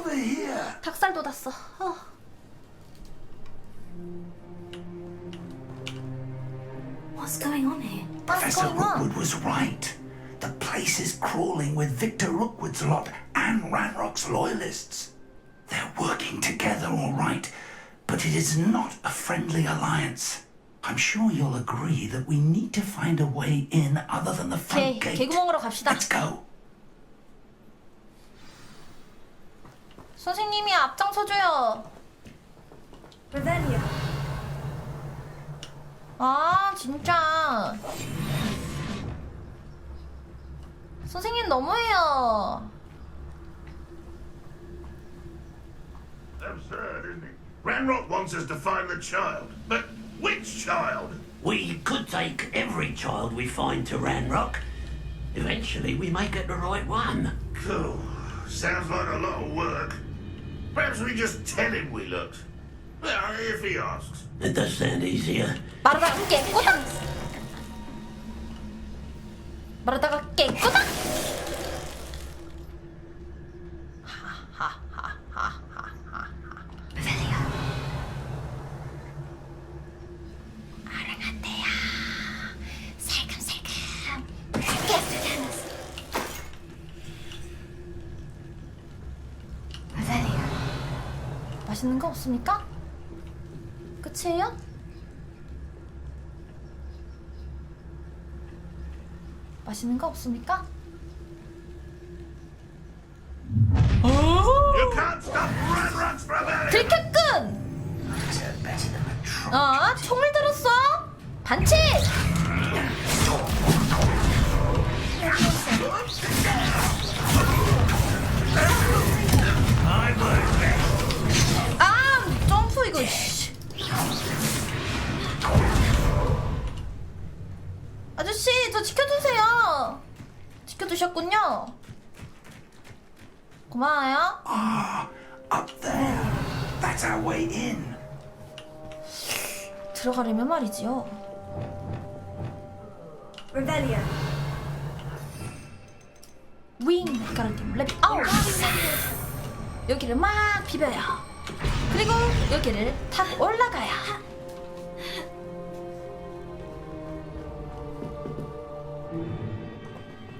over here. 닭살 돋았어. What's going on here? Professor Rookwood was right. The place is crawling with Victor Rookwood's lot and Ranrock's loyalists. They're working together all right, but it is not a friendly alliance. I'm sure you'll agree that we need to find a way in other than the front gate. 개구멍으로 갑시다. Let's go. 선생님이 앞장서줘요. Revelio. 아 진짜 선생님 너무해요. Absurd, isn't it? Ranrock wants us to find the child, but which child? We could take every child we find to Ranrock. Eventually we may get the right one. Cool. Sounds like a lot of work. Perhaps we just tell him we looked. Well, if he asks. It does sound easier. 마르다가 깨꼬당. 마르다가 깨꼬당. 알아간대요. 살금살금. Revelio. 맛있는 거 없습니까? 끝이에요? 맛있는 거 없습니까? You can't stop Ranrock's rebellion! 들켰군! 총을 들었어? 반칙! 점프 이거 씨. 아저씨 저 지켜주세요. 지켜주셨군요. 고마워요. Up there. That's our way in. 들어가려면 말이지요. Revelio. 윙 가르침 랩 아웃. 여기를 막 비벼요. 그리고 여기를 탁 올라가요.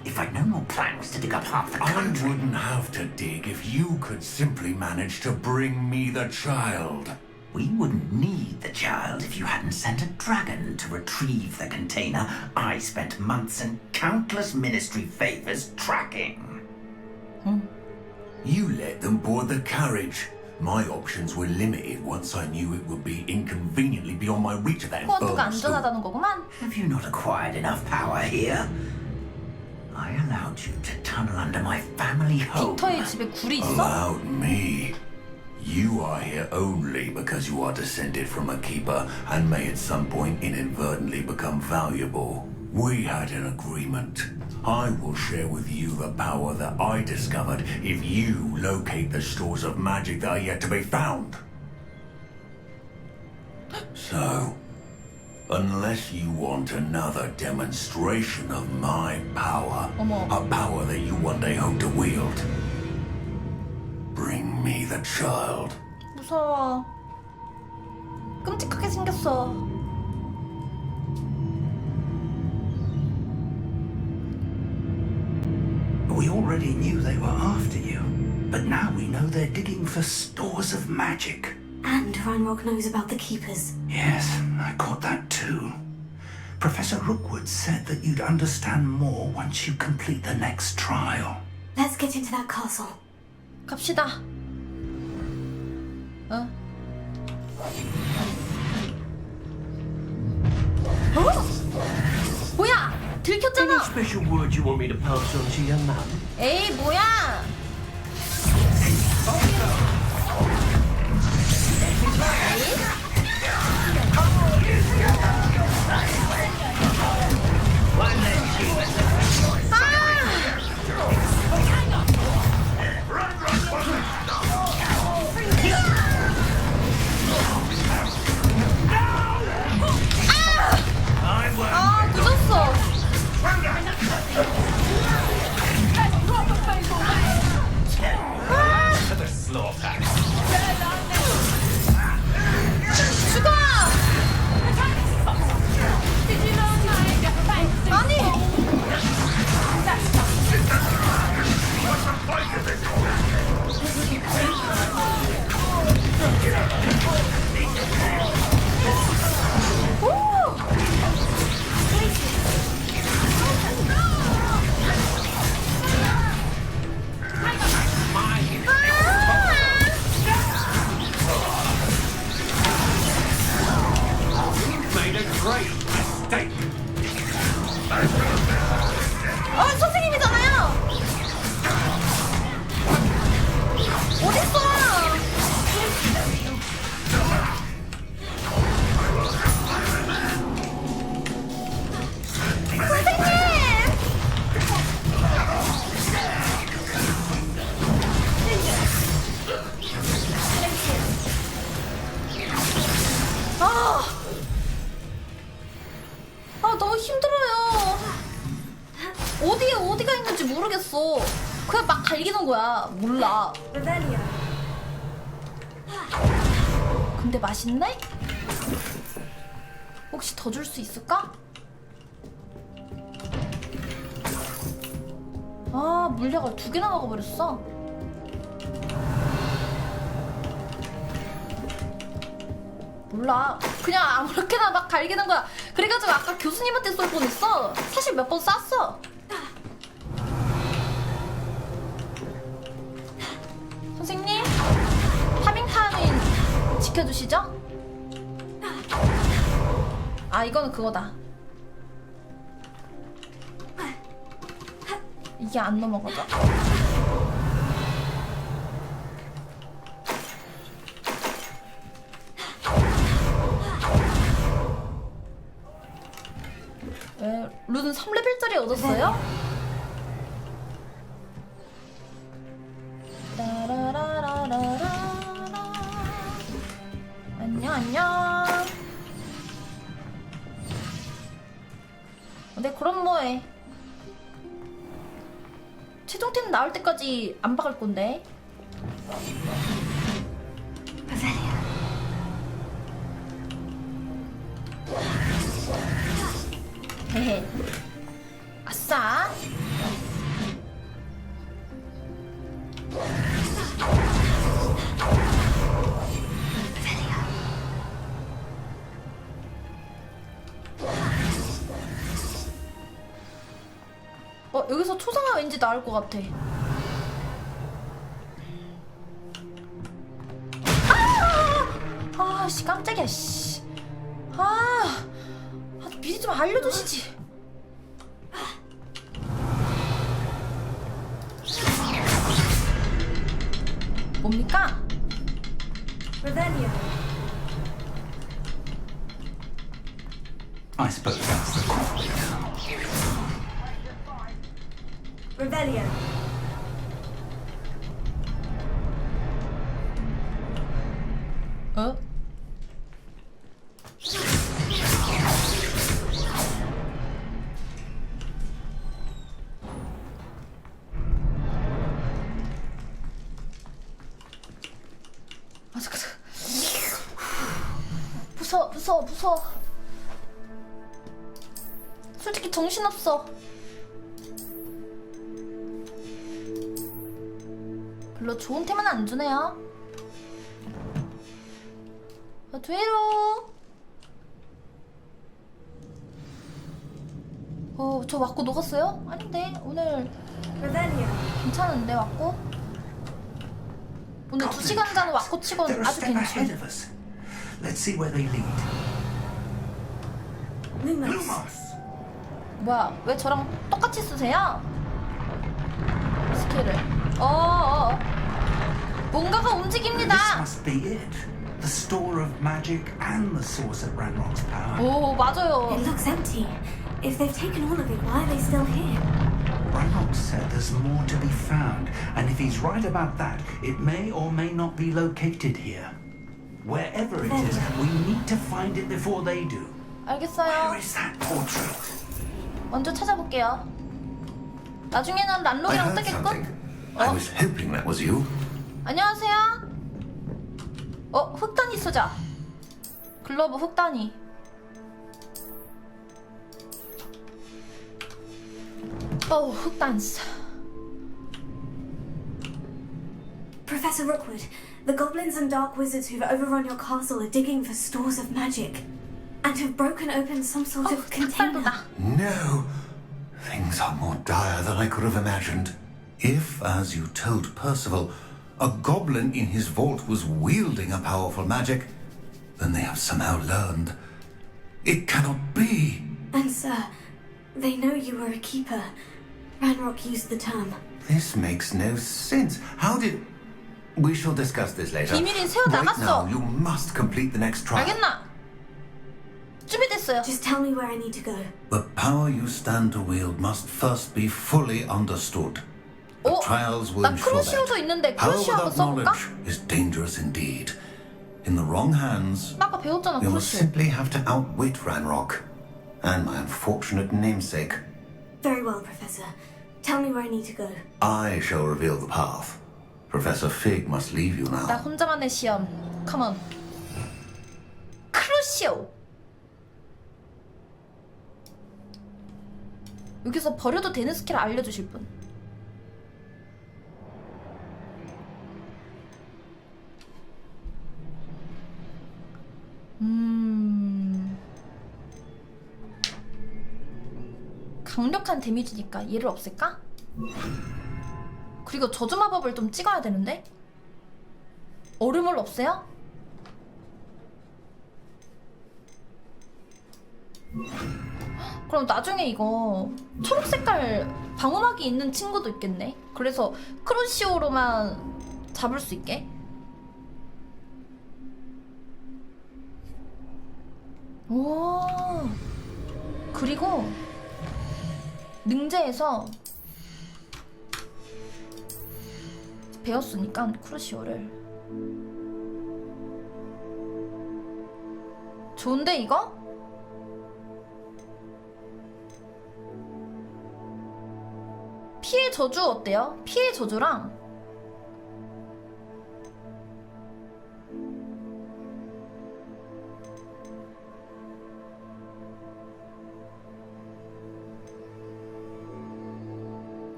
If I'd no more plans to dig up half the I country. wouldn't have to dig if you could simply manage to bring me the child. We wouldn't need the child if you hadn't sent a dragon to retrieve the container I spent months and countless ministry favors tracking. You let them board the carriage. My options were limited once I knew it would be inconveniently beyond my reach of that 호그와트가 infernal school. 안전하다는 거구만. Have you not acquired enough power here? I allowed you to tunnel under my family home. 빅터의 집에 굴이 있어? Allowed me. You are here only because you are descended from a keeper and may at some point inadvertently become valuable. We had an agreement. I will share with you the power that I discovered if you locate the stores of magic that are yet to be found. So, unless you want another demonstration of my power, a power that you one day hope to wield, bring me the child. 무서워. 끔찍하게 생겼어. We already knew they were after you, but now we know they're digging for stores of magic. And Ranrock knows about the keepers. Yes, I caught that too. Professor Rookwood said that you'd understand more once you complete the next trial. Let's get into that castle. 갑시다. 뭐야? 들켰잖아. Any special word you want me to pass on to your mum? 에이 뭐야? 늦었어. 선생님이잖아요. 어딨어? 너무 힘들어요. 어디가 있는지 모르겠어. 그냥 막 갈기는 거야. 몰라. Revelio. 근데 맛있네? 혹시 더 줄 수 있을까? 물약을 2개나 먹어버렸어. 몰라. 그냥 아무렇게나 막 갈기는 거야. 그래가지고 아까 교수님한테 쏠 뻔했어. 사실 몇 번 쐈어. 선생님, 파밍타민 지켜주시죠? 이거는 그거다. 이게 안 넘어가죠? 룬은 3레벨짜리 얻었어요? 안녕. 네, 그럼 뭐해. 최종템 나올 때까지 안 박을 건데. Revelio. 헤헤. 아싸. 여기서 초상화 왠지 나올 것 같아. 씨, 깜짝이야, 씨. 미리 좀 알려주시지. 뭡니까? Revelio. I suppose that's the point. Revelio. 어? 잠깐. 무서워. 솔직히 정신없어. 별로 좋은 템은 안 주네요. 되로. 저 맞고 녹았어요? 아닌데 오늘 Revelio. 괜찮은데 왔고? 오늘 2시간 전 왔고 치곤 They're a 아주 step ahead 괜찮. of us. Let's see where they lead. Lumos. Lumos! 뭐야, 왜 저랑 똑같이 쓰세요? 스킬을. 뭔가가 This 움직입니다. must be it. The store of magic and the source of Ranrock's power. 오, 맞아요. It looks empty. If they've taken all of it, why are they still here? Ranrock said there's more to be found, and if he's right about that, it may or may not be located here. Wherever it is, we need to find it before they do. 알겠어요. Where is that portrait? 먼저 찾아볼게요. 나중에는 I 란록이랑 heard 뜨겠군? something. I was hoping that was you. 안녕하세요. 흑단이 쓰자. 글러브 흑단이. 흑단스. Professor Rookwood, the goblins and dark wizards who've overrun your castle are digging for stores of magic and have broken open some sort of container. 흑단도다. No. Things are more dire than I could have imagined. If, as you told Percival, a goblin in his vault was wielding a powerful magic, then they have somehow learned. It cannot be. And sir, They know you were a keeper. Ranrock used the term. This makes no sense. How did... We shall discuss this later. 비밀이 새어 Right 나갔어. now, you must complete the next trial. 알겠나? 준비됐어요. Just tell me where I need to go. The power you stand to wield must first be fully understood. The 어? trials will 나 ensure 크루시오도 that. 있는데 Power 크루시오 한번 without 써볼까? knowledge is dangerous indeed. In the wrong hands, 아까 배웠잖아 you will 크루시오. simply have to outwit Ranrock and my unfortunate namesake. Very well, Professor. Tell me where I need to go. I shall reveal the path. Professor Fig must leave you 나 now. 혼자만의 시험. 컴온. 크루시오. 여기서 버려도 되는 스킬 알려주실 분. 강력한 데미지니까 얘를 없앨까? 그리고 저주 마법을 좀 찍어야 되는데? 얼음을 없애요? 그럼 나중에 이거 초록 색깔 방어막이 있는 친구도 있겠네? 그래서 크루시오로만 잡을 수 있게? 오, 그리고 능제에서 배웠으니까 크루시오를 좋은데 이거? 피해 저주 어때요? 피해 저주랑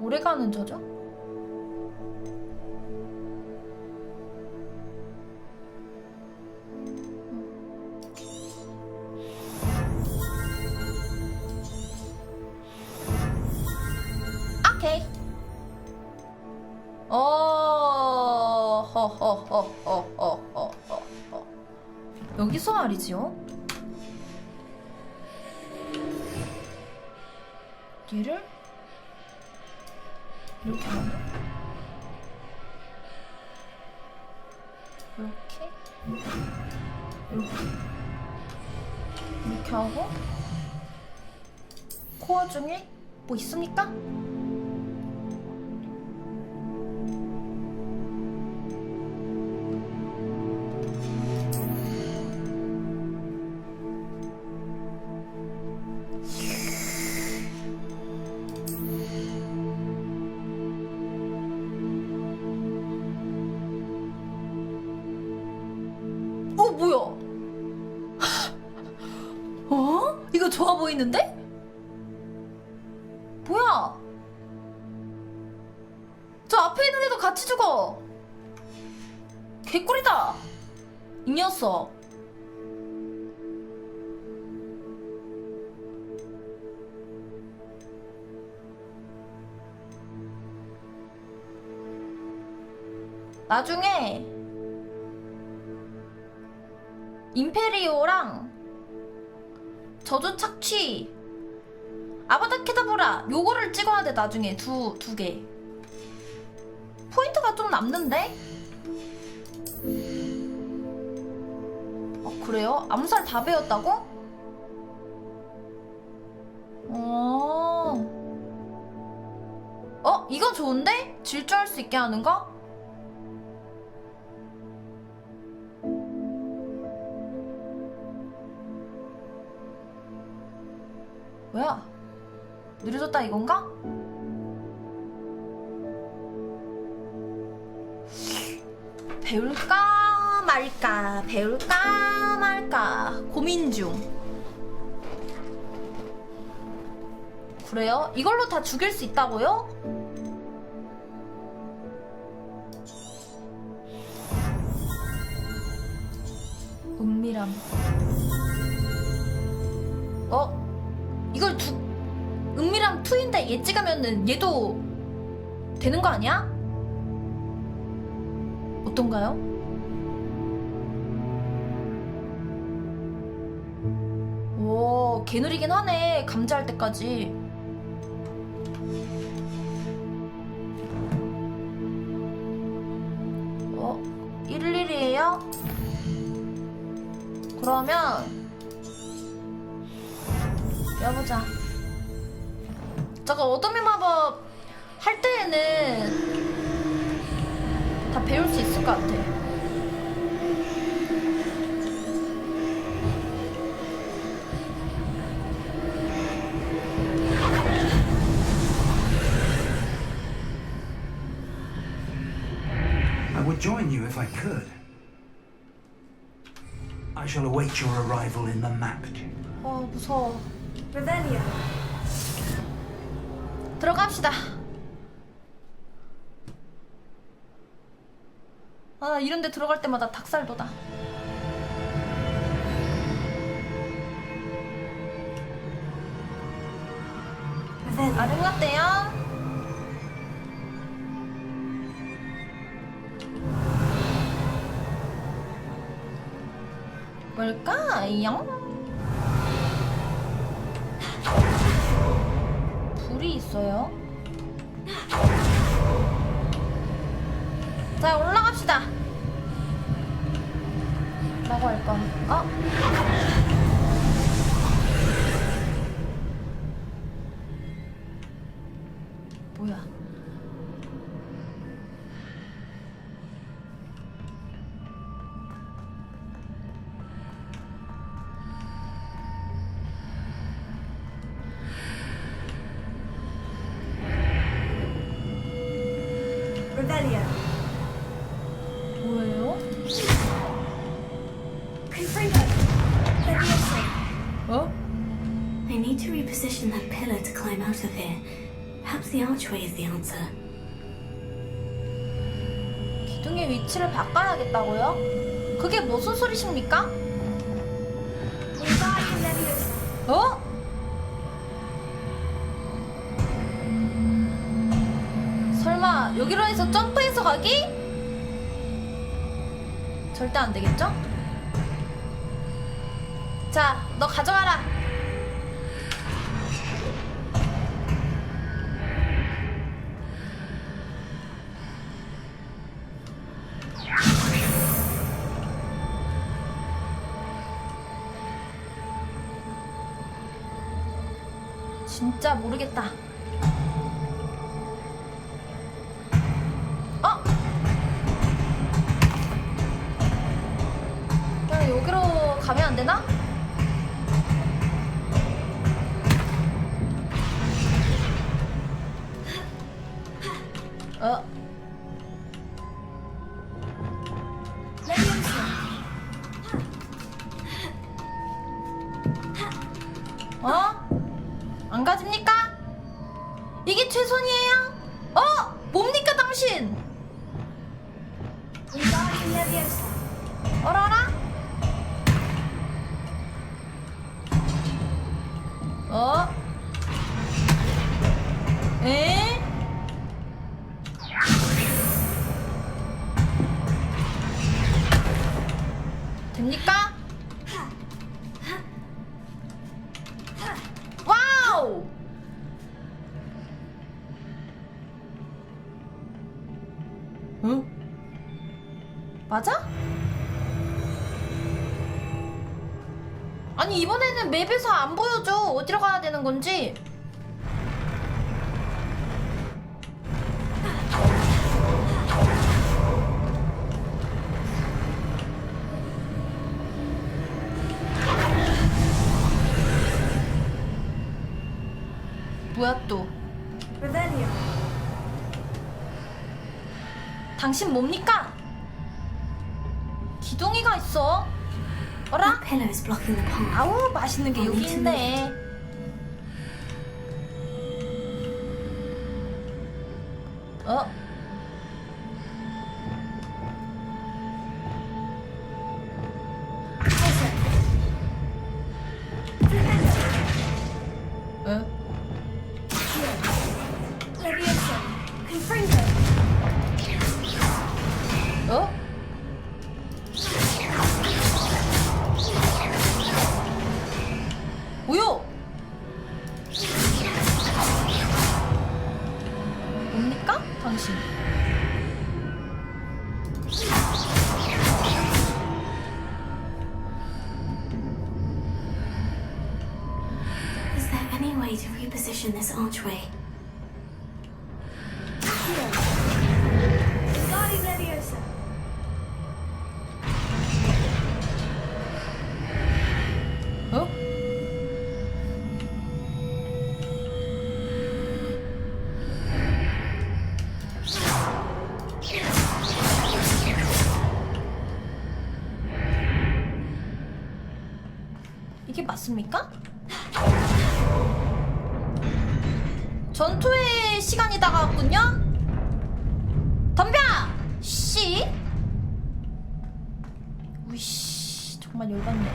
오래가는 저주? 오케이. 여기서 말이지요. 얘를 이렇게 하면 이렇게 이렇게 하고 코어 중에 뭐 있습니까? 뭐야? 어? 이거 좋아 보이는데? 뭐야? 저 앞에 있는 애도 같이 죽어. 개꿀이다. 이 녀석. 나중에 임페리오랑 저주 착취 아바다 케다브라 요거를 찍어야 돼. 나중에 두 개. 포인트가 좀 남는데? 그래요? 암살 다 배웠다고? 이건 좋은데? 질주할 수 있게 하는 거? 뭐야? 느려졌다 이건가? 배울까 말까 배울까 말까 고민 중. 그래요? 이걸로 다 죽일 수 있다고요? 은밀함. 이걸 은밀함 2인데 얘 찍으면은 얘도 되는 거 아니야? 어떤가요? 오. 개느리긴 하네. 감지할 때까지. 어? 11이에요? 그러면 해보자. 잠깐 어둠의 마법 할 때에는 다 배울 수 있을 것 같아. I would join you if I could. I shall await your arrival in the map chamber. 무서워. Revelio. 들어갑시다. 아, 이런데 들어갈 때마다 닭살 돋아. Revelio. 아름답대요. 뭘까요? 불이 있어요. 자, 올라갑시다. 라고 할 건. 뭐야? Revelio. 뭐예요? Confringo. Levioso. 어? I need to reposition that pillar to climb out of here. Perhaps the archway is the answer. 기둥의 위치를 바꿔야겠다고요? 그게 무슨 소리십니까? Wingardium Levioso. 어? 설마 여기로 해서 점프해서 가기? 절대 안 되겠죠? 자, 너 가져가라. 진짜 모르겠다. 그냥 여기로 가면 안 되나? 안 가집니까? 이게 최선이에요? 뭡니까 당신? Wingardium Levioso. 어라라? 에? 됩니까? 와우! 응? 맞아? 아니 이번에는 맵에서 안 보여줘. 어디로 가야 되는 건지. 뭐야 또? Revelio. 당신 뭡니까? 기둥이가 있어. 어라? That pillar is blocking the path. 아우 맛있는 게 여기 있네. Levioso. Confringo. 뭐야? 당신. Is there any way to reposition this archway? 어? 이게 맞습니까? 전투의 시간이 다가왔군요? 덤벼! 씨! 우이씨, 정말 열받네.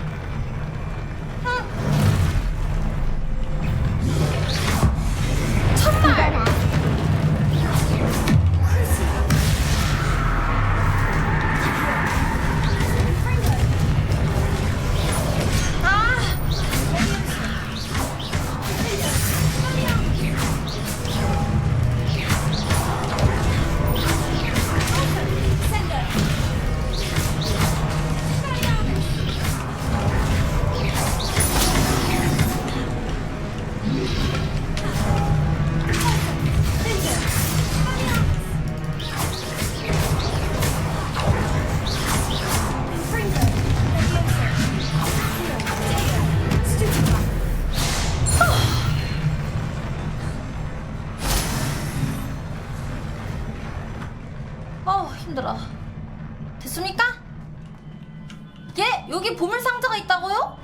천말! 힘들어. 됐습니까? 예? 여기 보물 상자가 있다고요?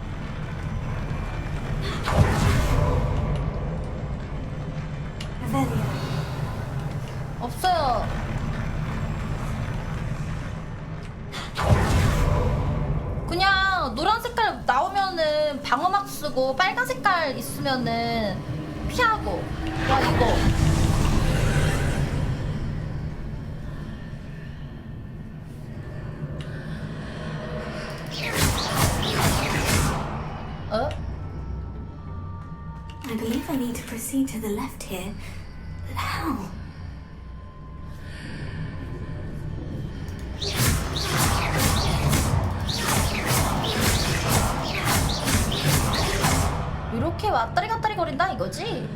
없어요. 그냥 노란 색깔 나오면은 방어막 쓰고 빨간 색깔 있으면은 피하고. 와 이거 I believe I need to proceed to the left here. But how? 이렇게 왔다리 갔다리 거린다 이거지?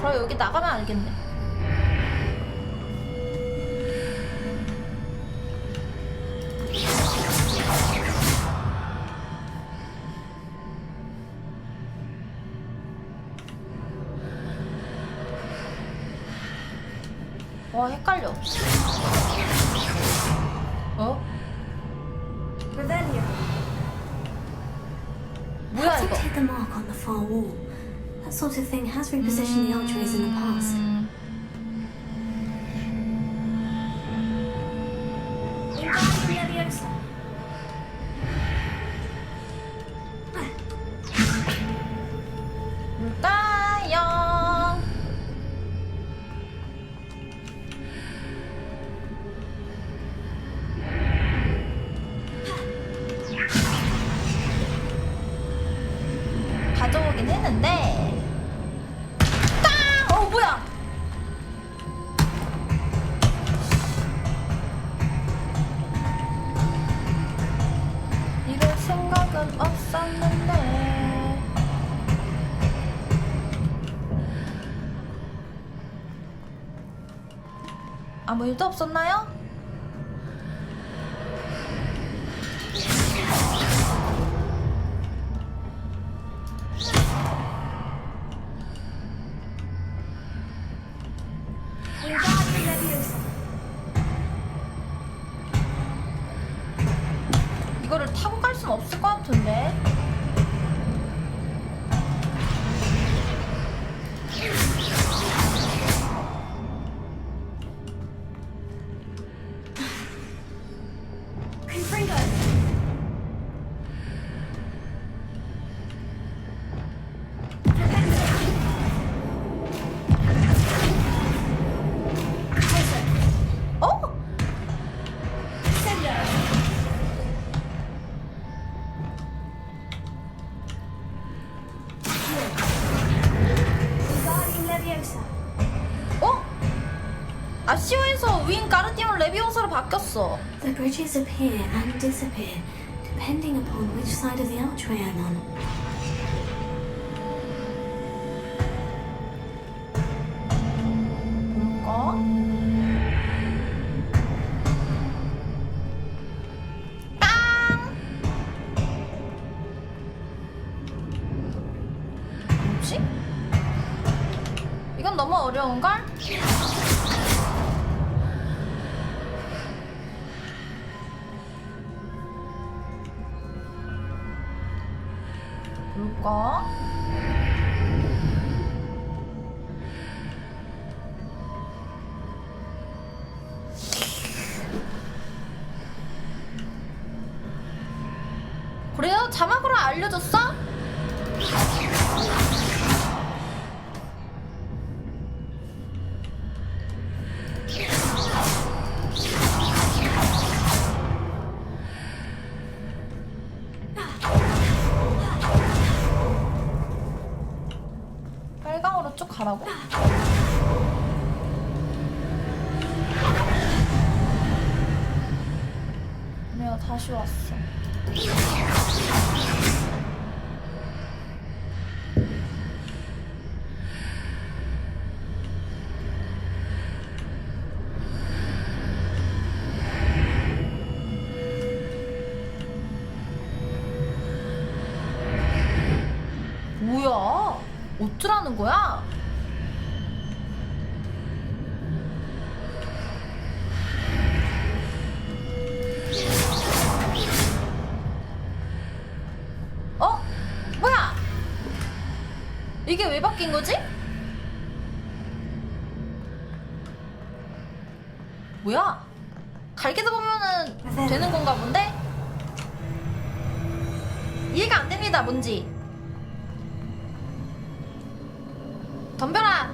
그럼 여기 나가면 알겠네. 와 헷갈려. 어? 뭐야 이거? Take the mark on the far wall. That sort of thing has repositioned the archways in the past. 뭘까요? 가져오긴 했는데 땅! 어 뭐야? 이럴 생각은 없었는데 아무 일도 없었나요? 이거를 타고 갈 순 없을 것 같은데. 어? 여기서 윙가르디온 레비오사로 바뀌었어. The bridges appear and disappear, depending upon which side of the archway I'm on. 뭔가? 땅! 뭐지? 이건 너무 어려운걸? 뭘까? 그래요? 자막으로 알려줬어? 빨강으로 쭉 가라고? 내가 다시 왔어. 뭐야? 어쩌라는 거야? 어? 뭐야? 이게 왜 바뀐 거지? 뭐야? 갈기다 보면은 되는 건가 본데? 이해가 안 됩니다, 뭔지. 덤벼라!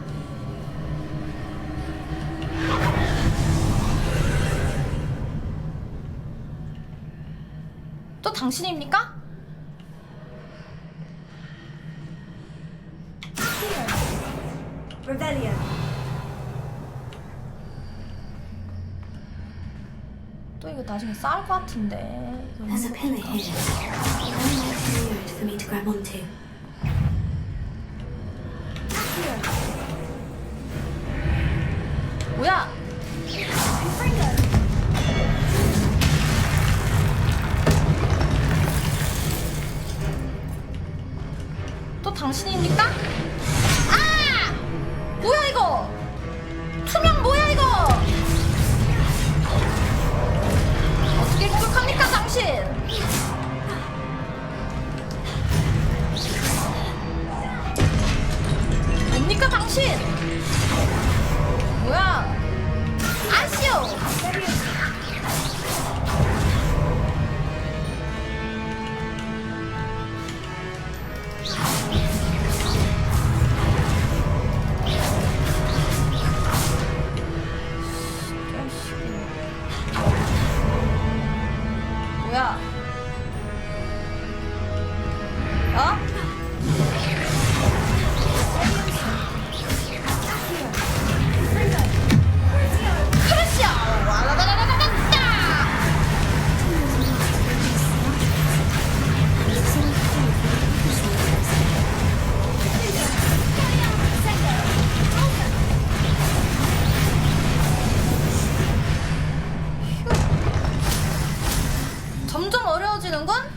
또 당신입니까? Rebellion. 또 이거 나중에 싸울 것 같은데. There's a pillar here. Very nice mirrored for me to grab onto. 뭐야? 또 당신입니까? 아! 뭐야 이거? 투명 뭐야 이거? 어떻게 공격합니까 당신? 뭡니까 당신? 뭐야? 아시오! 뭐야? 어? 크러쉬어! 와라라라라라라! 점점 어려워지는군?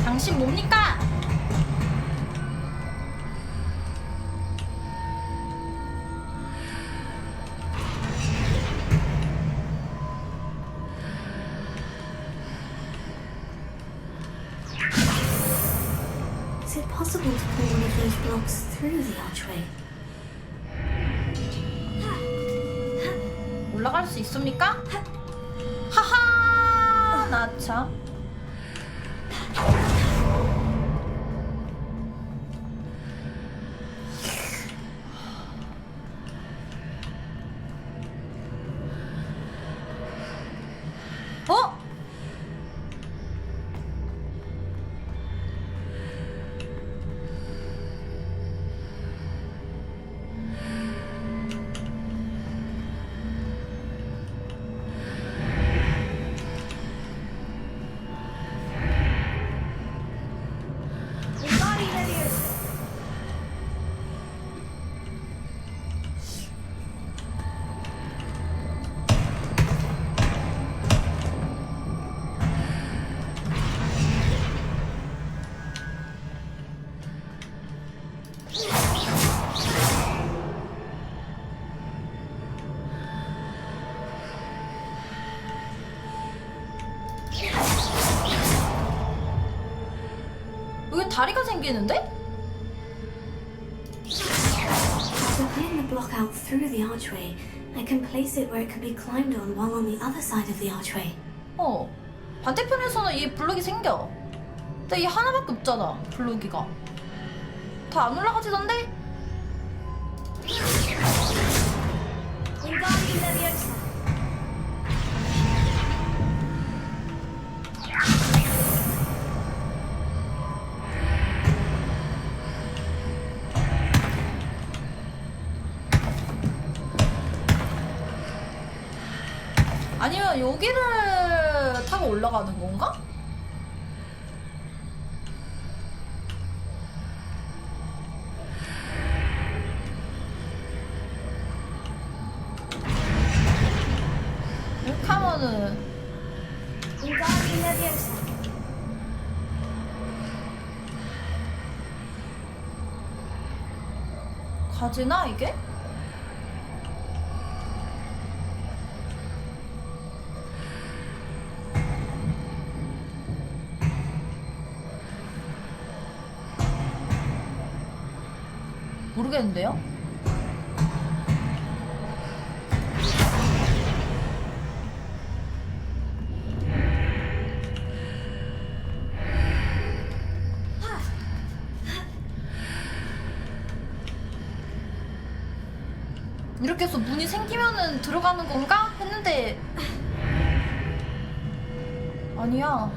당신 뭡니까? Is it possible to pull one of those blocks through the archway? 올라갈 수 있습니까? 하하 나 참. 어? 여기 다리가 생기는데? After clearing the block out through the archway, I can place it where it can be climbed on while on the other side of the archway. 반대편에서는 이 블록이 생겨. 근데 이 하나밖에 없잖아, 블록이가. 다 안 올라가지던데? 아니면 여기를 타고 올라가는 건가? 이렇게 하면은 가지나 이게? 모르겠는데요? 이렇게 해서 문이 생기면은 들어가는 건가? 했는데 아니야.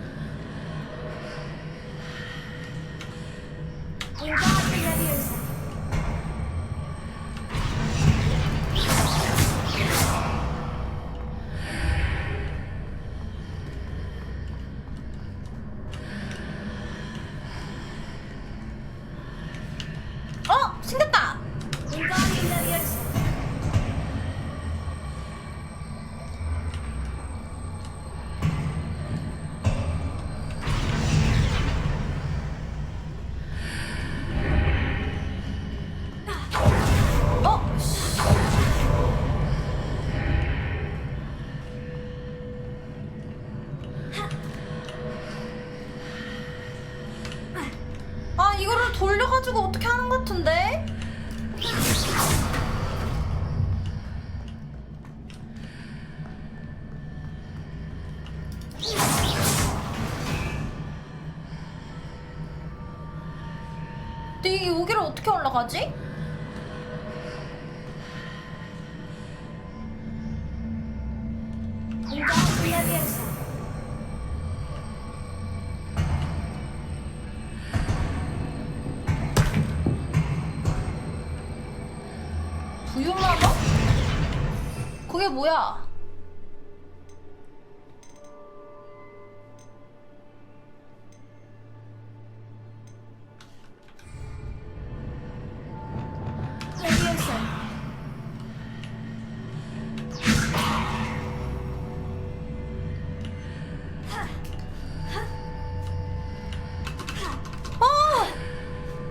생겼다! 이거를 돌려가지고 어떻게 하는 것 같은데? 근데 이게 여기를 어떻게 올라가지? 부유마법? 그게 뭐야?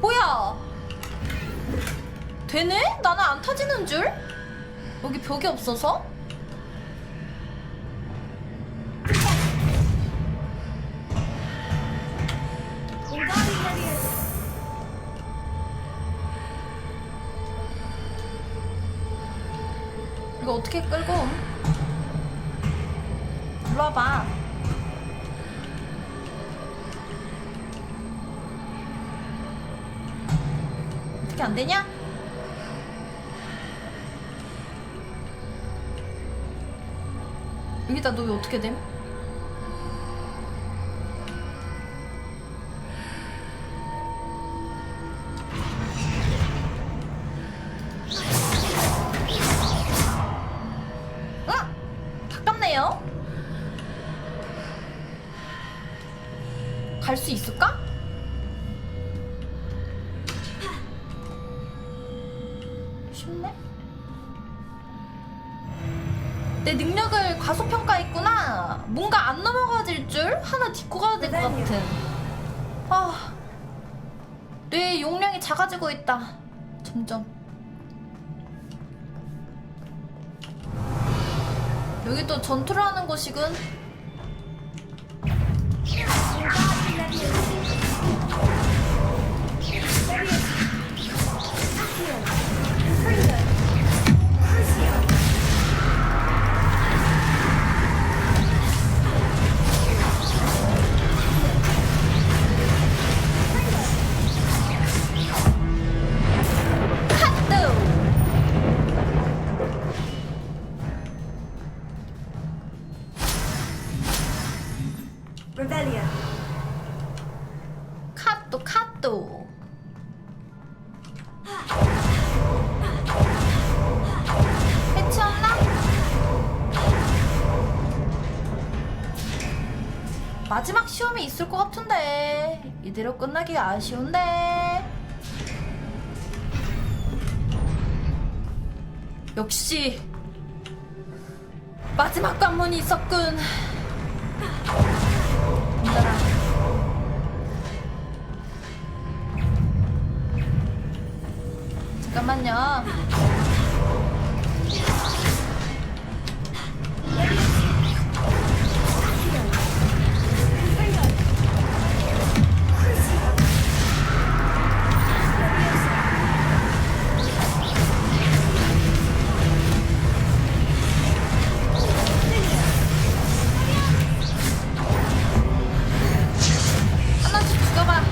뭐야? 되네? 나는 안 타지는 줄? 여기 벽이 없어서? 이거 어떻게 끌고 옴? 일로 와봐. 어떻게 안 되냐? 여기다 너 왜 어떻게 됨? 가깝네요. 갈 수 있을까? 쉽네? 내 능력을 과소평가했구나. 뭔가 안 넘어가질 줄 하나 딛고 가야 될 것 같은. 아, 뇌의 용량이 작아지고 있다. 점점. 여기 또 전투를 하는 곳이군. Rebellion. 카또. 해치웠나? 마지막 시험이 있을 것 같은데 이대로 끝나기가 아쉬운데. 역시 마지막 관문이 있었군. 잠깐만요. 하나씩 죽여봐.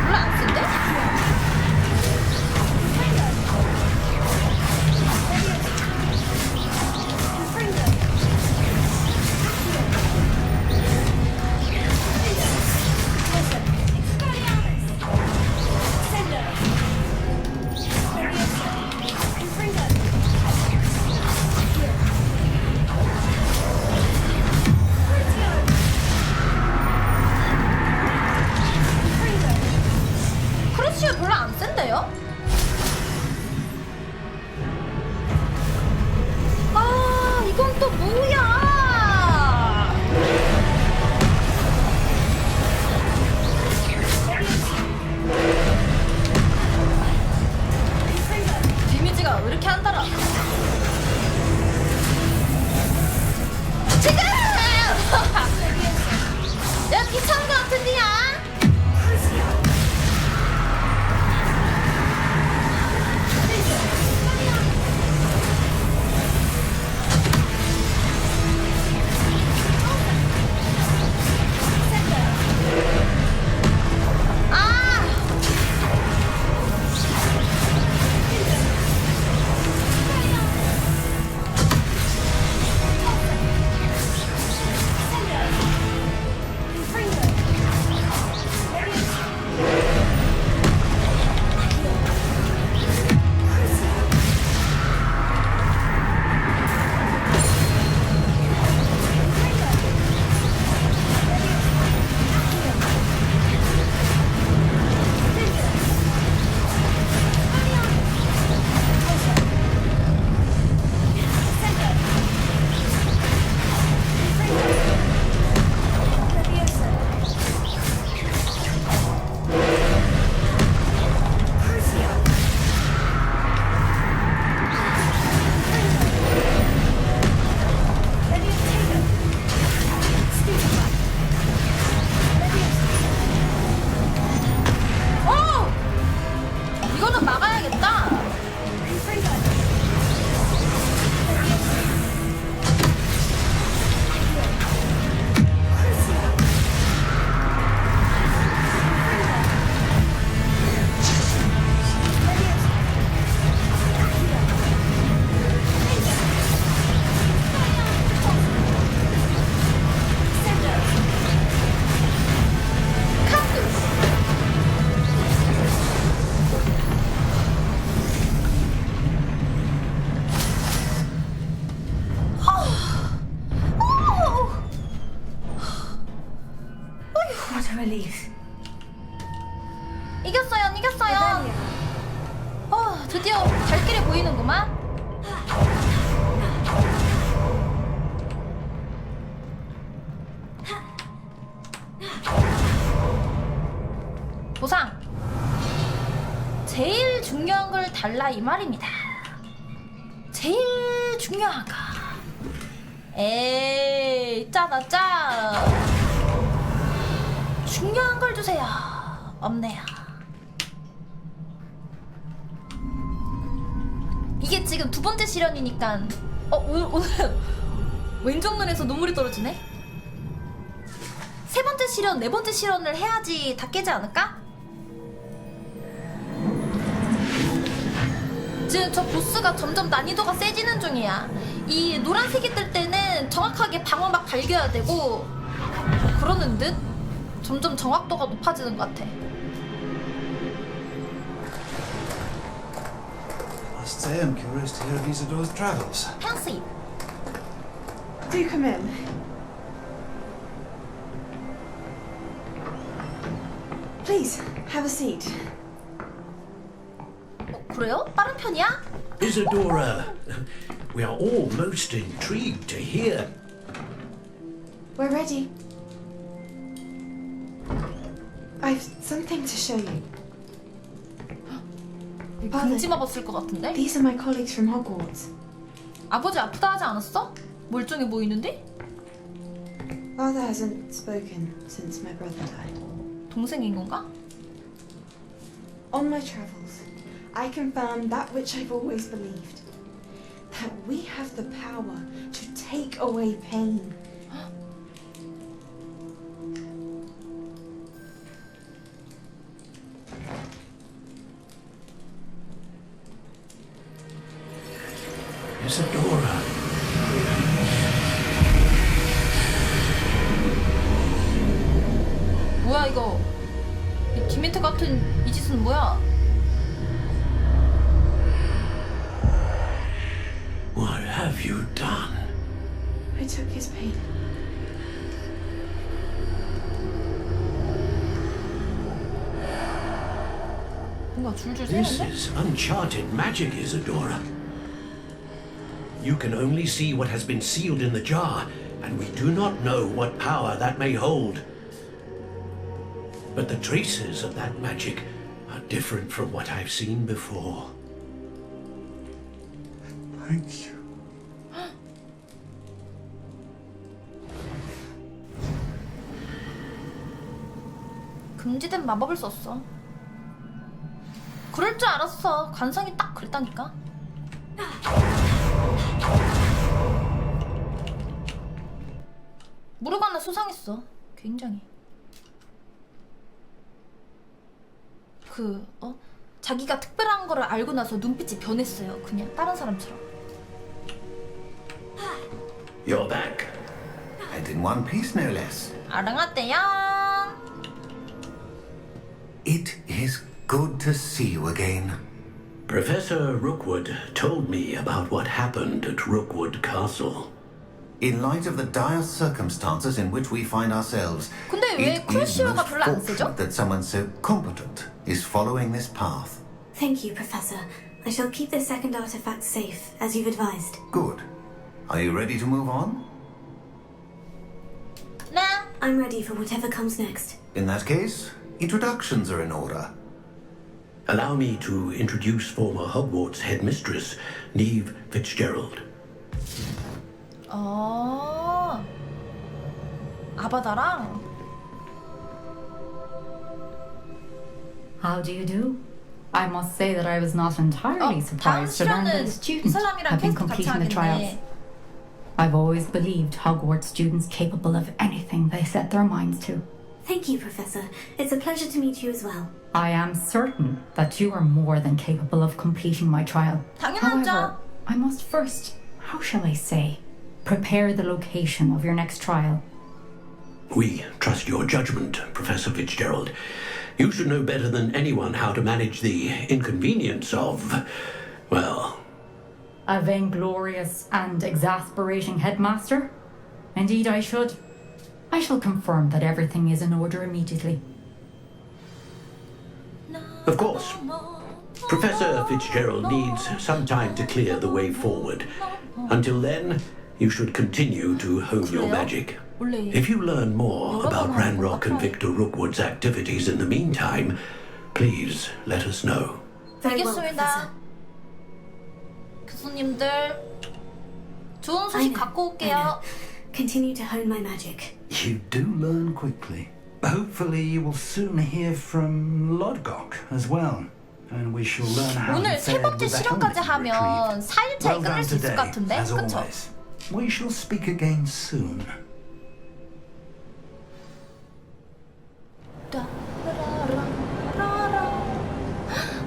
별로 안 쓴데? 크루시오 별로 안 센데요? 아, 이건 또 뭐야? 데미지가 왜 이렇게 안 달아? 지금! 야, 귀찮은 거 같은데야? 드디어 갈 길이 보이는구만. 보상. 제일 중요한 걸 달라 이 말입니다. 제일 중요한 거. 에이, 짜다 짜. 중요한 걸 주세요. 없네요. 이게 지금 두 번째 시련이니까 오늘 왼쪽 눈에서 눈물이 떨어지네. 세 번째 시련, 네 번째 시련을 해야지 다 깨지 않을까? 지금 저 보스가 점점 난이도가 세지는 중이야. 이 노란색이 뜰 때는 정확하게 방어 막 갈겨야 되고 그러는 듯 점점 정확도가 높아지는 것 같아. Must say I'm curious to hear of Isadore's travels. 펜시. Do come in. Please, have a seat. 그래요? 빠른 편이야? Isadora, we are all most intrigued to hear. We're ready. I've something to show you. 금지 마법 쓸 것 같은데? These are my colleagues from Hogwarts. 아버지 아프다 하지 않았어? 멀쩡해 보이는데? Father hasn't spoken since my brother died. 동생인 건가? On my travels, I confirmed that which I've always believed. That we have the power to take away pain. Isadora. 뭐야 이거? 이 디멘트 같은 이 짓은 뭐야? What have you done? I took his pain. 뭔가 줄줄 This 새는데? is uncharted magic, Isadora. You can only see what has been sealed in the jar, and we do not know what power that may hold. But the traces of that magic are different from what I've seen before. Thank you. 금지된 마법을 썼어. 그럴 줄 알았어. 관상이 딱 그랬다니까. 무르가나 수상했어. 굉장히. 자기가 특별한 거를 알고 나서 눈빛이 변했어요. 그냥 다른 사람처럼. You're back. And in one piece, no less. 아랑아떼야. It is good to see you again. Professor Rookwood told me about what happened at Rookwood Castle. In light of the dire circumstances in which we find ourselves, 근데 왜 it is 크루시오가 most 별로 안 세죠? fortunate that someone so competent is following this path. Thank you, Professor. I shall keep this second artifact safe, as you've advised. Good. Are you ready to move on? 네. I'm ready for whatever comes next. In that case, introductions are in order. Allow me to introduce former Hogwarts headmistress, Neve Fitzgerald. 아바다랑. How do you do? I must say that I was not entirely 다음 surprised to learn that 시련은 the 이 students 사람이랑 have been 퀘스트 같이 completing the trials. 하겠네. I've always believed Hogwarts students capable of anything they set their minds to. Thank you, Professor. It's a pleasure to meet you as well. I am certain that you are more than capable of completing my trial. 당연하죠. However, I must first, how shall I say, prepare the location of your next trial. We trust your judgment, Professor Fitzgerald. You should know better than anyone how to manage the inconvenience of, well... A vainglorious and exasperating headmaster? Indeed I should. I shall confirm that everything is in order immediately. Of course. Professor Fitzgerald needs some time to clear the way forward. Until then, you should continue to hone your magic. If you learn more about Ranrock and Victor Rookwood's activities in the meantime, please let us know. 알겠습니다. 교수님들 좋은 소식 갖고 올게요. Continue to hone my magic. You do learn quickly. Hopefully you will soon hear from Lodgok as well. And we shall learn how 오늘 he 세 fared 번째 with the 실험까지 helmet he 하면 retrieved. 4일차에 Well 끝낼 done 수 있을 것 today, 같은데, as 그쵸? always. We shall speak again soon.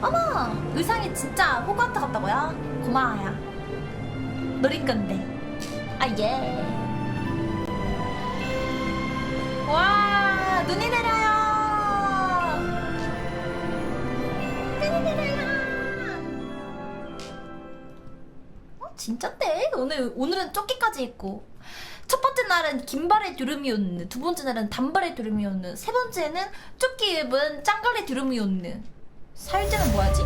어머! 의상이 진짜 호그와트 같다고요? 고마워요. 노린 건데. 아, 예. 와, 눈이 내려요. 눈이 내려요. 진짠데? 오늘은 조끼까지 입고. 첫 번째 날은 긴발의 두루미온느, 두 번째 날은 단발의 두루미온느, 세 번째는 조끼 입은 짱갈의 두루미온느. 사일째는 뭐하지?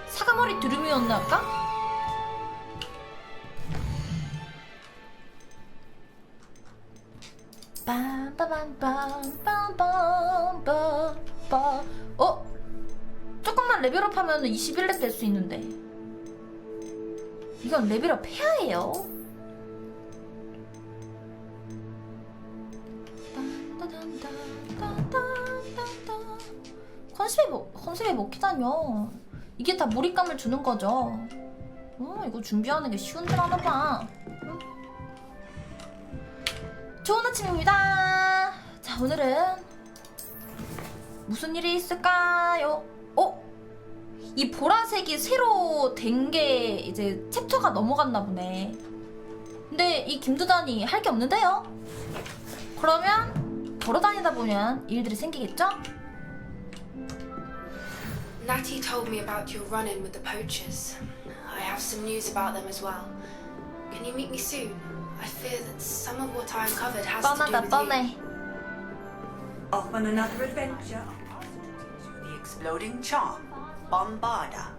사과머리 두루미온느 할까? 빰빠밤빰빰빰빰빰. 조금만 레벨업하면 21렙 될 수 있는데 이건 레벨업 해야 해요. 컨셉에 먹히다뇨. 이게 다 몰입감을 주는 거죠. 이거 준비하는 게 쉬운 줄 아나 봐. 좋은 아침입니다. 자, 오늘은 무슨 일이 있을까요? 이 보라색이 새로 된 게 이제 챕터가 넘어갔나 보네. 근데 이 김두단이 할 게 없는데요? 그러면 걸어다니다 보면 일들이 생기겠죠? Natty told me about your run-in with the poachers. I have some news about them as well. Can you meet me soon? I fear that some of what I uncovered has to do 뻔하다 with 뻔해. you. Off on another adventure. The exploding charm, 봄바르다.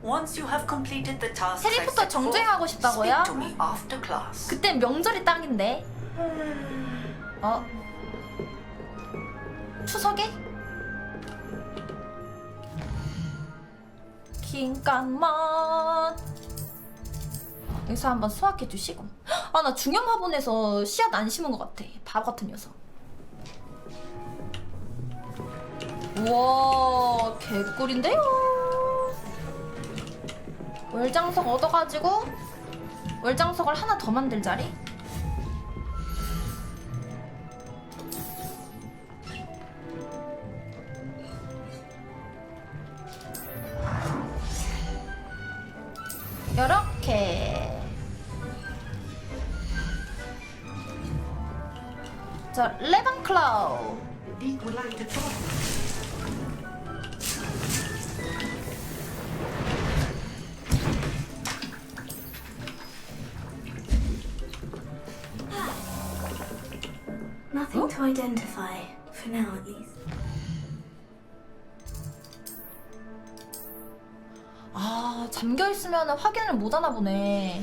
Once you have completed the tasks I 해리포터 set forth, 정주행하고 싶다고요? speak to me after class. 그땐 명절이 딱인데. 추석에? 긴깐만. 여기서 한번 수확해 주시고. 나 중형 화분에서 씨앗 안 심은 것 같아. 바보 같은 녀석. 우와, 개꿀인데요. 월장석 얻어가지고 월장석을 하나 더 만들 자리? 요렇게. 자, 레반클라우. Nothing to identify, for now at least. 잠겨있으면 확인을 못하나 보네.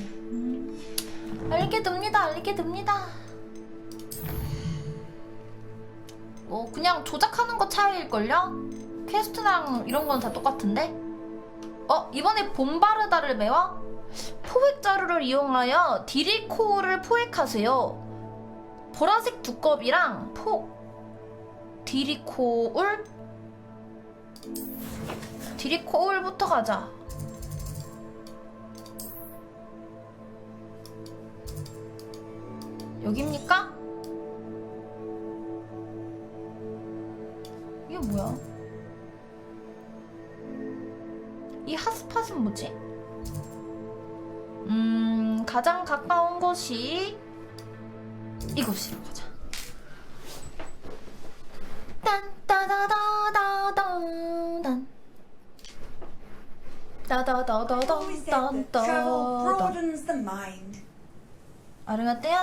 알게 됩니다. 그냥 조작하는 거 차이일걸요? 퀘스트랑 이런 건 다 똑같은데? 이번에 봄바르다를 메워? 포획 자루를 이용하여 디리코를 포획하세요. 보라색 두꺼비랑 디리코울부터 가자. 여기입니까? 이게 뭐야? 이 핫스팟은 뭐지? 가장 가까운 곳이 이곳으로 가자. 딴따다다다단 Travel broadens the mind. 아르가떼요.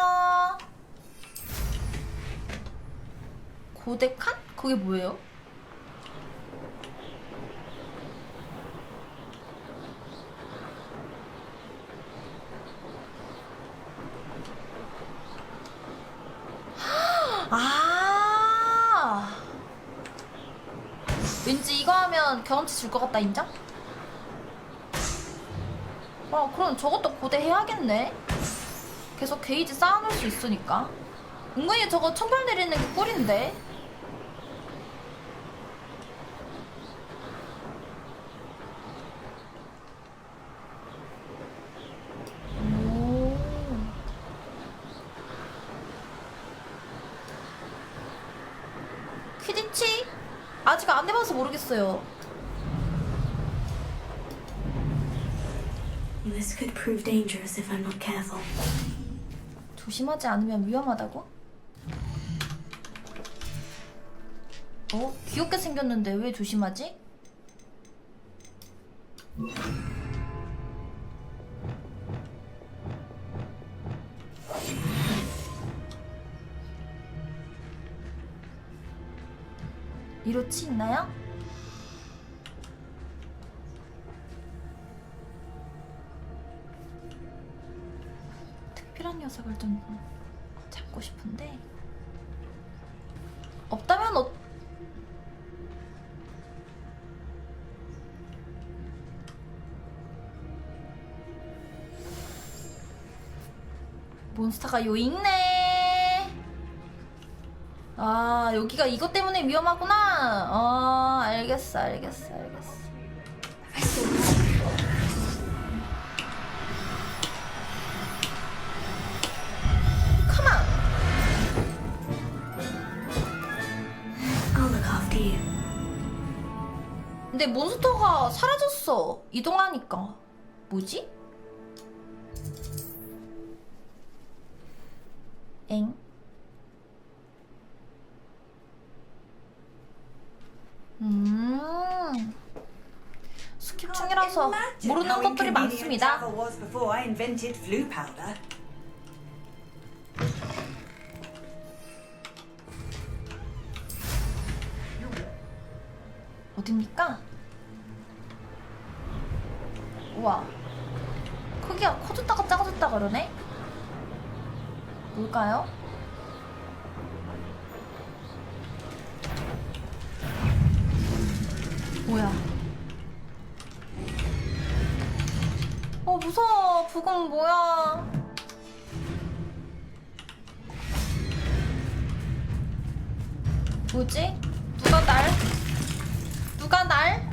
고데칸? 그게 뭐예요? 왠지 이거 하면 경험치 줄 것 같다. 인정? 그럼 저것도 고대해야겠네. 계속 게이지 쌓아놓을 수 있으니까. 은근히 저거 천벌 내리는 게 꿀인데. 오. 퀴디치? 아직 안 해봐서 모르겠어요. This could prove dangerous if I'm not careful. 조심하지 않으면 위험하다고? 귀엽게 생겼는데 왜 조심하지? 이로치 있나요? 특별한 녀석을 좀 잡고 싶은데 없다면 몬스터가 요 있네. 아, 여기가 이것 때문에 위험하구나. 알겠어. 컴온. I'll look after you. 근데 몬스터가 사라졌어. 이동하니까. 뭐지? 엥? 스킵 중이라서 모르는 것들이 많습니다. 어딥니까? 우와, 크기가 커졌다가 작아졌다가 그러네? 뭘까요? 뭐야? 무서워. 부금 뭐야? 뭐지? 누가 날?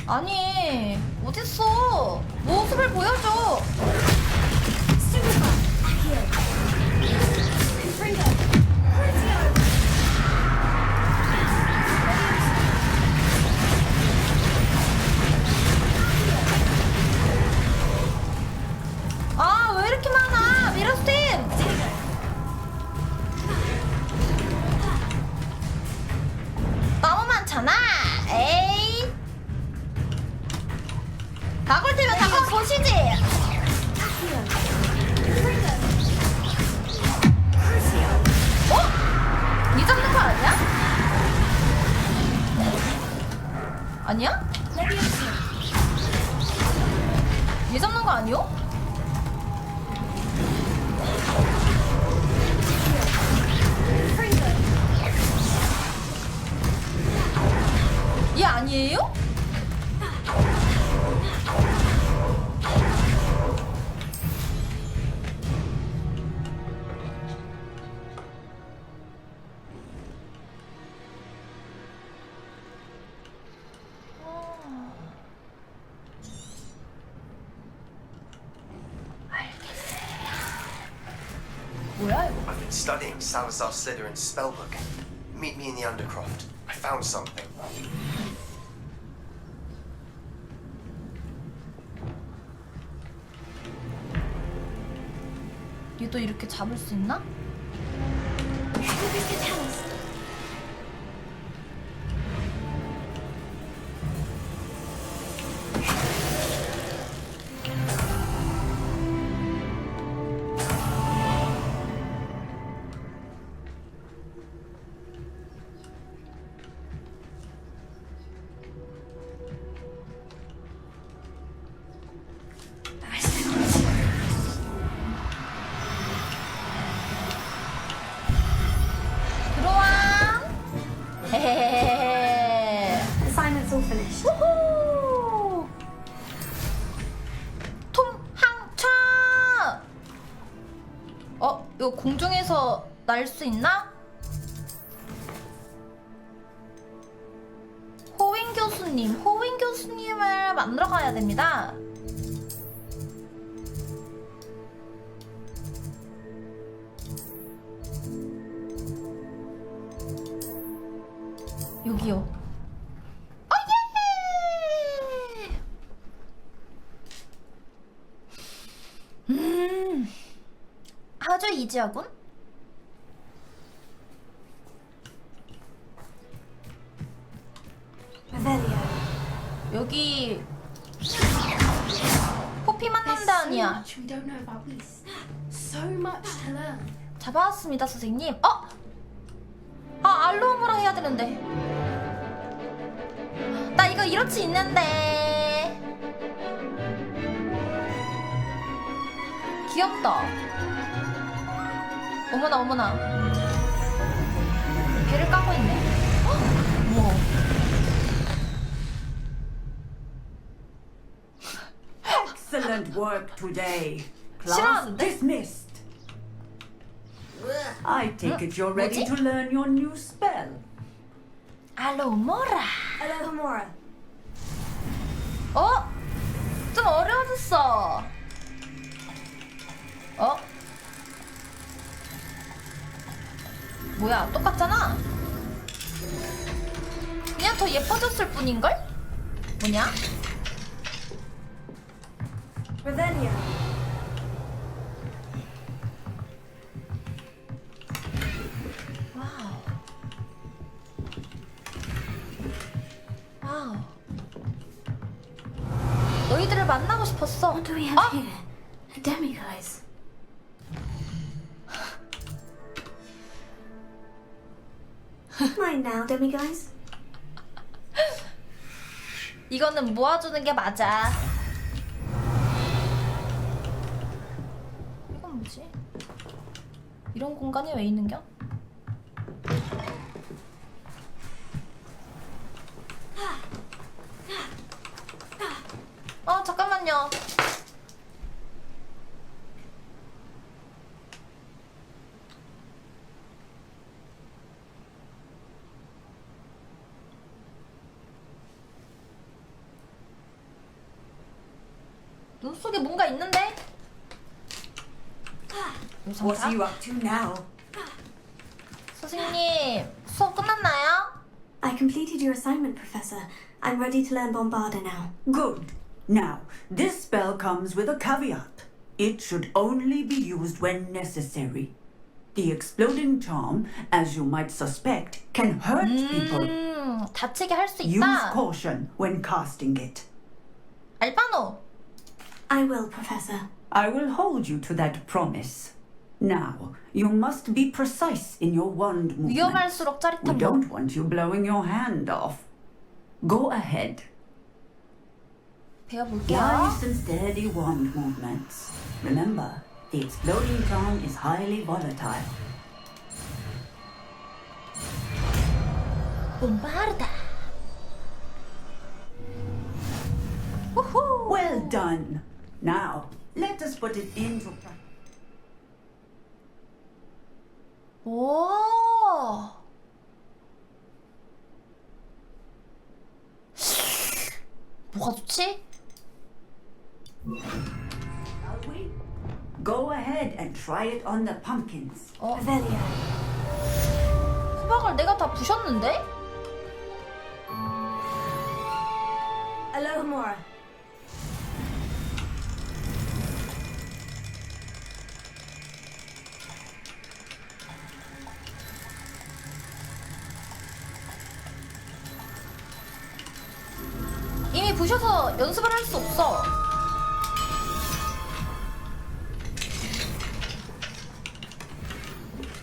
아니, 어딨어? 모습을 보여줘. 왜 이렇게 많아? 미라스팀! 너무 많잖아. 에이. 다굴 때면 다굴 보시지. 니 잡는 거 아니야? 아니야? 니 잡는 거 아니요? 얘 아니에요? I've been studying Salazar Slytherin's spellbook. Meet me in the Undercroft. I found something. 얘도 이렇게 잡을 수 있나? 공중에서 날 수 있나? 호윈 교수님을 만나러 가야 됩니다. 여기요. 아주 이지하군. 여기 포피 만난다 아니야. 잡아왔습니다 선생님. 알로무라 해야 되는데. 나 이거 이렇지 있는데. 귀엽다. 어머나 어머나. 배를 까고 있네. 우와. Excellent work today. Class 싫어하는데? dismissed. I take it you're ready to learn your new spell. 알로모라. Alohomora. 좀 어려워졌어. 뭐야, 똑같잖아. 그냥 더 예뻐졌을 뿐인걸? 뭐냐? Ravenia. 와우. 너희들을 만나고 싶었어. What do we have here? A demiguise. Mine now, demiguise. 이거는 모아주는 게 맞아. 이건 뭐지? 이런 공간이 왜 있는겨? 잠깐만요. 눈 속에 뭔가 있는데? What are you up to now? 선생님, 수업 끝났나요? I completed your assignment, Professor. I'm ready to learn 봄바르다 now. Good. Now, this spell comes with a caveat. It should only be used when necessary. The exploding charm, as you might suspect, can hurt people. 다치게 할 수 Use 있다. caution when casting it. 알바노. I will, Professor. I will hold you to that promise. Now, you must be precise in your wand movement. 위험할수록 We 짜릿한 거. don't want you blowing your hand off. Go ahead. 배워볼게요. Nice and steady wand movements. Remember, the exploding charm is highly volatile. 봄바르다. Well done. Now, let us put it into practice. 오. 뭐가 좋지? Shall we? Go ahead and try it on the pumpkins. Ravenia. 호박을 내가 다 부셨는데? Alohomora. 이미 부셔서 연습을 할 수 없어.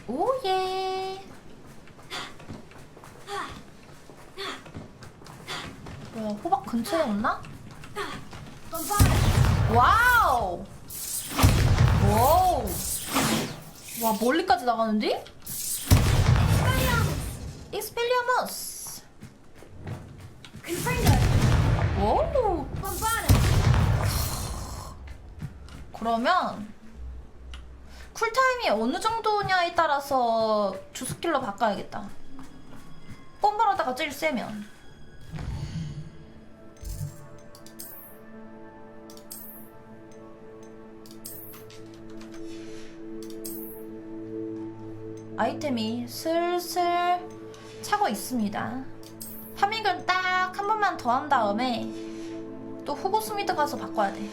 오예. 뭐야, 호박 근처에 없나? 와우. 와우. 와, 멀리까지 나가는데? 익스펠리아머스. 오. 그러면 쿨타임이 어느 정도냐에 따라서 주스킬러 바꿔야겠다. 봄바르다가 제일 세면. 아이템이 슬슬 차고 있습니다. 파밍을 딱 한 번만 더 한 다음에 또 호그스미드 가서 바꿔야 돼.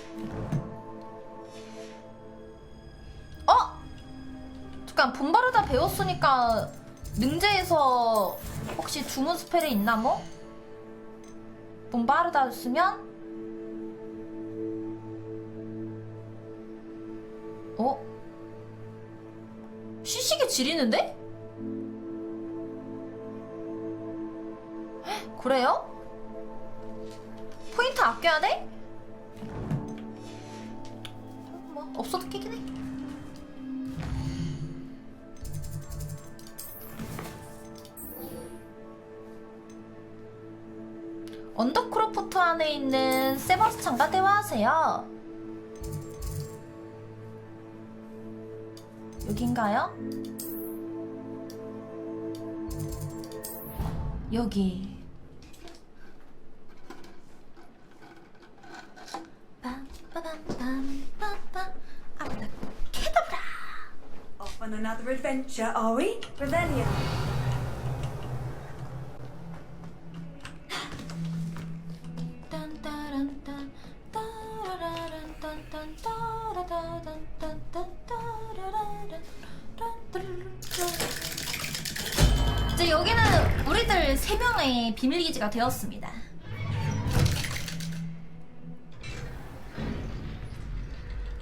잠깐, 봄바르다 배웠으니까 능제에서 혹시 주문 스펠이 있나 뭐? 봄바르다 쓰면 시식이 지리는데? 그래요? 포인트 아껴야 돼? 뭐 없어도 끼긴 해. 언더크로포트 안에 있는 세바스찬과 대화하세요. 여긴가요? 여기. Off on another adventure, are we? Revelio. 이제 여기는 우리들 3명의 비밀기지가 되었습니다.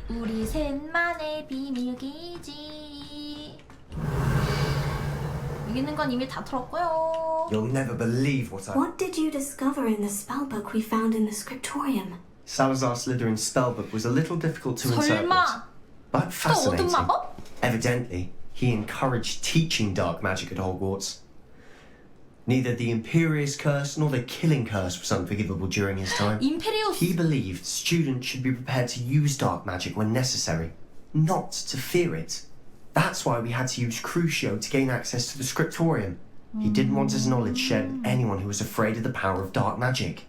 우리 셋만의 비밀기지. 여기 있는 건 이미 다 털었고요. You'll never believe what I... What did you discover in the spellbook we found in the scriptorium? Salazar Slytherin's spellbook was a little difficult to interpret, 설마 but 또 fascinating. 어둠 마법? Evidently, he encouraged teaching dark magic at Hogwarts. Neither the Imperious Curse nor the Killing Curse was unforgivable during his time. 임페리우스. He believed students should be prepared to use dark magic when necessary, not to fear it. That's why we had to use Crucio to gain access to the scriptorium. He didn't want his knowledge shared with anyone who was afraid of the power of dark magic.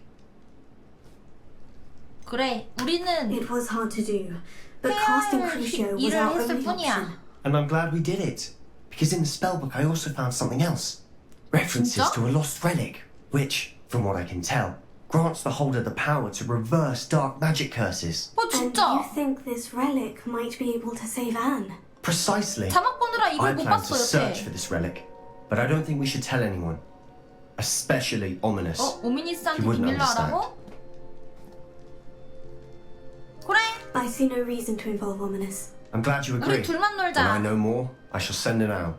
그래, 우리는 It was hard to do, but casting Crucio was 일을 our 했을 only 뿐이야. option. And I'm glad we did it, because in the spellbook I also found something else. References 진짜? to a lost relic, which, from what I can tell, grants the holder the power to reverse dark magic curses. 뭐 And 진짜? you think this relic might be able to save Anne? Precisely. 자막 보느라 I 이걸 못 plan to 봤어 search 여태. for this relic, but I don't think we should tell anyone. Especially Ominous. 오미니스한테 He wouldn't 비밀로 understand. 하라고? 그래, I see no reason to involve Ominous. I'm glad you 우리 agree. 둘만 When I 놀자. know more, I shall send it out.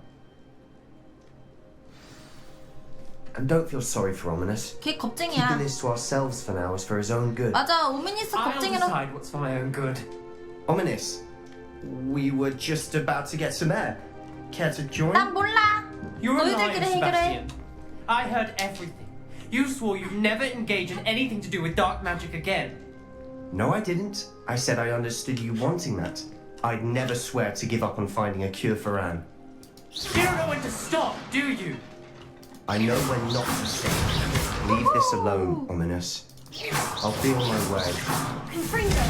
And don't feel sorry for Ominous. 걔 Keeping 겁쟁이야. this to ourselves for now is for his own good. 맞아, 오미니스 I'll 겁쟁이로. decide what's for my own good. Ominous, we were just about to get some air. Care to join? 난 몰라. You're a liar, 너희들끼리 해결해. Sebastian. I heard everything. You swore you'd never engage in anything to do with dark magic again. No, I didn't. I said I understood you wanting that. I'd never swear to give up on finding a cure for Anne. You don't know when to stop, do you? I know when not to stop. Leave this alone, Ominous. I'll be on my way. Confringo!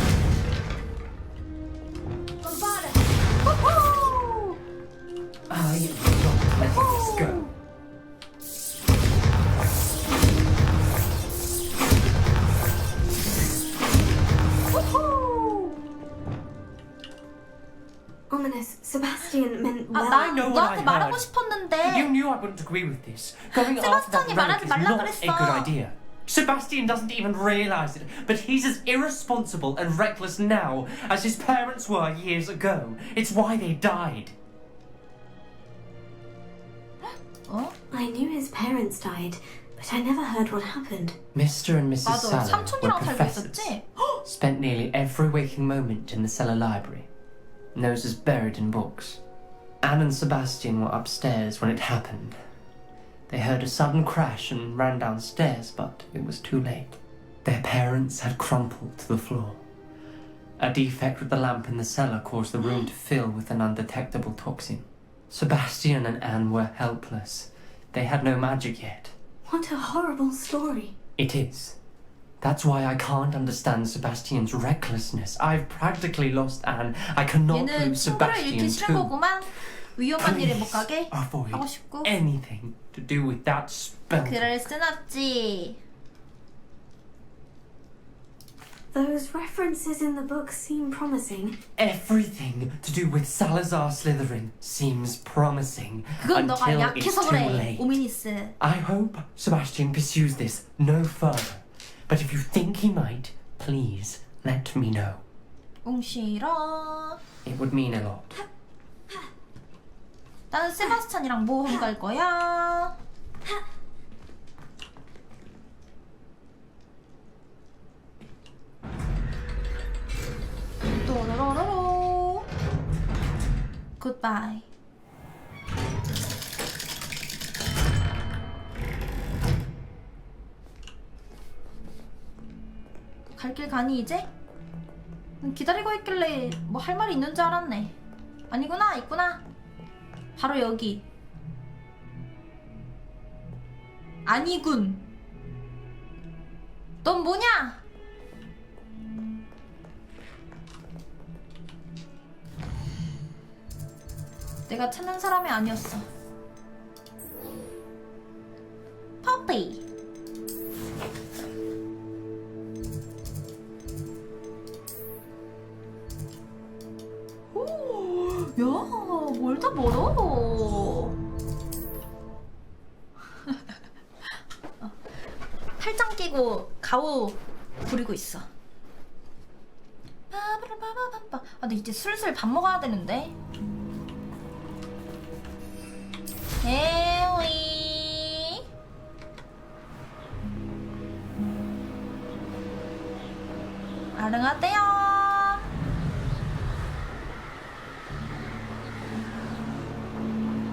봄바르다! I am not letting this go. Ominous, Sebastian meant well. 나 know what I 너한테 말하고 heard. 싶었는데. You knew I wouldn't agree with this. Going after that 세바스찬이 relic 말하지 is 말라 not 그랬어. a good idea. Sebastian doesn't even realize it, but he's as irresponsible and reckless now as his parents were years ago. It's why they died. I knew his parents died, but I never heard what happened. Mr. and Mrs. 맞아, Sallow were 삼촌이랑 살고 professors. 있었지? Spent nearly every waking moment in the cellar library. Noses buried in books. Anne and Sebastian were upstairs when it happened. They heard a sudden crash and ran downstairs, but it was too late. Their parents had crumpled to the floor. A defect with the lamp in the cellar caused the room to fill with an undetectable toxin. Sebastian and Anne were helpless. They had no magic yet. What a horrible story. It is. That's why I can't understand Sebastian's recklessness. I've practically lost Anne. I cannot 얘는 lose 친구를 잃기 Sebastian 싫은 too. 거구만. 위험한 일에 못 가게 Avoid 하고 싶고. anything to do with that spell. 그럴 순 없지. Those references in the book seem promising. Everything to do with Salazar Slytherin seems promising 그건 너가 until it's 약해서 too 그래, late. 오미니스. I hope Sebastian pursues this no further. But if you think he might, please let me know. 싫어. It would mean a lot. 나는 세바스찬이랑 모험 갈 거야. 또로로로로. 굿바이. 갈 길 가니 이제? 기다리고 있길래 뭐 할 말이 있는 줄 알았네. 아니구나, 있구나. 바로 여기. 아니군. 넌 뭐냐? 내가 찾는 사람이 아니었어. 퍼피. 야, 멀다 멀어. 팔짱 끼고 가오 부리고 있어. 아, 근데 이제 슬슬 밥 먹어야 되는데. 에이. 아릉하대요.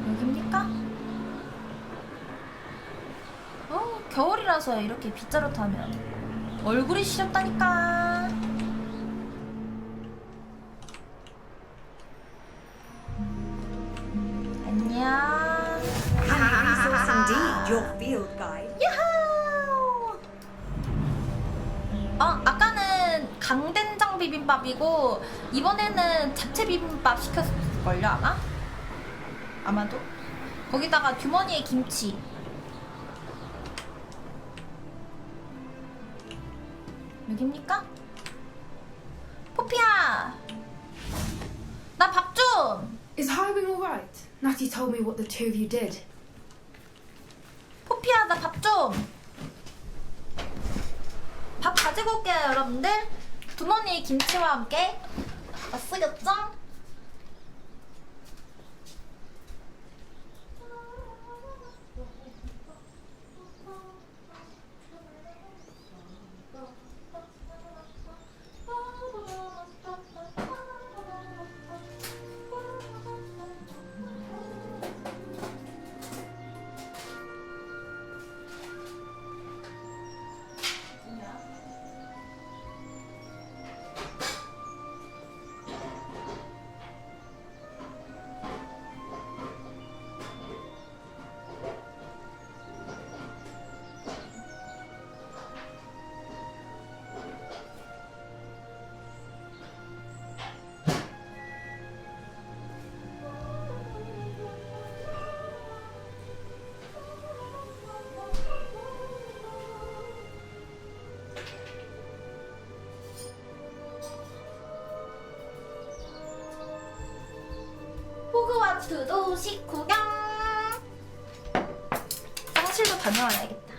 여기입니까? 겨울이라서 이렇게 빗자루 타면 얼굴이 시렵다니까. 안녕. Handy resource indeed, your field guide. 야호! 아까는 강된장 비빔밥이고 이번에는 잡채 비빔밥 시켰을걸요 아마? 아마도? 거기다가 주머니에 김치. 여기입니까? 포피야! 나 밥 좀! Is Highwing alright? Natty told me what the two of you did. 포피야, 나 밥 좀! 밥 가지고 올게요, 여러분들. 주머니에 김치와 함께. 맛있겠죠? 호그와트 도시 구경. 화장실도 다녀와야겠다.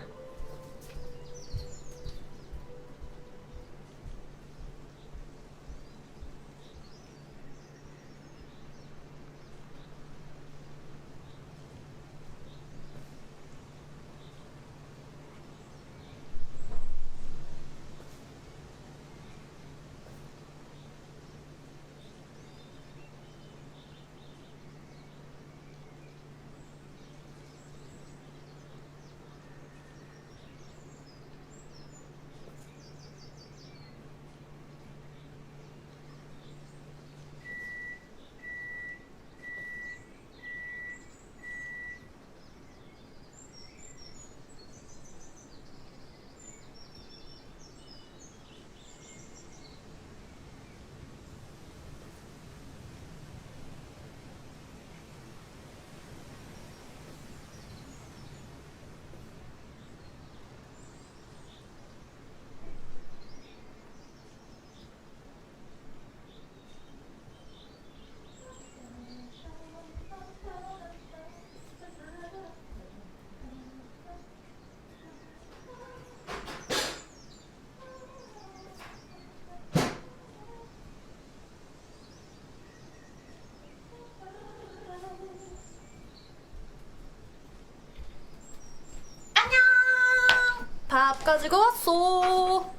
밥 가지고 왔어.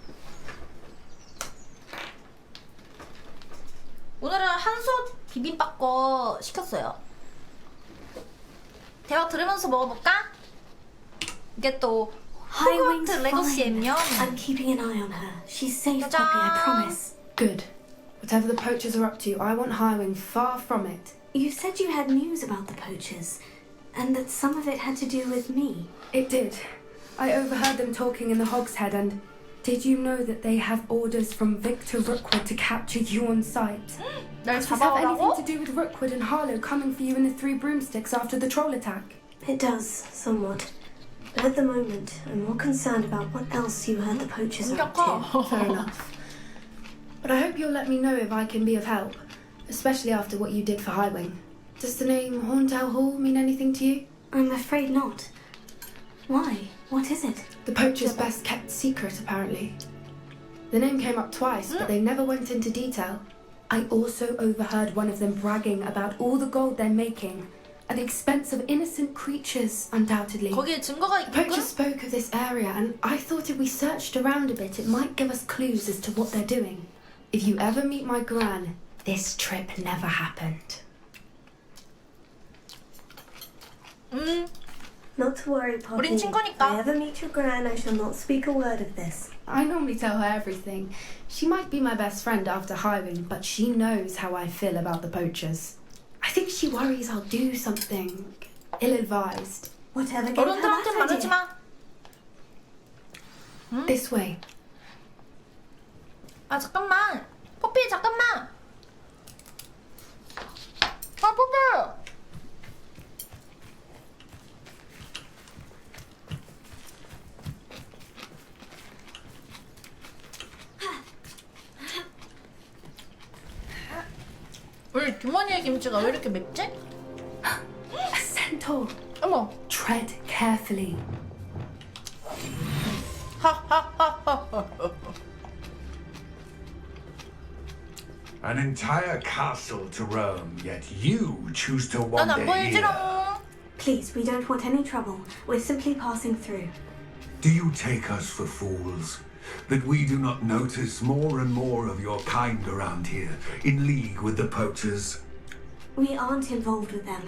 오늘은 한솥 비빔밥 거 시켰어요. 대화 들으면서 먹어볼까? 이게 또 호그와트 레거시 엠념. I'm keeping an eye on her. She's safe, Poppy, I promise. Good. Whatever the poachers are up to, I want Highwing far from it. You said you had news about the poachers, and that some of it had to do with me. It did. I overheard them talking in the Hogshead, and did you know that they have orders from Victor Rookwood to capture you on sight? Does this have anything to do with Rookwood and Harlow coming for you in the Three Broomsticks after the troll attack? It does, somewhat. But at the moment, I'm more concerned about what else you heard the poachers are up to. Fair enough. But I hope you'll let me know if I can be of help, especially after what you did for Highwing. Does the name Horntail Hall mean anything to you? I'm afraid not. Why? What is it? The poacher's best kept secret, apparently. The name came up twice, but they never went into detail. I also overheard one of them bragging about all the gold they're making, at the expense of innocent creatures, undoubtedly. 거기에 증거가 The poacher spoke of this area, and I thought if we searched around a bit, it might give us clues as to what they're doing. If you ever meet my gran, this trip never happened. Not to worry, Poppy. 우린 친구니까. If I ever meet your gran, I shall not speak a word of this. I normally tell her everything. She might be my best friend after Highwing, but she knows how I feel about the poachers. I think she worries I'll do something ill-advised. Whatever gave her 어른들한테 that 말하지 idea? 마. This way. 아 잠깐만. 포피 잠깐만. 아 포피. 우리 주머니에 김치가 왜 이렇게 맵지? A centaur. 어머. Tread carefully. An entire castle to roam, yet you choose to 난 wander 안 here. 보이지롱. Please, we don't want any trouble. We're simply passing through. Do you take us for fools? That we do not notice more and more of your kind around here, in league with the poachers? We aren't involved with them.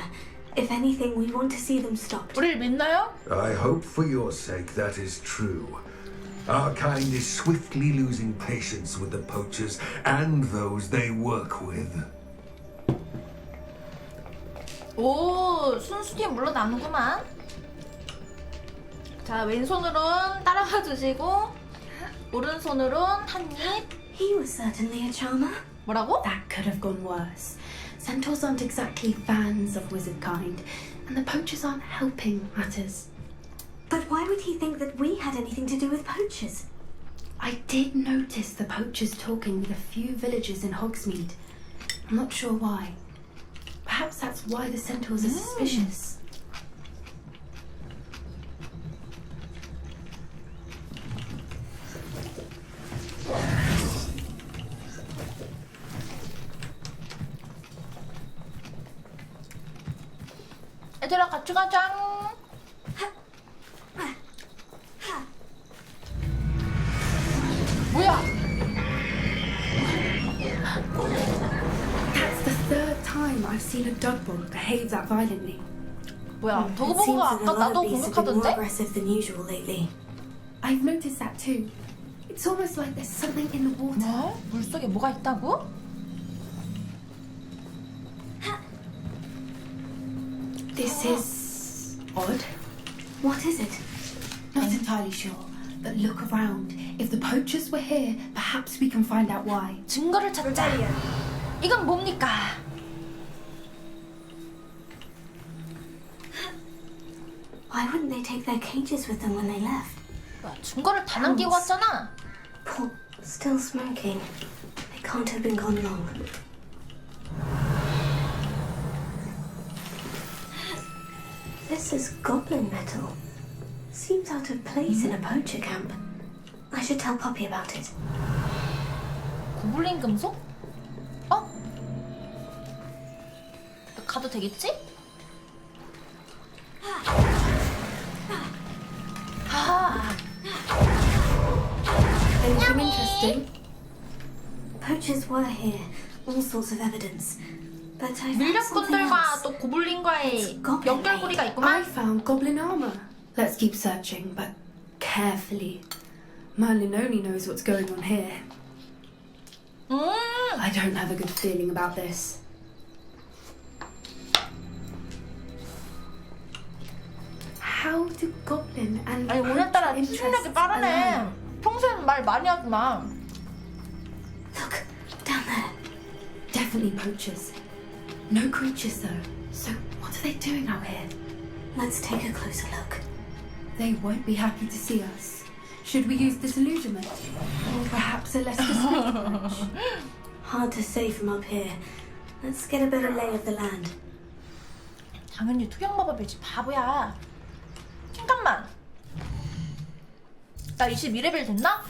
If anything, we want to see them stopped. 우리를 믿나요? I hope for your sake that is true. Our kind is swiftly losing patience with the poachers and those they work with. 오, 순순히 물러나는구만. 자, 왼손으론 따라가 주시고 오른손으론 한 입. He was certainly a charmer. 뭐라고? That could have gone worse. Centaurs aren't exactly fans of wizard kind, and the poachers aren't helping matters. But why would he think that we had anything to do with poachers? I did notice the poachers talking with a few villagers in Hogsmeade. I'm not sure why. Perhaps that's why the centaurs are suspicious. 얘들아 같이 가자. 뭐야? That's the third time I've seen a dogbolt behave that violently. 뭐야? It 도구보고가 seems that a 아까 lot 나도 of beasts have been more 공격하던데? aggressive than usual lately. I've noticed that too. It's almost like there's something in the water. 뭐? 물속에 뭐가 있다고? This is odd. What is it? Not entirely sure, but look around. If the poachers were here, perhaps we can find out why. 증거를 찾자. 이건 뭡니까? Why wouldn't they take their cages with them when they left? 뭐야, 증거를 다 남기고 왔잖아. Paul, still smoking. They can't have been gone long. This is goblin metal. Seems out of place in a poacher camp. I should tell Poppy about it. 고블린 금속? 어? 가도 되겠지? 아, interesting. Poachers were here, all sorts of evidence. But I found something 밀렵꾼들과 else. 또 고블린과의 Goblin 연결고리가 I 있구만. found goblin armor. Let's keep searching, but carefully. Merlin only knows what's going on here. I don't have a good feeling about this. How do goblin and 아니 poacher 오늘따라 interests 실력이 빠르네. align? 평소에는 말 많이 하지만. Look, down there. Definitely poachers. No creatures though. So what are they doing out here? Let's take a closer look. They won't be happy to see us. Should we use disillusionment? Or perhaps a less discreet approach? Hard to say from up here. Let's get a better lay of the land. 당연히 투명 마법이지 바보야. 잠깐만. 나 22레벨 됐나?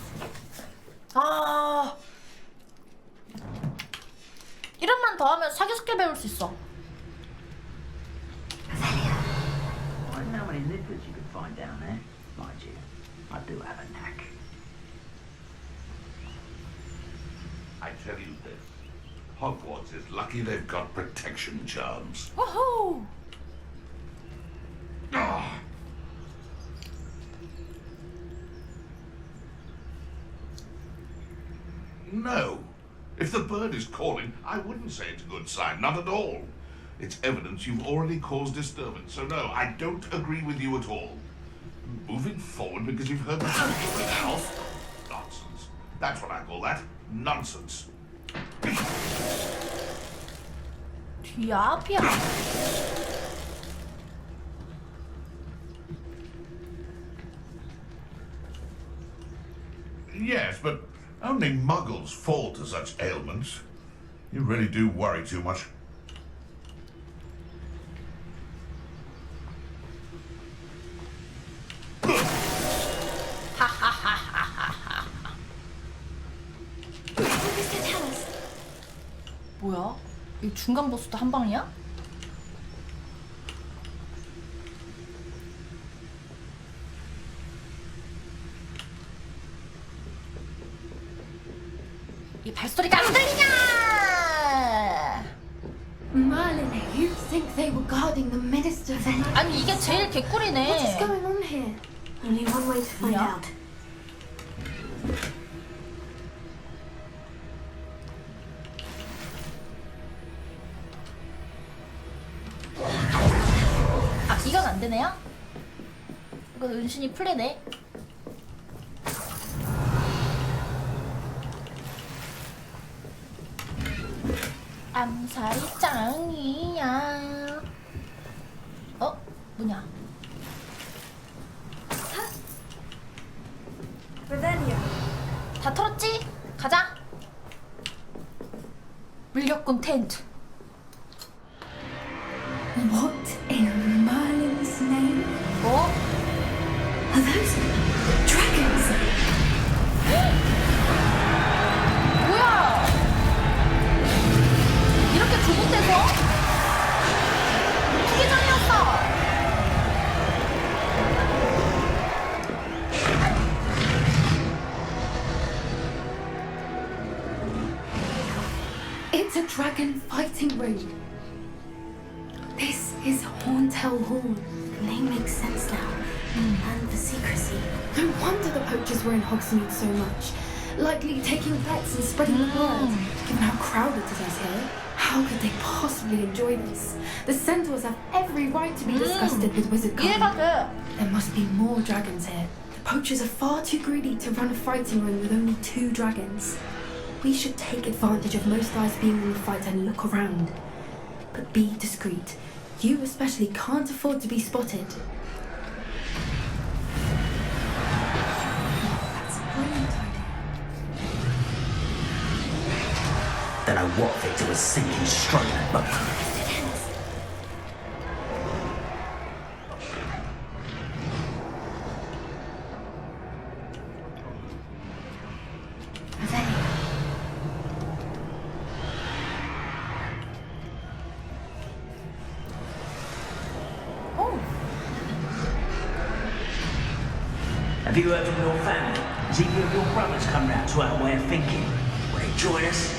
아. 1원만 더 하면 사기 스킬 배울 수 있어. I don't know how many nippers you could find down there. Mind you, I do have a knack. I tell you this, Hogwarts is lucky they've got protection charms. Woohoo! Ah. No. If the bird is calling, I wouldn't say it's a good sign, not at all. It's evidence you've already caused disturbance, so no, I don't agree with you at all. Moving forward because you've heard the story now? Nonsense. That's what I call that. Nonsense. 뒤야 앞이야. Yes, but only muggles fall to such ailments. You really do worry too much. 뭐야? 이 중간 보스도 한 방이야? 이 발소리가 안 들리냐? Merlin, you think they were guarding the minister then? 아니 이게 제일 What is 개꿀이네. going on here? Only one way to find Yeah. out. 아 이건 안 되네요? 이건 은신이 풀리네. 암살이 짱이야. 어? 뭐냐? 다 털었지? 가자. 밀렵꾼 텐트. What in Merlin's name? 뭐? Are those dragons? 뭐야? 이렇게 좁은 데서? 투기장이었어. It's a dragon fighting ring. This is Horntail Hall. The name makes sense now. And the secrecy. No wonder the poachers were in Hogsmeade so much. Likely taking bets and spreading the word. Given how crowded it is here, how could they possibly enjoy this? The centaurs have every right to be disgusted with wizard 이해가 돼. There must be more dragons here. The poachers are far too greedy to run a fighting ring with only 2 dragons. We should take advantage of most eyes being in the fight and look around. But be discreet. You especially can't afford to be spotted. That's a brilliant idea. Don't know what Victor was thinking straight at, but Have you heard from your family? Has either of your brothers come round to our way of thinking? Will they join us?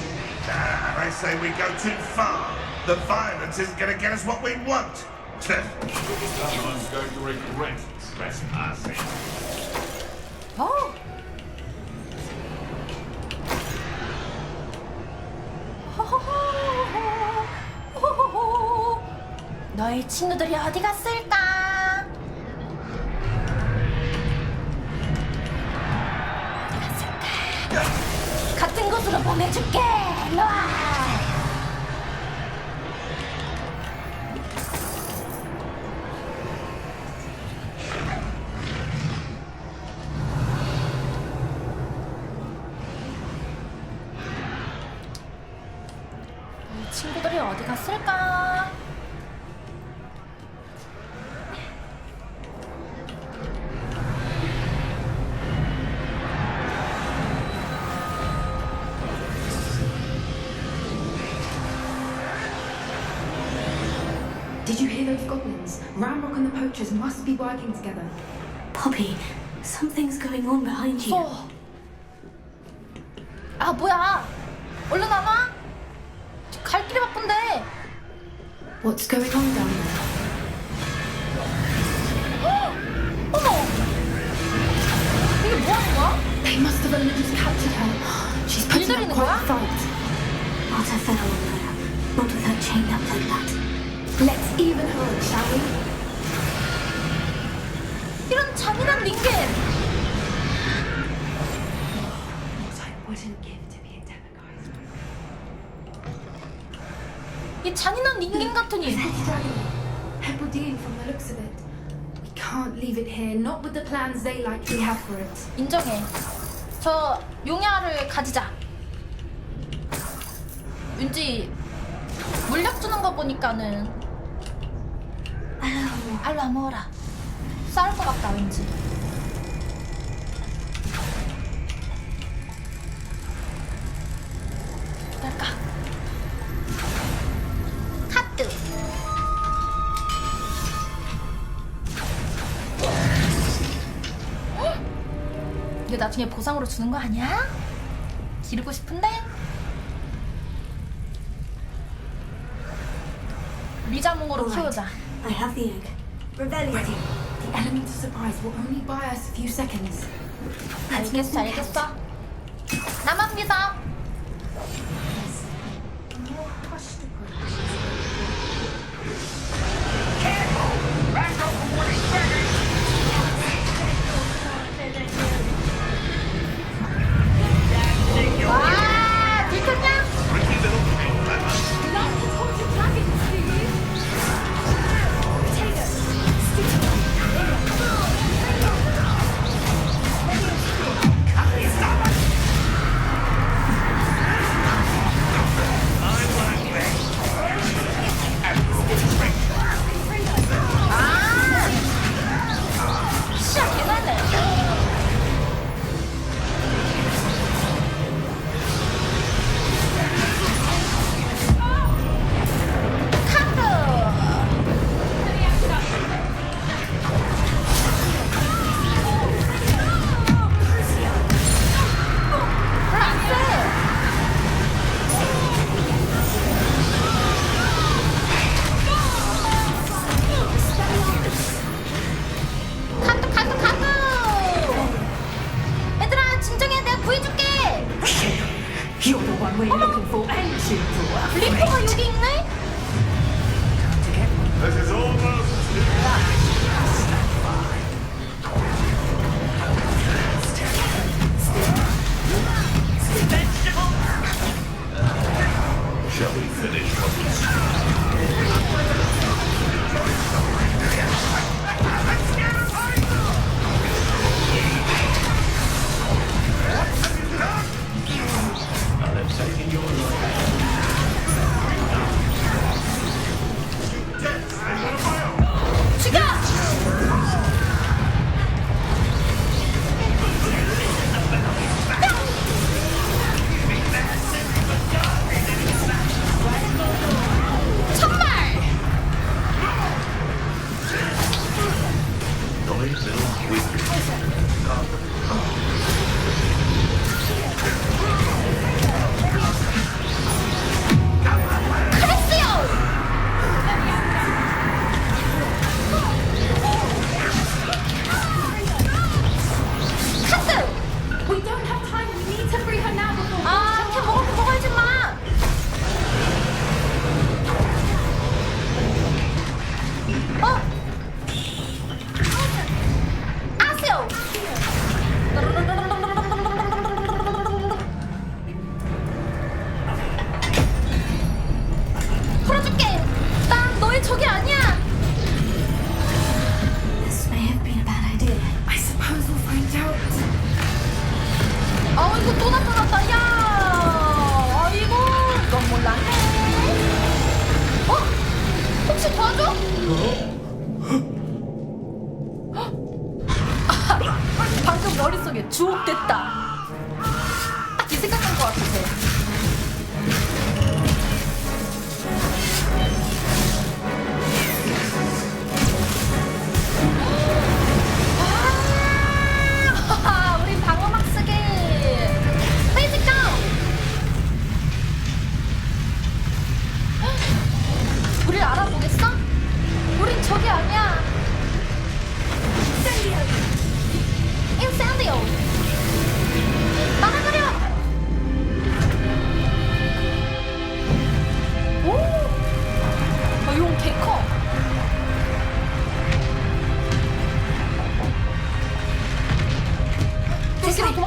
I say we go too far. The violence isn't going to get us what we want. Someone's going to regret trespassing. 어? 너희 친구들이 어디 갔을까? 어디 갔을까? 같은 곳으로 보내줄게. 일로 와. 너희 친구들이 어디 갔을까? Did you hear those goblins? Ramrock and the poachers must be working together. Poppy, something's going on behind you. 아 뭐야? 얼른 안 와? 갈 길이 바쁜데. What's going on down there? 어머! 이게 뭐 하는 거야? They must have only just captured her. She's putting up quite a fight. Not a fair one, not with her chained up like that. Let's even her, shall we? 이런 잔인한 닌겐! What I wouldn't give to be a demiguise. 이 잔인한 닌겐 같으니. Hebridean from the looks of it. We can't leave it here, not with the plans they likely have for it. 인정해. 저 용야를 가지자. 왠지 물약 주는 거 보니까는 알로 안 먹어라. 싸울 것 같다 왠지. 뭐랄까? 카트. 이게 나중에 보상으로 주는 거 아니야? 기르고 싶은데? 리자몽으로 키우자. I have the egg. Rebellion. Ready. The element of surprise will only buy us a few seconds. 알겠어, 알겠어. 나만 믿어. 와, 들켰냐? 리퍼가 여기 있네? This is almost Shall we finish what we started?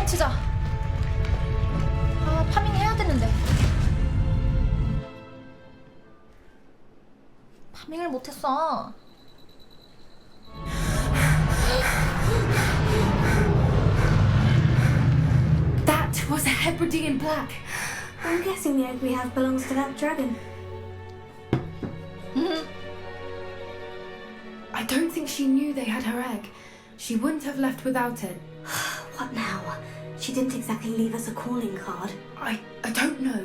도망치자. 아, 파밍 해야 되는데. 파밍을 못했어. That was a Hebridean black. I'm guessing the egg we have belongs to that dragon. I don't think she knew they had her egg. She wouldn't have left without it. What now? She didn't exactly leave us a calling card. I don't know.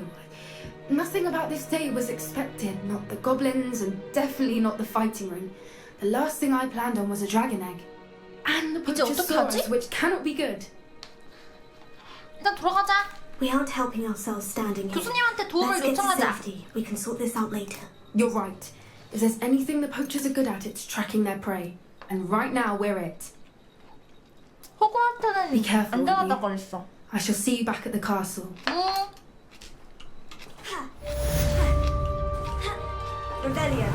Nothing about this day was expected. Not the goblins, and definitely not the fighting ring. The last thing I planned on was a dragon egg. And the 이제 어떡하지? Pochosaurus, which cannot be good. 일단 돌아가자. We aren't helping ourselves standing here. 교수님한테 도움을 Let's get to 요청하자. safety. We can sort this out later. You're right. If there's anything the poachers are good at, it's tracking their prey. And right now, we're it. 호그와트는 Be careful, 안전하다고 Lee. 그랬어. I shall see you back at the castle. Revelio.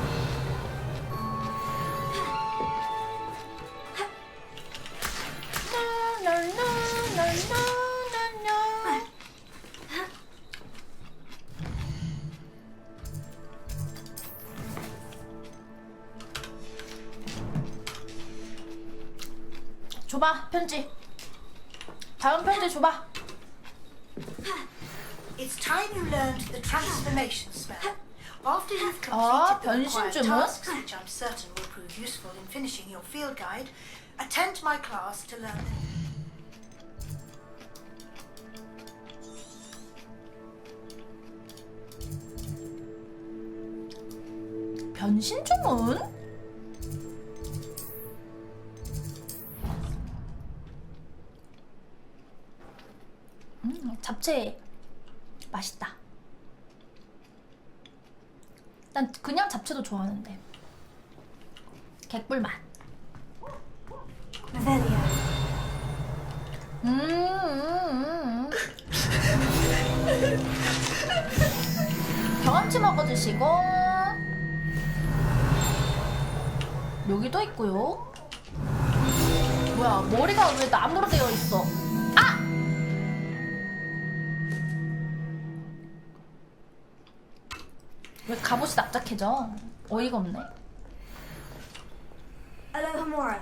줘봐, 편지. 다음 편지 줘봐. It's time you learned the transformation spell. After you've 아, completed the required 변신 주문? tasks, which I'm certain will prove useful in finishing your field guide, attend my class to learn them. 변신 주문? 잡채 맛있다. 난 그냥 잡채도 좋아하는데. 객불 맛. Revelio. 경험치 먹어주시고. 여기도 있고요. 뭐야, 머리가 왜 나무로 되어 있어? 아! 왜 갑옷이 납작해져? 어이가 없네. Alohomora.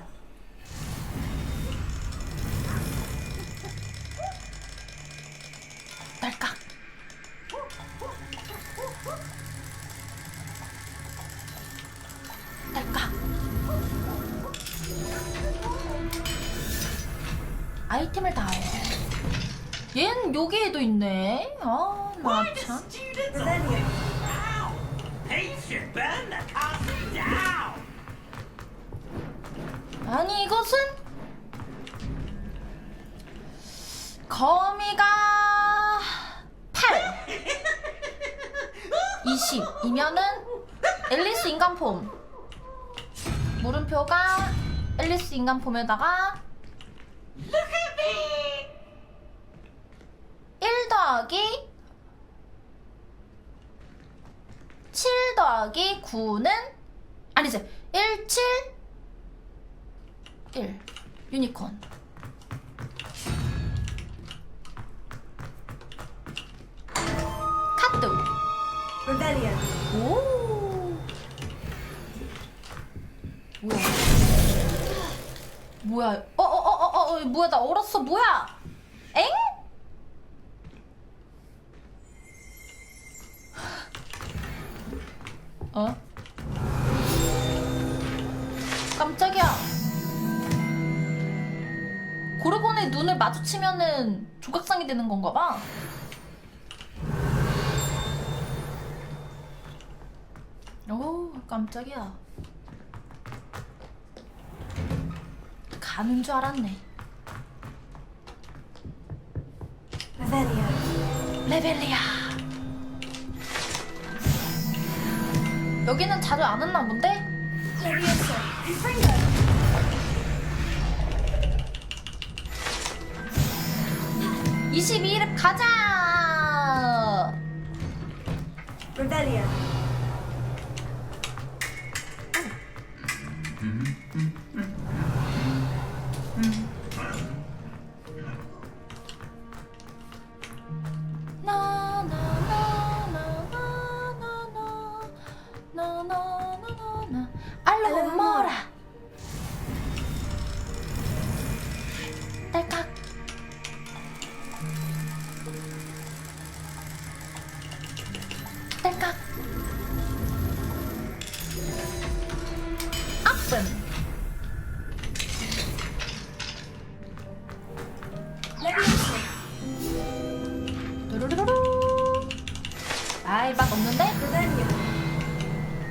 딸깍. 딸깍. 아이템을 다 해. 얘는 여기에도 있네. 아, 나 참. 아니, 이것은 거미가 8 20이면은 앨리스 인간폼, 물음표가 앨리스 인간폼에다가 1 더하기 7 더하기 9는 아니지, 1 7 1 유니콘. 카드. Revelio. 오. 뭐야? 뭐야? 뭐야? 나 얼었어. 뭐야? 엥? 어? 깜짝이야. 고르곤의 눈을 마주치면은 조각상이 되는 건가 봐. 오, 깜짝이야. 가는 줄 알았네. Revelio. 레벨리아. 여기는 자주 안 왔나 본데? 22렙 가자! Revelio. 막 없는데?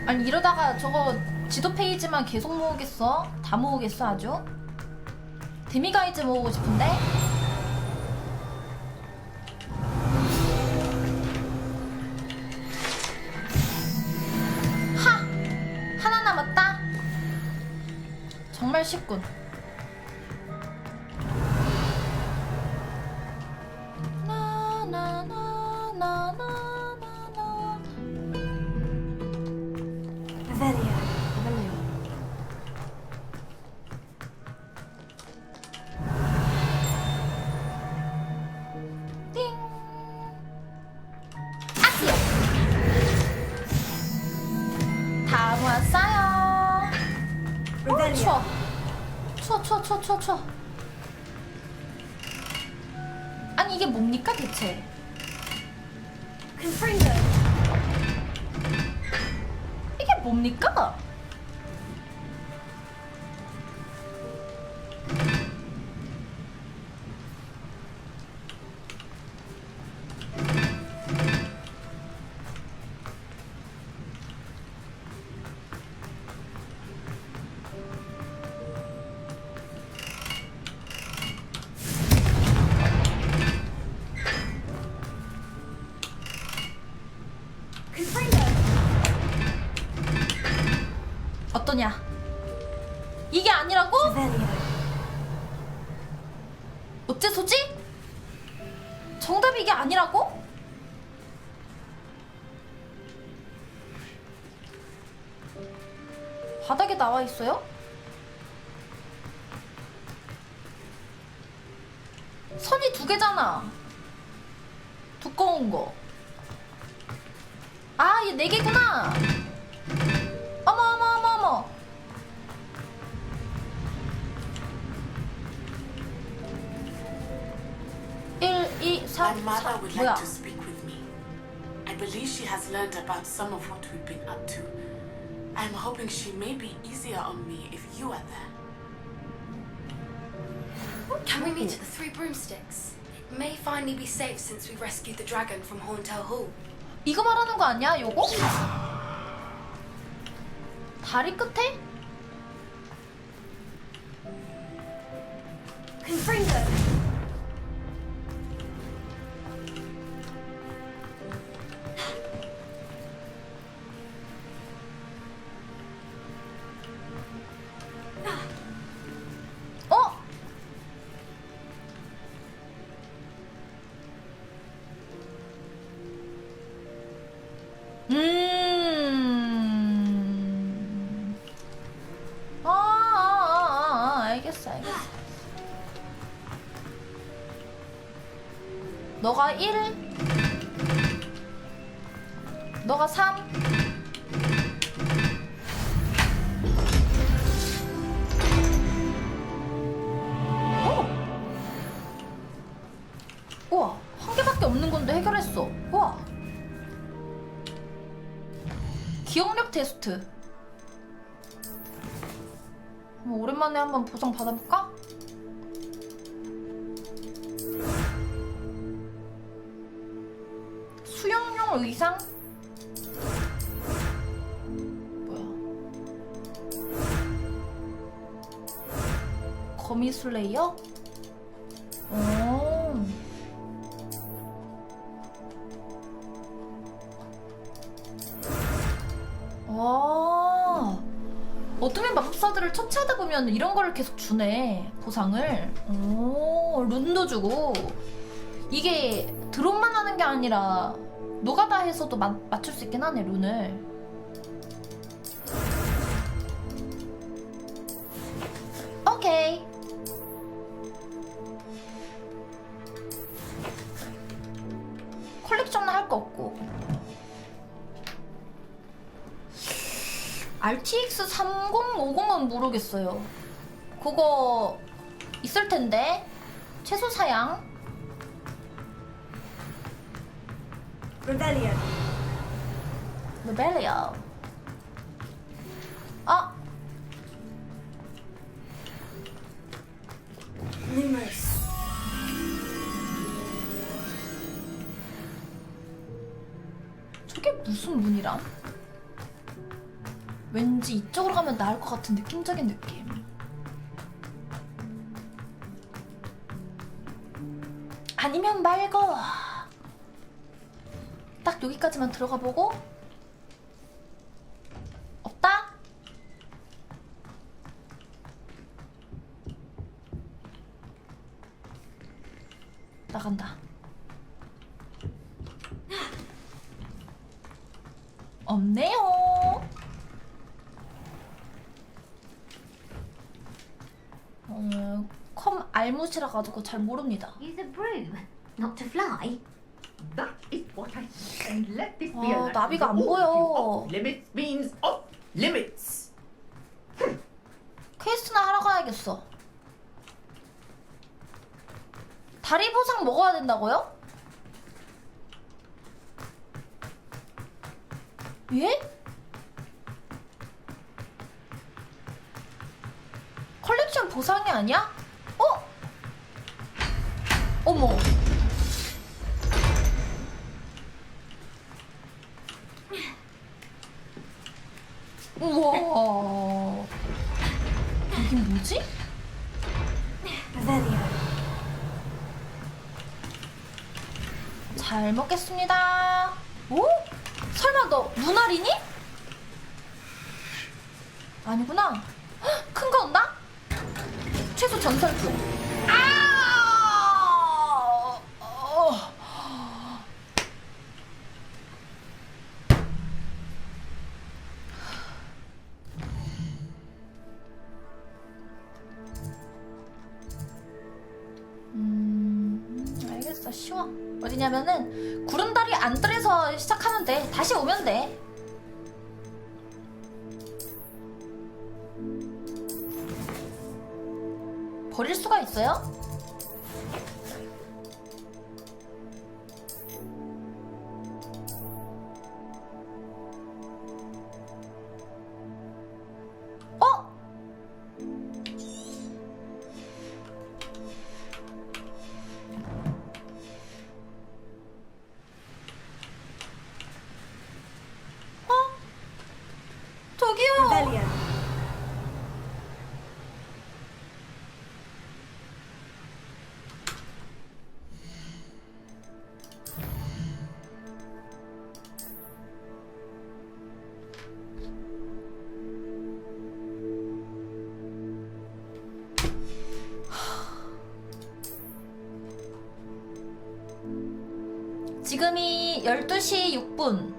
아니 이러다가 저거 지도 페이지만 계속 모으겠어? 다 모으겠어 아주? 데미가이즈 모으고 싶은데? 하나 남았다. 정말 쉽군. 다 모았어요. 추워. 아니 이게 뭡니까 대체? 이게 뭡니까? 어떠냐? 이게 아니라고? 어째서지? 정답이 이게 아니라고? 바닥에 나와 있어요? 선이 두 개잖아. 두꺼운 거. 아, 얘 네 개구나. 어머. 1, 2, 3, My mother would 뭐야? like to speak with me. I believe she has learned about some of what we've been up to. I'm hoping she may be easier on me if you are there. Can we meet at the Three Broomsticks? It may finally be safe since we rescued the dragon from Horntail Hall. 이거 말하는 거 아니야? 요거? 다리 끝에? Confringo! 알겠어. 너가 1, 너가 3. 우와, 한 개밖에 없는 건데 해결했어. 우와. 기억력 테스트. 오랜만에 한번 보상 받아볼까? 수영용 의상? 뭐야? 거미 슬레이어? 어둠의 마법사들을 처치하다 보면 이런 거를 계속 주네. 보상을. 룬도 주고. 이게 드롭만 하는 게 아니라 노가다 해서도 맞출 수 있긴 하네, 룬을. 오케이. 컬렉션은 할 거 없고. RTX 3050은 모르겠어요. 그거 있을 텐데. 최소 사양. Rebellion. Numerous. 저게 무슨 문이람? 왠지 이쪽으로 가면 나을 것 같은 느낌적인 느낌. 아니면 말고 딱 여기까지만 들어가 보고. 없다? 나간다. 없네요. 컴 알무시라 가지고 잘 모릅니다. Use a broom, not to fly. That is what I said. Let this be 아, a 나비가 안 보여. limits means off limits. 퀘스트나 하러 가야겠어. 다리 보상 먹어야 된다고요? 예? 컬렉션 보상이 아니야? 어? 어머. 우와. 이게 뭐지? 잘 먹겠습니다. 오? 설마 너 눈알이니? 아니구나. 큰 거 온다? 최소 전설급. 아! 알겠어. 쉬워. 어디냐면은 구름다리 안뜰에서 시작하면 돼. 다시 오면 돼. 버릴 수가 있어요? 어? 저기요. 지금이 12시 6분.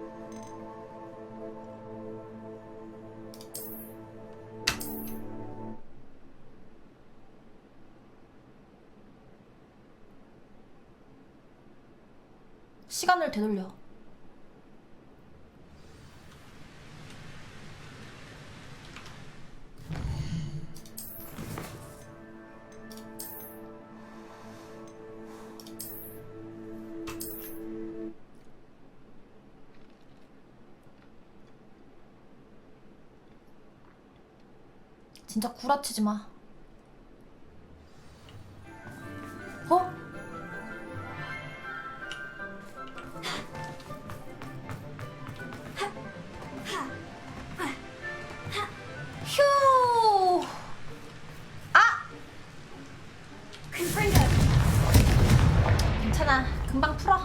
시간을 되돌려. 진짜 구라치지 마. 어? 휴. 아! 괜찮아. 금방 풀어.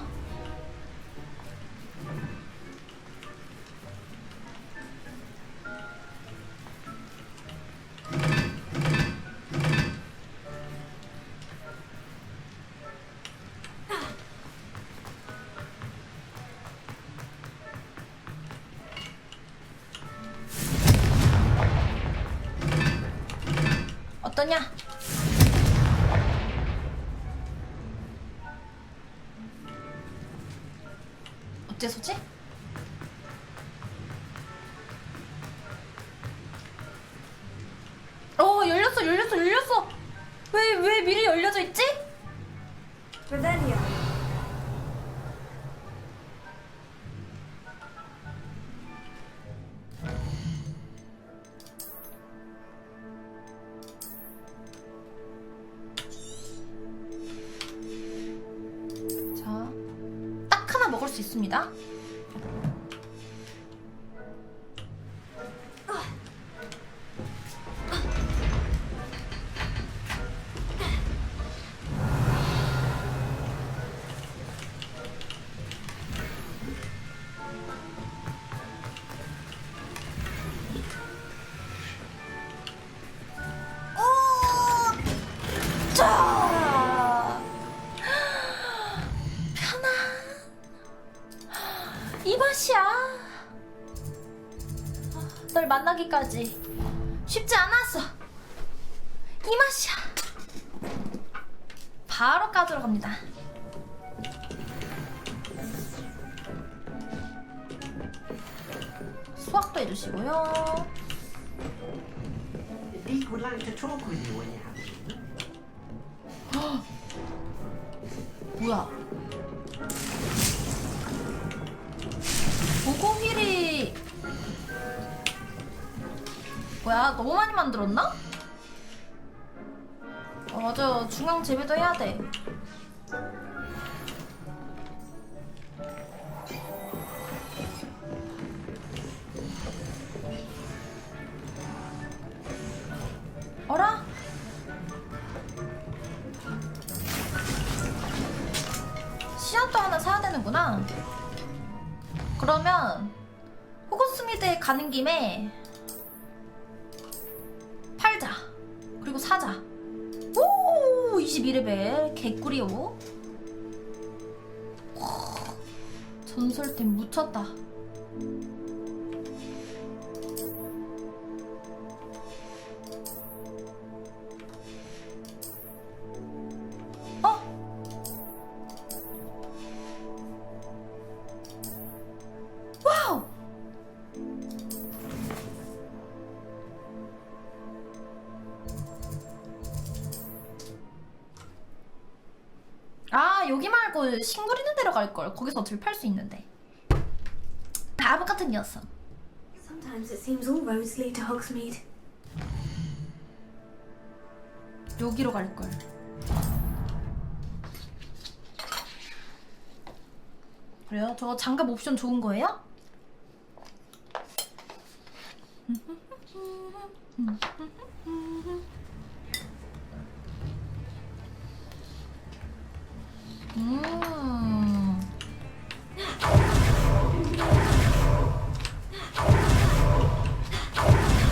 어떠냐? 어째서지? 열렸어. 왜 미리 열려져 있지? 자, 딱 하나 먹을 수 있습니다. 만나기까지 쉽지 않았어. 이 맛이야. 바로 까주러 갑니다. 수학도 해주시고요. Dick would like to talk with you when you have time. 뭐야? 보고휠이 뭐야? 너무 많이 만들었나? 맞아. 중앙 재배도 해야 돼. 어라? 씨앗도 하나 사야 되는구나. 그러면 호그스미드에 가는 김에 팔자. 그리고 사자. 오! 22레벨 개꿀이요. 전설템 묻혔다. 와우! 아, 여기 말고 싱글 있는 데로 갈걸. 거기서 어차피 팔 수 있는데. 바보 같은 녀석. Sometimes it seems all roads lead to Hogsmeade. 여기로 갈걸. 그래요? 저거 장갑 옵션 좋은 거예요?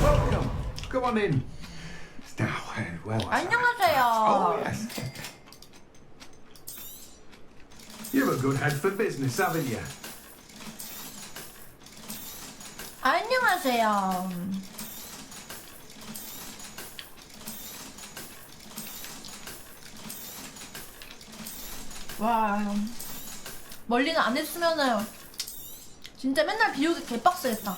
Welcome. Come on in. Now, where was I? 안녕하세요. Oh, yes. You're a good head for business, haven't you? 안녕하세요. 와, 멀리는 안 했으면은 진짜 맨날 비우기 개빡세겠다.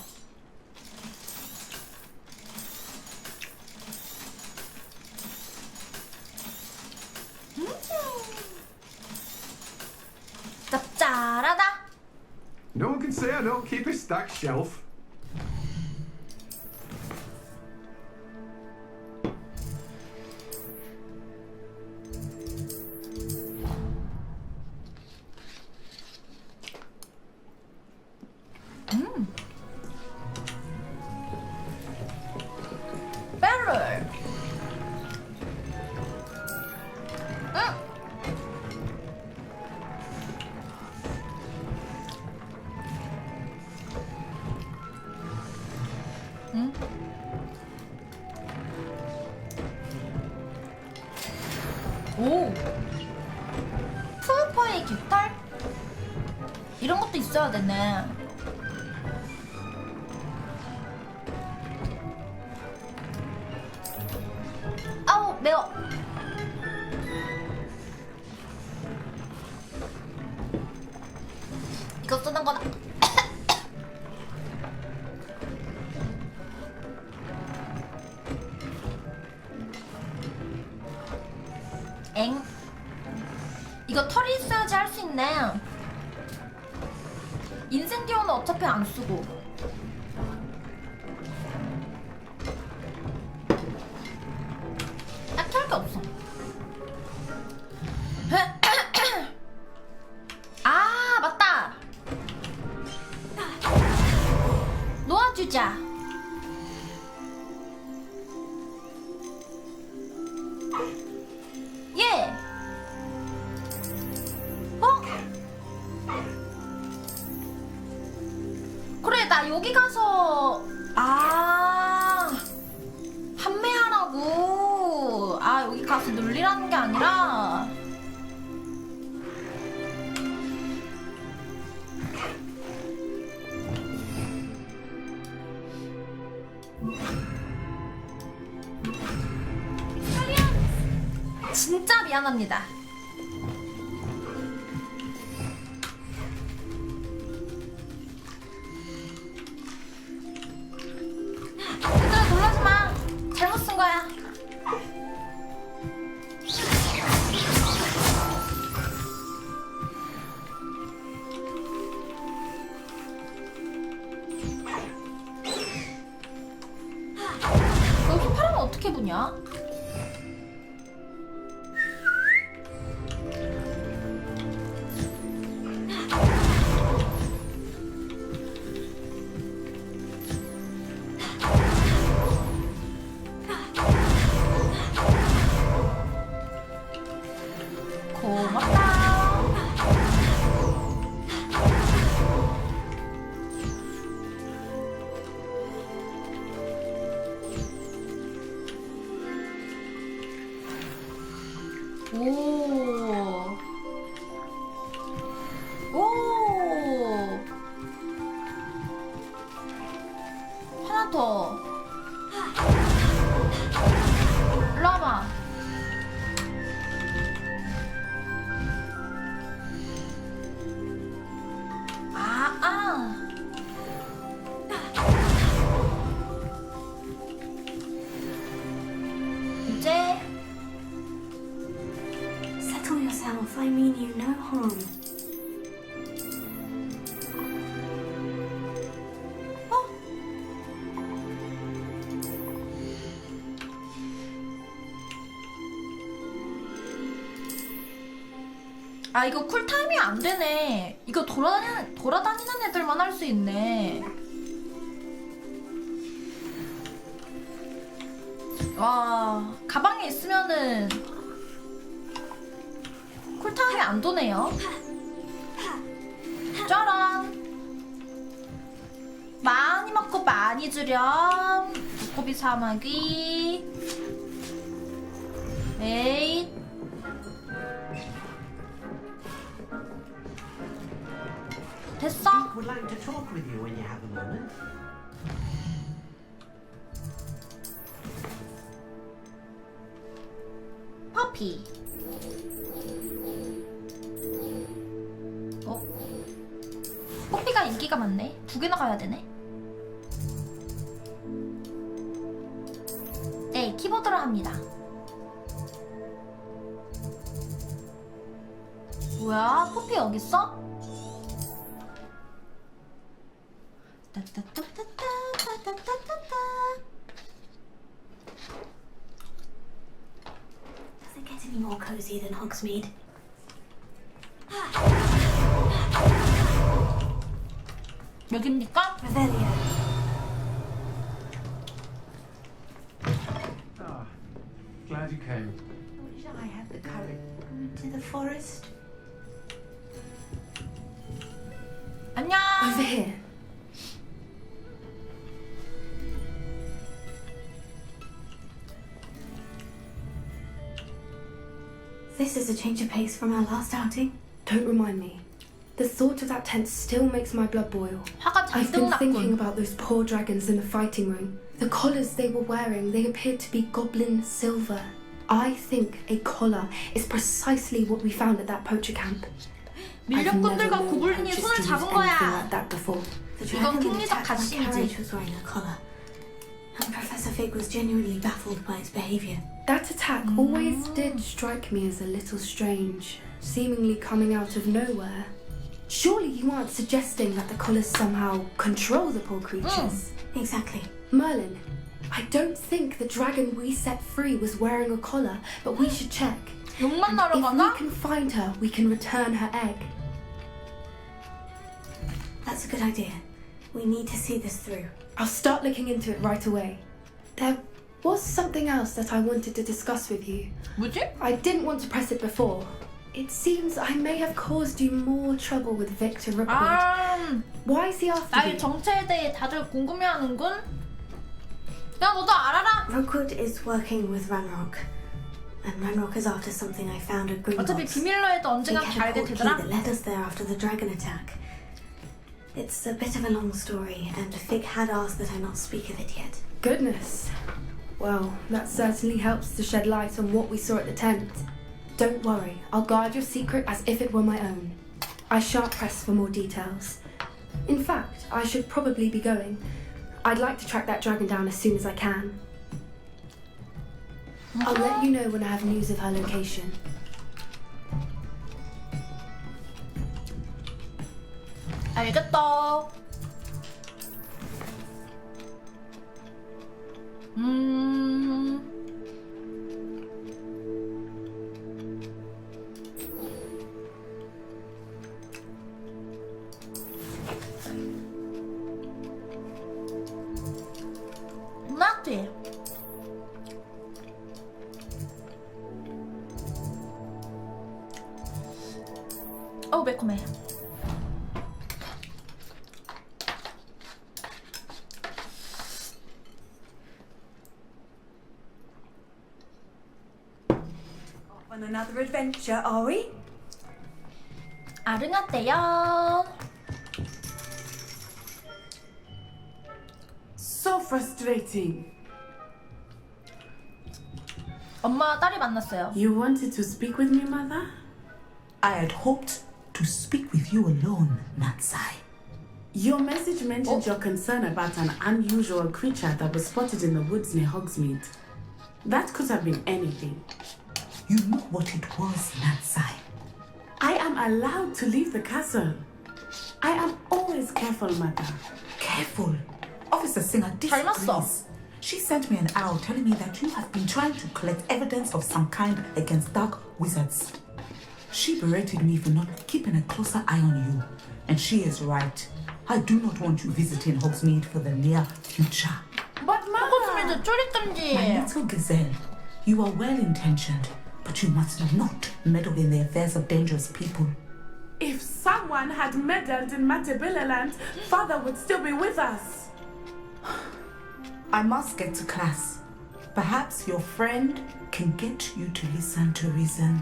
짭짤하다. No one can say I don't keep a stacked shelf. 배럴. 오! 푸퍼의 깃털? 이런 것도 있어야 되네. 아우, 매워. 이거 쓰는 거다. 엥. 이거 털이 있어야지 할 수 있네. 인센디오는 어차피 안 쓰고. 딱히 할 게 없어. 아, 맞다. 놓아주자. 예. 어? 그래, 나 여기 가서 판매하라고. 여기 가서 눌리라는 게 아니라 진짜 미안합니다. 얘들아 놀라지마. 잘못 쓴 거야. 너 휘파람은 어떻게 보냐? 하나 더. 일로 와봐. 이제 Settle yourself. I mean you no harm. 아 이거 쿨타임이 안 되네. 이거 돌아다니는 애들만 할 수 있네. 와 가방에 있으면은 쿨타임이 안 도네요. 짜란. 많이 먹고 많이 주렴. 두꺼비 사마귀. 에잇. 됐어. Would like to talk with you when you have a moment. 퍼피. 퍼피가 인기가 많네. 두 개나 가야 되네. 네, 키보드로 합니다. 뭐야? 퍼피 여기 있어? Does it get any more cozy than Hogsmeade? 여깁니까? Revelio. Ah, glad you came. Wish I had the courage to go into the forest. 안녕. Over here. This is a change of pace from our last outing. Don't remind me. The thought of that tent still makes my blood boil. 화가 I've 잔뜩 been thinking 났군. about those poor dragons in the fighting ring. The collars they were wearing, they appeared to be goblin silver. I think a collar is precisely what we found at that poacher camp. 밀렵꾼들과 고블린이 손을 잡은 거야. Like that before. The 이건 dragon that 킹리적 attacked my 가심이지. carriage was wearing a collar. And Professor Fig was genuinely baffled by its behaviour. That attack always did strike me as a little strange, seemingly coming out of nowhere. Surely you aren't suggesting that the collars somehow control the poor creatures? Exactly. Merlin, I don't think the dragon we set free was wearing a collar, but we should check. 욕만 나러 If 가나? we can find her, we can return her egg. That's a good idea. We need to see this through. I'll start looking into it right away. There was something else that I wanted to discuss with you. 뭐지? I didn't want to press it before. It seems I may have caused you more trouble with Victor Rookwood. Why is he after 나의 you? 정체에 대해 다들 궁금해하는군. 야 너도 알아라. Rookwood is working with Ranrock. And Ranrock is after something I found at 어차피 Gringotts. 비밀로에도 He 언젠가 kept a 알게 portkey 되더라. that led us there after the dragon attack. It's a bit of a long story, and Fig had asked that I not speak of it yet. Goodness. Well, that certainly helps to shed light on what we saw at the tent. Don't worry, I'll guard your secret as if it were my own. I shan't press for more details. In fact, I should probably be going. I'd like to track that dragon down as soon as I can. I'll let you know when I have news of her location. 알겠다. 나한테 어우 매콤해. On another adventure, are we? 아르가떼요. So frustrating. 엄마 딸이 만났어요. You wanted to speak with me, Mother? I had hoped to speak with you alone, Natsai. Your message mentioned your concern about an unusual creature that was spotted in the woods near Hogsmeade. That could have been anything. You know what it was, Natsai. I am allowed to leave the castle. I am always careful, Mother. Careful. Officer Singer disagrees. She sent me an owl telling me that you have been trying to collect evidence of some kind against dark wizards. She berated me for not keeping a closer eye on you. And she is right. I do not want you visiting Hogsmeade for the near future. But Mother! 호그와트 쫄있던지. My little gazelle, you are well-intentioned, but you must not meddle in the affairs of dangerous people. If someone had meddled in Matabeleland, Father would still be with us. I must get to class. Perhaps your friend can get you to listen to reason.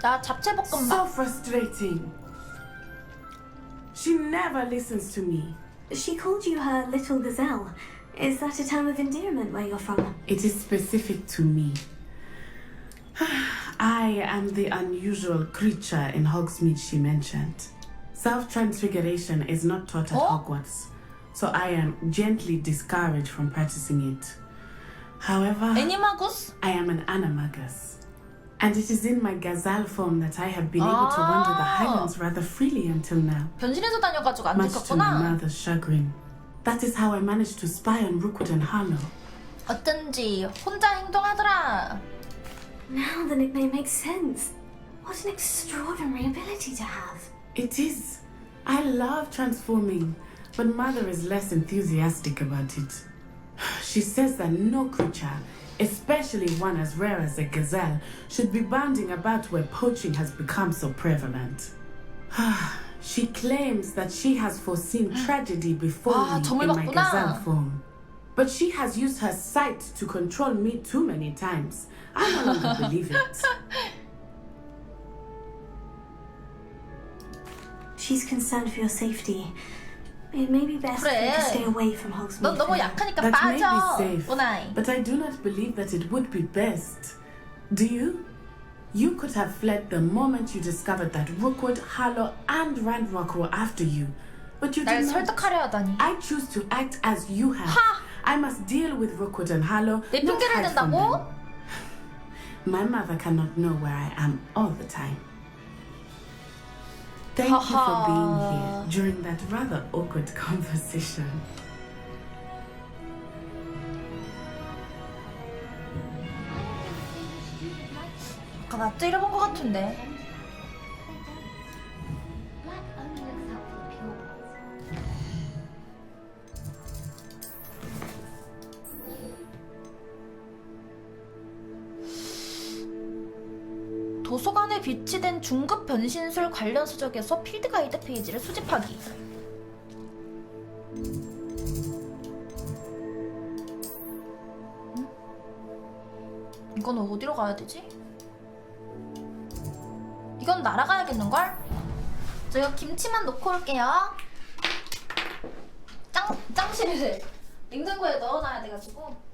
나 잡채볶음밥. So frustrating. She never listens to me. She called you her little gazelle. Is that a term of endearment where you're from? It is specific to me. I am the unusual creature in Hogsmeade she mentioned. Self-transfiguration is not taught at Hogwarts, so I am gently discouraged from practicing it. However, I am an animagus, and it is in my gazelle form that I have been able to wander the Highlands rather freely until now. 변신해서 다녀가지고 안 Much to my 죽었구나. mother's chagrin. That is how I managed to spy on Rookwood and Harlow. 어쩐지 혼자 행동하더라. Now the nickname makes sense. What an extraordinary ability to have. It is. I love transforming, but Mother is less enthusiastic about it. She says that no creature, especially one as rare as a gazelle, should be bounding about where poaching has become so prevalent. She claims that she has foreseen tragedy before me in my gazelle form. But she has used her sight to control me too many times. I no longer believe it. She's concerned for your safety. It may be best for you to stay away from Hogsmeade. 넌 너무 약하니까 That may 빠져. be safe, 오나이. but I do not believe that it would be best. Do you? You could have fled the moment you discovered that Rookwood, Harlow, and Ranrock were after you. But you 날 did not. 설득하려 하다니. I choose to act as you have. I must deal with Rookwood and Harlow, 내 not 핑계를 hide from 댄다고? them. My mother cannot know where I am all the time. Thank you for being here during that rather awkward conversation. 아까 나 찌려본 것 같은데. 도서관에 비치된 중급 변신술 관련 서적에서 필드 가이드 페이지를 수집하기. 응? 이건 어디로 가야 되지? 이건 날아가야겠는걸? 저 이거 김치만 놓고 올게요. 짱실이래. 냉장고에 넣어놔야 돼가지고.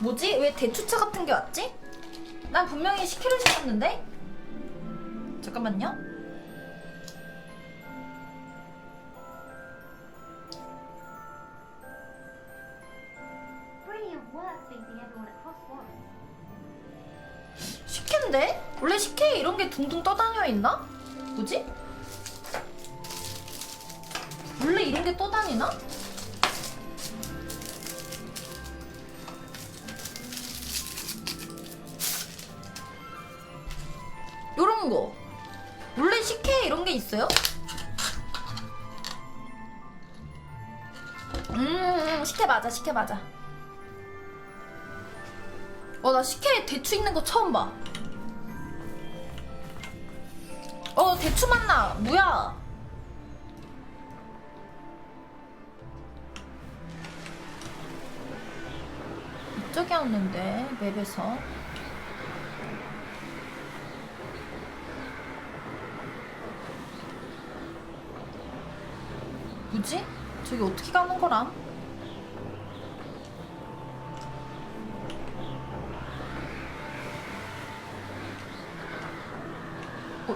뭐지? 왜 대추차 같은 게 왔지? 난 분명히 식혜를 시켰는데? 잠깐만요. 식혜인데? 원래 식혜에 이런 게 둥둥 떠다녀 있나? 뭐지? 원래 이런 게 떠다니나? 요런 거 원래 식혜에 이런 게 있어요? 식혜 맞아, 식혜 맞아. 나 식혜에 대추 있는 거 처음 봐. 대추 맞나? 뭐야? 이쪽이었는데 맵에서. 뭐지? 저기 어떻게 가는 거람?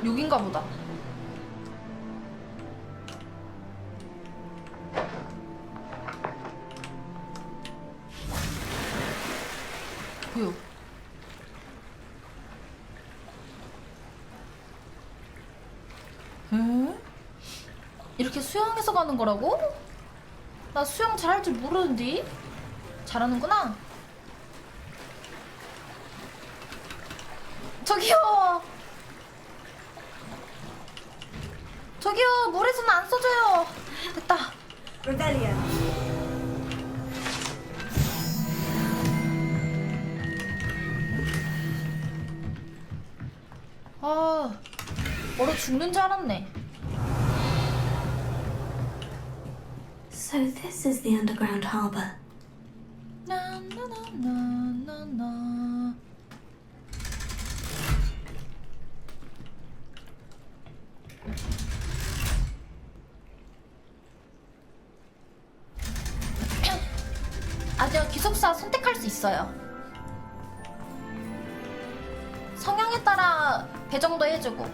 여긴가 보다. 뭐야? 에? 이렇게 수영해서 가는 거라고? 나 수영 잘할 줄 모르는데? 잘하는구나? 저기요! 저기요! 물에서는 안 써져요! 됐다. Rebellion. 얼어 죽는 줄 알았네. So this is the underground harbor. 나나나나나나. 아니요, 기숙사 선택할 수 있어요. 성향에 따라 배정도 해주고.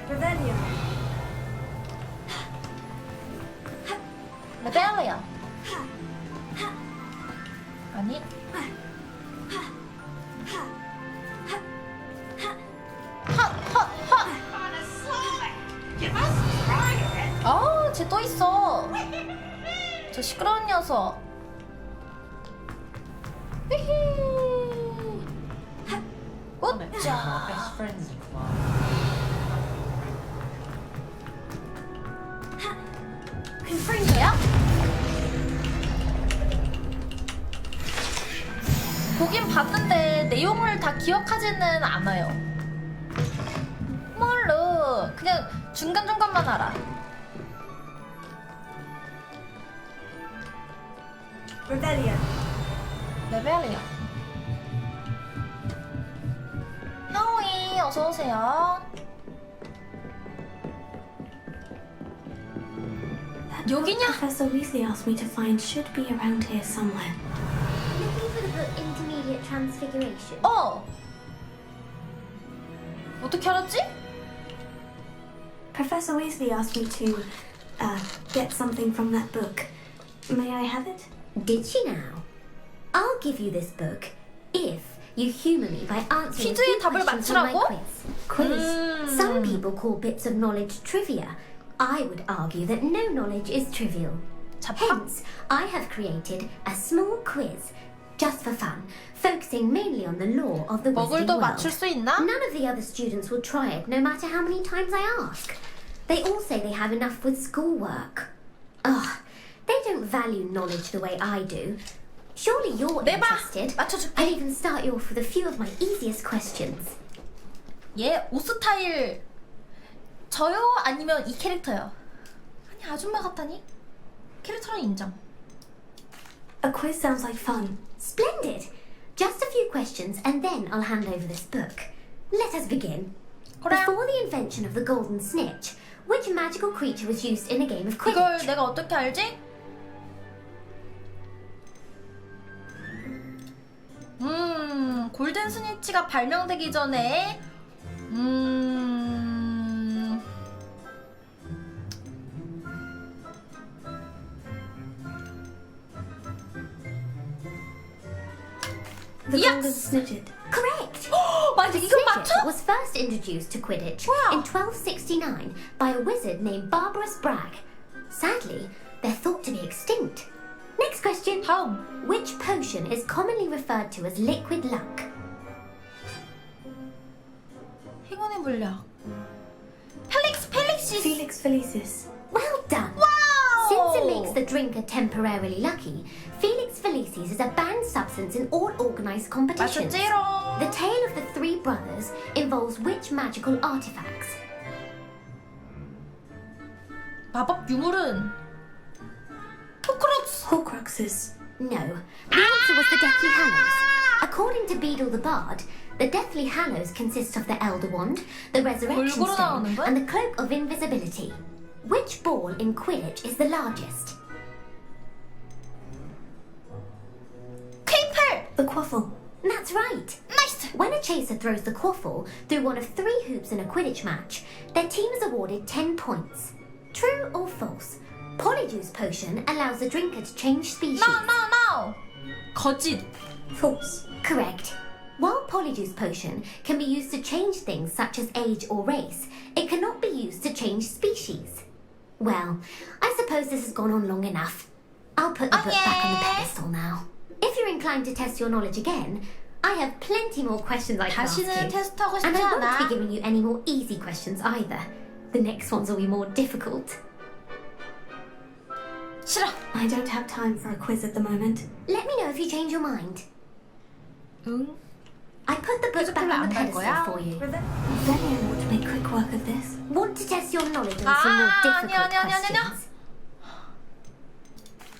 Rebellion. 레벨리언. 아니. 쟤 또 있어. 저 시끄러운 녀석. 웃자. 뭐야? 보긴 봤는데 내용을 다 기억하지는 않아요. 뭘로 그냥 중간중간만 알아. Rebellion. 레벨이야. 형이 어서 오세요. 여기냐? Professor Weasley asked me to find should be around here somewhere. Looking for the book Intermediate Transfiguration. 어떻게 알았지? Professor Weasley asked me to get something from that book. May I have it? Did she now? I'll give you this book if you humour me by answering 퀴즈의 2 답을 questions from my 맞추라고? quiz. Some people call bits of knowledge trivia. I would argue that no knowledge is trivial. Hence, I have created a small quiz just for fun, focusing mainly on the lore of the Wizarding 먹을도 world. 맞출 수 있나? None of the other students will try it, no matter how many times I ask. They all say they have enough with schoolwork. Ugh, they don't value knowledge the way I do. Surely you're 내봐. interested. 맞춰줄게. I'll even start you off with a few of my easiest questions. 얘 옷 스타일 저요? 아니면 이 캐릭터요? 아니 아줌마 같다니? 캐릭터는 인정. A quiz sounds like fun. Splendid. Just a few questions and then I'll hand over this book. Let us begin. Before the invention of the golden snitch, which magical creature was used in a game of 이걸 Quidditch? 내가 어떻게 알지? 골든 스니치가 발명되기 전에 The golden snidget. Correct! 맞아, The 이거 맞춰? snidget was first introduced to Quidditch in 1269 by a wizard named Barbarous Bragg. Sadly, they're thought to be extinct. Next question. Which potion is commonly referred to as liquid luck? 행운의 물약. 펠릭시스. Felix Felicis. Well done. Wow! Since it makes the drinker temporarily lucky, Felix Felicis is a banned substance in all organized competitions. 맞췄지롱. The tale of the three brothers involves which magical artifacts? 마법 유물은 Horcruxes. No. The answer was the Deathly Hallows. According to Beedle the Bard, the Deathly Hallows consists of the Elder Wand, the Resurrection 골고루 Stone, 나오는 거야? and the Cloak of Invisibility. Which ball in Quidditch is the largest? 페이팔. The quaffle. That's right. Nice. When a chaser throws the quaffle through one of 3 hoops in a Quidditch match, their team is awarded 10 points. True or false? Polyjuice potion allows the drinker to change species. No. 거짓. False. Correct. While Polyjuice potion can be used to change things such as age or race, it cannot be used to change species. Well, I suppose this has gone on long enough. I'll put the book back on the pedestal now. If you're inclined to test your knowledge again, I have plenty more questions I can ask you. 다시는 테스트하고 And 싶지 I won't 않아. be giving you any more easy questions either. The next ones will be more difficult. 싫어. I don't have time for a quiz at the moment. Let me know if you change your mind. 응. I put the book back on the 안 갈 pedestal 거야? for you. Revelio ought to make quick work of this. Want to test your knowledge on some more difficult 아니야. questions?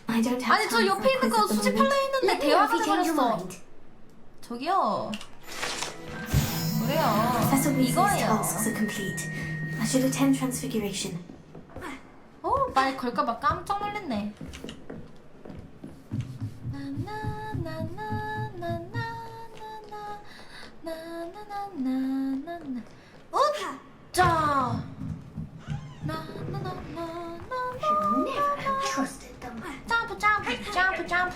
I don't have 아니 저 time 옆에 for a 있는 quiz 거 at the 수집할래 moment. 했는데 Let me know if 대화가 you change your 돼버렸어. mind. 저기요. 그래요. Professor Weasley's 이거예요. tasks are complete. I should attend Transfiguration. 말 걸까봐 깜짝 놀랐네. 자. Should never have trusted them. 점프.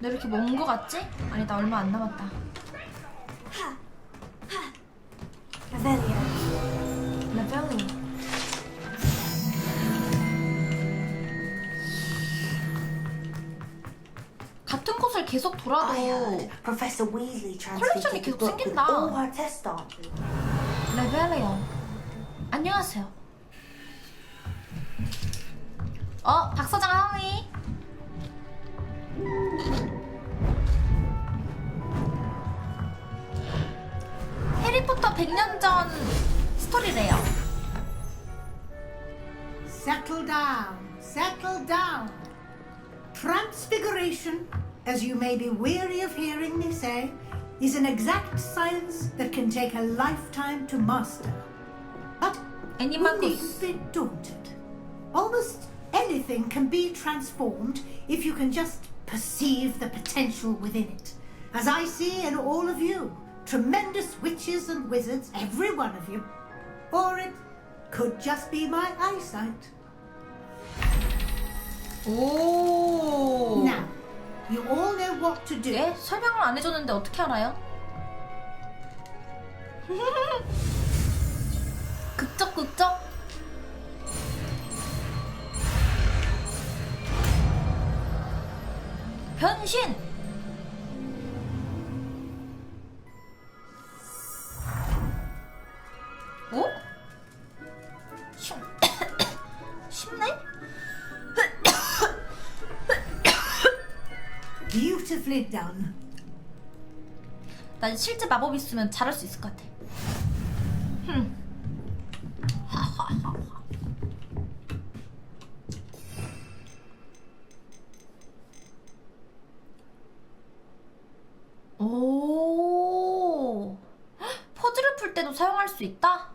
너 이렇게 먼 거 같지? 아니 나 얼마 안 남았다. Revelio. 같은 곳을 계속 돌아도 Professor Weasley 컬렉션이 transfigured the 계속 book with 생긴다. all her test answers. 레벨이요. 안녕하세요. 박사장 하위. 해리포터 100년 전 스토리래요. Settle down. Transfiguration, as you may be weary of hearing me say, is an exact science that can take a lifetime to master. But we needn't be daunted. Almost anything can be transformed if you can just perceive the potential within it. As I see in all of you, tremendous witches and wizards, every one of you. Or it could just be my eyesight. 오. Now, you all know what to do. 예? 설명을 안 해줬는데 어떻게 알아요? 극적. 변신. 오? 쉽네? beautifully done. 난 실제 마법 있으면 잘할 수 있을 것 같아. 오, 퍼즐을 풀 때도 사용할 수 있다?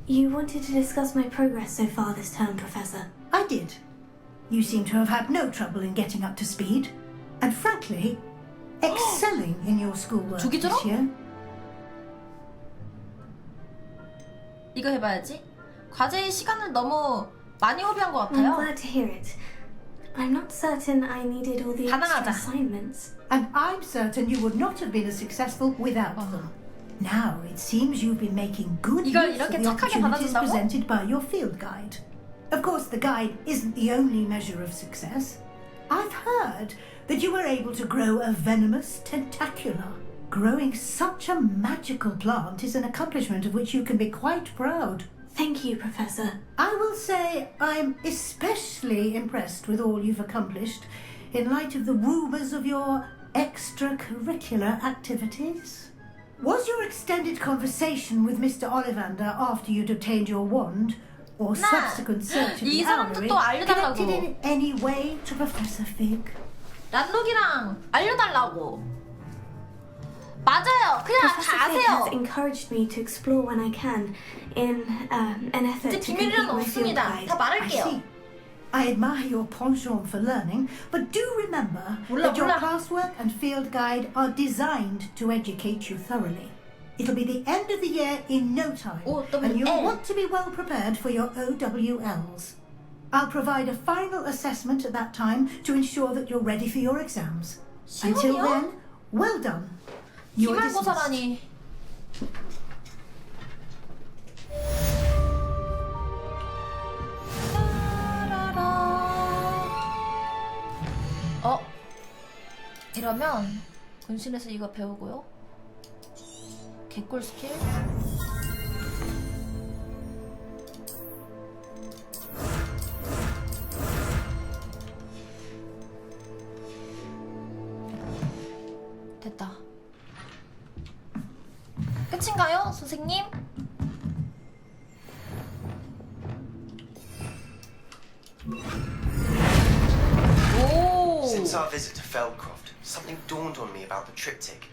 You wanted to discuss my progress so far this term, Professor. I did. You seem to have had no trouble in getting up to speed, and frankly, excelling in your schoolwork this year. 이거 해봐야지. 과제의 시간을 너무 많이 허비한 것 같아요. I'm glad to hear it. I'm not certain I needed all the extra assignments. And I'm certain you would not have been as successful without them. Now it seems you've been making good use of the opportunities presented by your field guide. Of course, the guide isn't the only measure of success. I've heard that you were able to grow a venomous tentacula. Growing such a magical plant is an accomplishment of which you can be quite proud. Thank you, Professor. I will say I'm especially impressed with all you've accomplished in light of the rumours of your extracurricular activities. Was your extended conversation with Mr. Ollivander after you'd obtained your wand, or subsequent search of the armory, connected in any way to Professor Fig? 란록이랑 알려달라고. 맞아요. 그냥 다 Professor Fig has 아세요. encouraged me to explore when I can in an effort to complete my field guide. 다 말할게요. I admire your penchant for learning, but do remember that your classwork and field guide are designed to educate you thoroughly. It'll be the end of the year in no time, and you'll want to be well prepared for your OWLs. I'll provide a final assessment at that time to ensure that you're ready for your exams. Until then, well done. You're dismissed. 기말고사라니. 이러면 군신에서 이거 배우고요. 개꿀 스킬. 됐다. 끝인가요, 선생님? Since our visit to Feldcroft, something dawned on me about the triptych.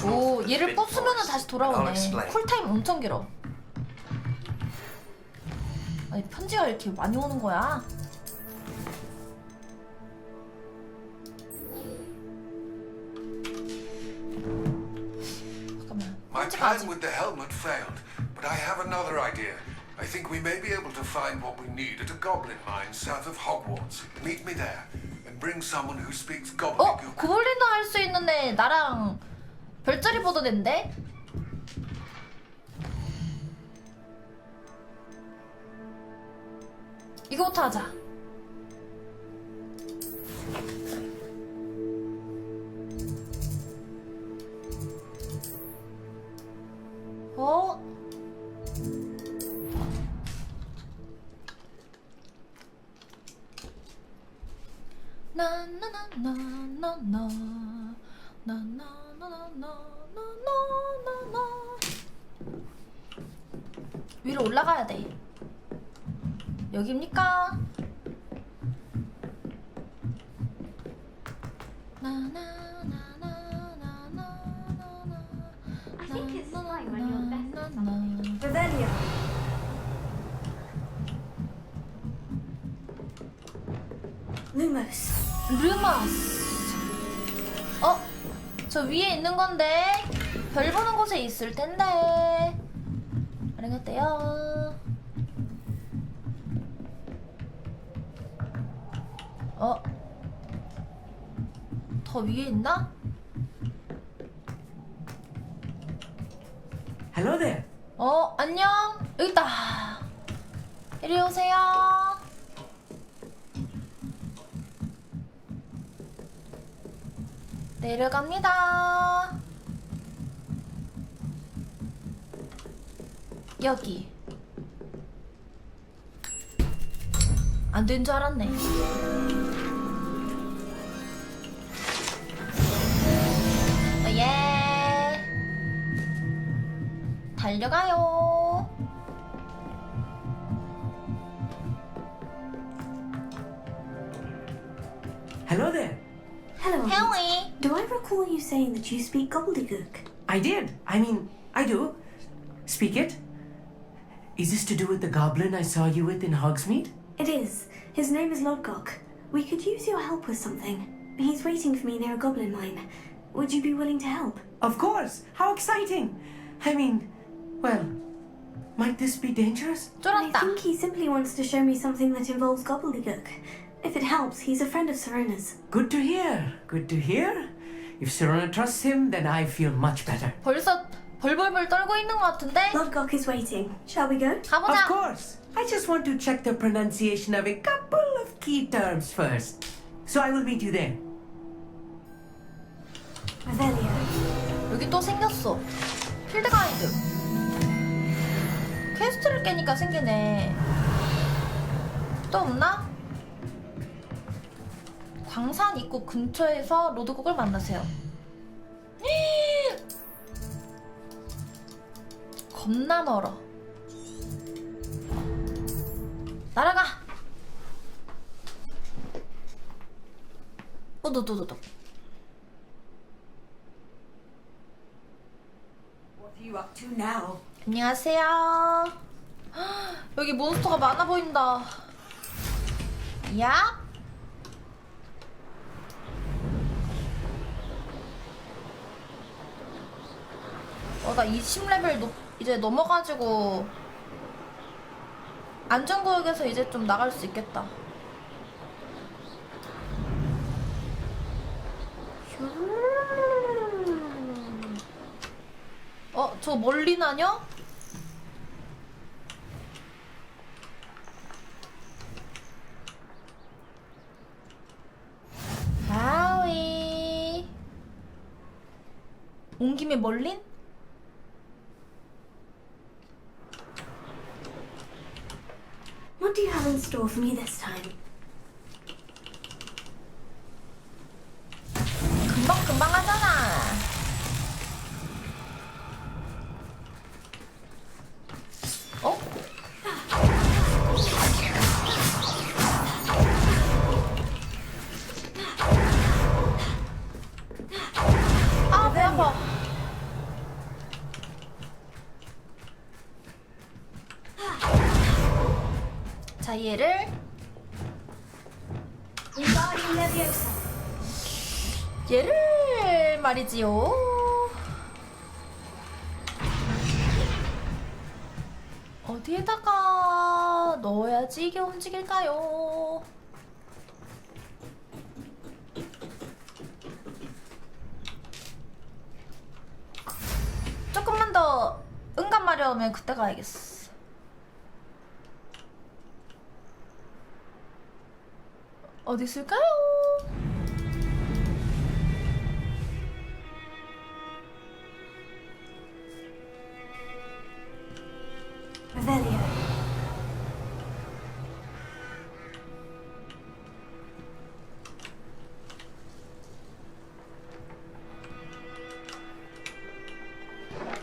오, 얘를 부수면은 다시 돌아오네. 쿨타임 엄청 길어. 아니, 편지가 이렇게 많이 오는 거야? My plan with the helmet failed, but I have another idea. I think we may be able to find what we need at a goblin mine south of Hogwarts. Meet me there, and bring someone who speaks gobbledygook. 고블린도 할 수 있는데 나랑 별자리 보던 앤데? 이거부터 하자. 위로 올라가야 돼. 여기입니까? I think it's fine when you're better at something. Revelio. Lumos. 저 위에 있는 건데 별 보는 곳에 있을 텐데. 알겠대요. 더 위에 있나? Hello there. 안녕. 여기 있다. 이리 오세요. 내려갑니다. 여기. 안 된 줄 알았네. 예. 달려가요. Hello there. Hello. Hello. Do I recall you saying that you speak gobbledygook? I did. I mean, I do. Speak it. Is this to do with the goblin I saw you with in Hogsmeade? It is. His name is Lodgok. We could use your help with something. He's waiting for me near a goblin mine. Would you be willing to help? Of course. How exciting. I mean, well, might this be dangerous? I think he simply wants to show me something that involves gobbledygook. If it helps, he's a friend of Serona's. Good to hear. Good to hear. If Serona trusts him, then I feel much better. 벌써 벌벌벌 떨고 있는 것 같은데? Lodgok is waiting. Shall we go? 가보자. Of course. I just want to check the pronunciation of a couple of key terms first. So I will meet you there. Revelio. 여기 또 생겼어. 필드 가이드. 퀘스트를 깨니까 생기네. 또 없나? 광산 입구 근처에서 로드곡을 만나세요. 겁나 멀어. 날아가. 오도도도도. What are you up to now? 안녕하세요. 여기 몬스터가 많아 보인다. 야? 나 20레벨 이제 넘어가지고 안전구역에서 이제 좀 나갈 수 있겠다. 저 멀리 나냐? 아위. 온 김에 멀린? What do you have in store for me this time? 금방 하잖아. 어? 아, 배 아파. 자, 얘를 말이지요. 어디에다가 넣어야지 이게 움직일까요? 조금만 더 응감 마려우면 그때 가야겠어. 어디 있을까요? Revelio.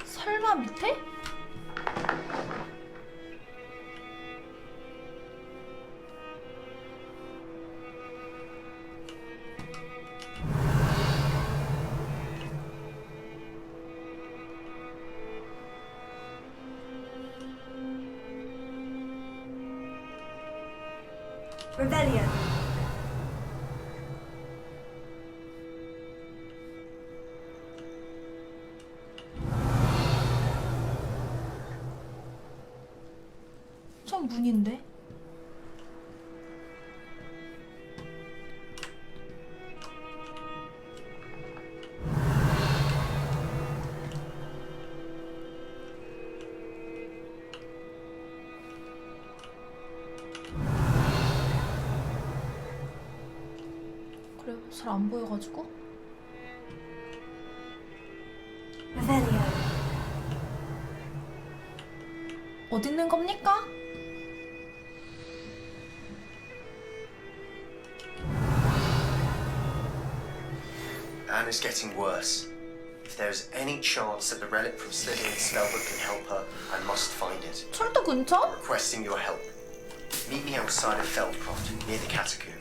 설마 밑에? Revelio. 전 문인데? 그래, 잘 안 보여가지고. Revelio. 어디 있는 겁니까? and is getting worse. If there is any chance that the relic from Slitherin's spellbook can help her, I must find it. 철도 근처? I'm requesting your help. Meet me outside of Feldcroft, near the catacomb.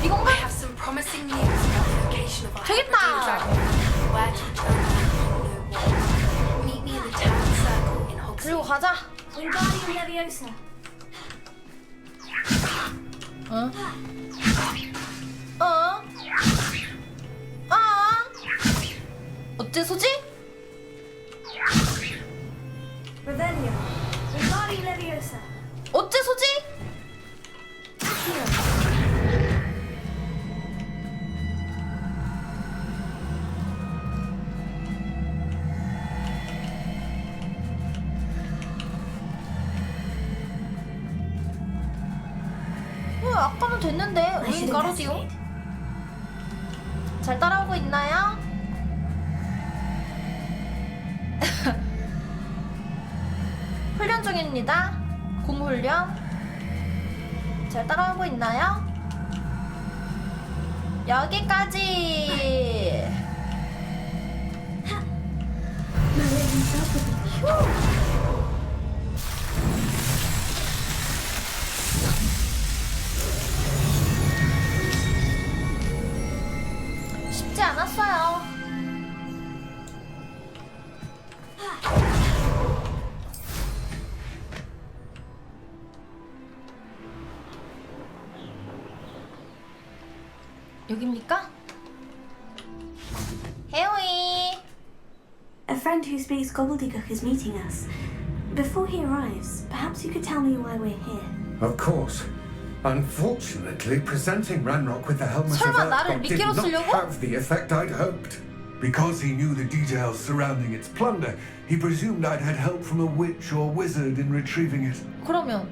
이건가? I have some promising news about the location of our 되겠다. where to turn and know what. Meet me in the town circle in Hogsmeade. 그리고 가자. Wingardium Leviosa. 어? 어? 아? 어째서지? Revelio. Wingardium Leviosa. 어째서지? 아까는 됐는데 우린 가로지요? 잘 따라오고 있나요? 훈련 중입니다. 공훈련 잘 따라오고 있나요? 여기까지. 휴. 쉽지 않았어요. 여기입니까? 해오이. A friend who speaks gobbledygook is meeting us. Before he arrives, perhaps you could tell me why we're here. Of course. Unfortunately, presenting Ranrock with the helmet of 설마 나를 Earthgod did 미끼로 not 쓰려고? have the effect I'd hoped. Because he knew the details surrounding its plunder, he presumed I'd had help from a witch or wizard in retrieving it. 그러면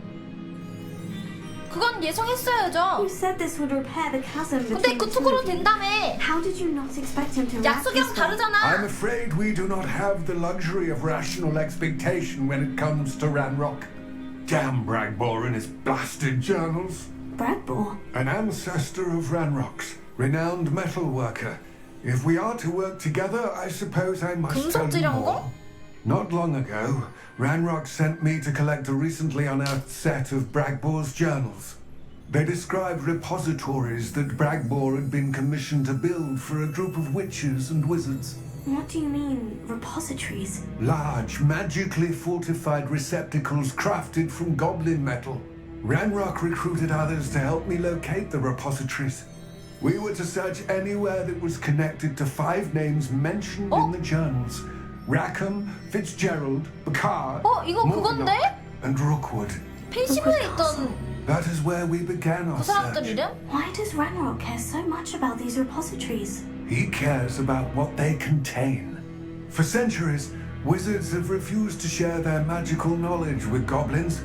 그건 예상했어야죠. You said this would repair the chasm 근데 between the two 그쪽으로 of you. 된다며. How did you not expect him to react 약속이랑 this way? 다르잖아. I'm afraid we do not have the luxury of rational expectation when it comes to Ranrock. Damn Bragbor and his blasted journals. Bragbor? An ancestor of Ranrock's, renowned metal worker. If we are to work together, I suppose I must tell you more. Not long ago, Ranrock sent me to collect a recently unearthed set of Bragbor's journals. They described repositories that Bragbor had been commissioned to build for a group of witches and wizards. What do you mean, repositories? Large, magically fortified receptacles crafted from goblin metal. Ranrock recruited others to help me locate the repositories. We were to search anywhere that was connected to 5 names mentioned in the journals. Rackham, Fitzgerald, Bacard, 이거 그건데? and Rookwood. 펜시브에 있던 That is where we began our 그 사람들 search. 이름? Why does Ranrock care so much about these repositories? He cares about what they contain. For centuries, wizards have refused to share their magical knowledge with goblins.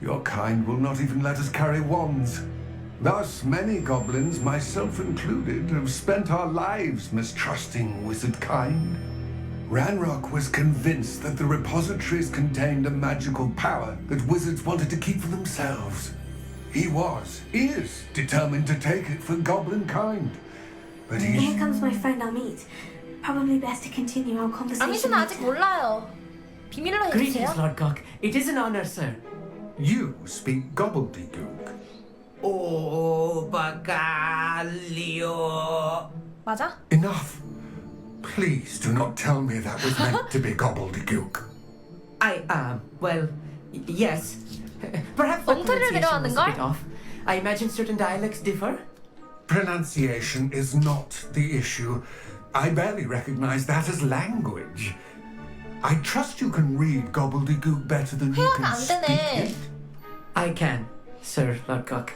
Your kind will not even let us carry wands. Thus, many goblins, myself included, have spent our lives mistrusting wizard kind. Ranrock was convinced that the repositories contained a magical power that wizards wanted to keep for themselves. He is determined to take it for goblin kind. But Here comes my friend Amit. Probably best to continue our conversation 아미는 아직 later. 몰라요. 비밀로 Greetings, 해주세요. Lord Gok. It is an honor, sir. You speak gobbledygook. Oh, Bagalio. 맞아? Enough. Please do not tell me that was meant to be gobbledygook. Well, yes. Perhaps the 엉터리를 pronunciation was a 내려왔는걸? bit off. I imagine certain dialects differ. Pronunciation is not the issue. I barely recognize that as language. I trust you can read gobbledygook better than you 회화가 can 안 speak 되네. it. I can, sir, Lord Gok.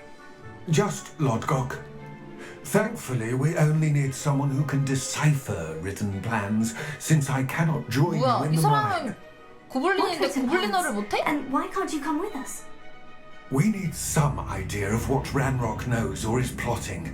Just Lord Gok. Thankfully, we only need someone who can decipher written plans, since I cannot join 뭐야, you in 이 the 사람은 mine. 고블린인데 고블린어를 못해? And why can't you come with us? We need some idea of what Ranrock knows or is plotting.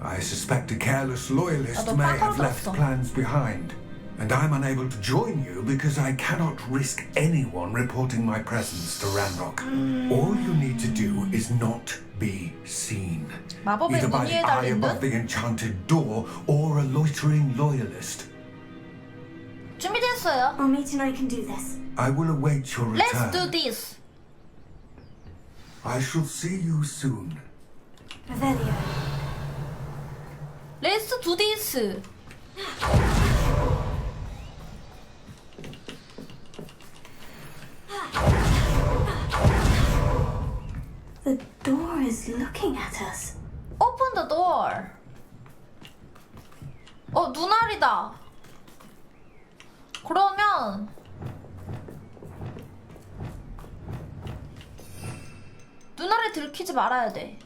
I suspect a careless loyalist 나도 may have 빠까로 left 들었어. plans behind. And I'm unable to join you because I cannot risk anyone reporting my presence to Ranrock. All you need to do is not be seen. Either by the eye above the enchanted door or a loitering loyalist. 준비됐어요. Armit and I can do this. I will await your return. Let's do this. I shall see you soon. Revelio. Let's do this. The door is looking at us. Open the door. 눈알이다. 그러면 눈알에 들키지 말아야 돼.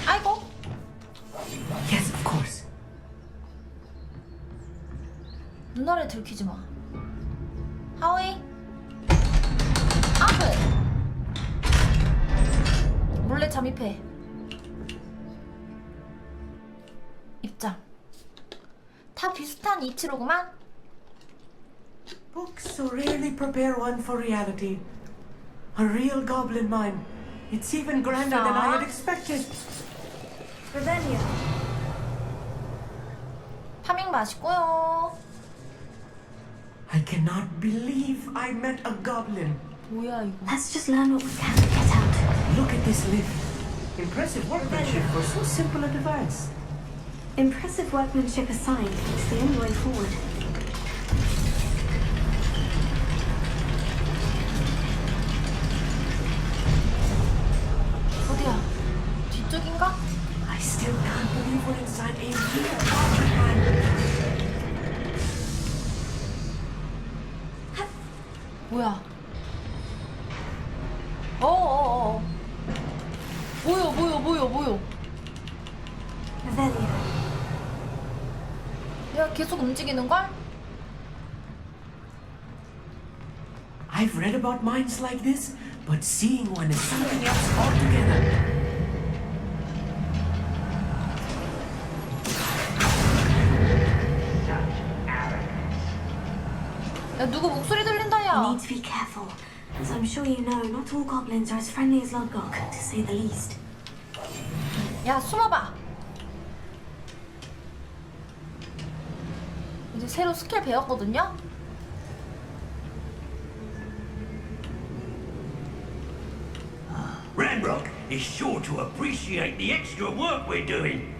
아이고. Yes, of course. 눈알에 들키지 마. 하위. 아프. 몰래 잠입해. 입장. 다 비슷한 이치로구만. Books so rarely prepare one for reality. A real goblin mine. It's even grander than I had expected. Revelio. 파밍 맛있고요. I cannot believe I met a goblin. 뭐야 이거? Let's just learn what we can to get out. Look at this lift. Impressive workmanship for so simple a device. Impressive workmanship aside, it's the only way forward. 어디야? 뒤쪽인가? I still can't believe we're inside a real goblin mine. 뭐야? 어어어. 뭐요? Revelio. 내가 계속 움직이는 걸? I've read about mines like this, but seeing one is something else altogether. 야 누구 목소리 들린다 야. You need to be careful. As I'm sure you know, not all goblins are as friendly as Lodgok, to say the least. 야 숨어봐. 이제 새로 스킬 배웠거든요? Ranrock is sure to appreciate the extra work we're doing.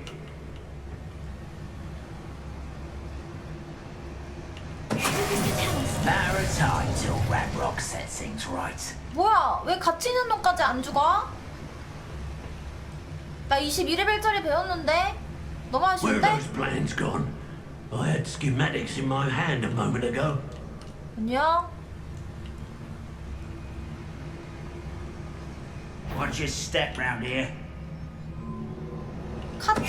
Matter of time till Ranrock sets things right. 뭐야 왜 같이 있는 놈까지 안 죽어? 나 21레벨짜리 배웠는데? 너무 Where are 아쉬운데? those plans gone? I had schematics in my hand a moment ago. 안녕? Watch your step round here. 카또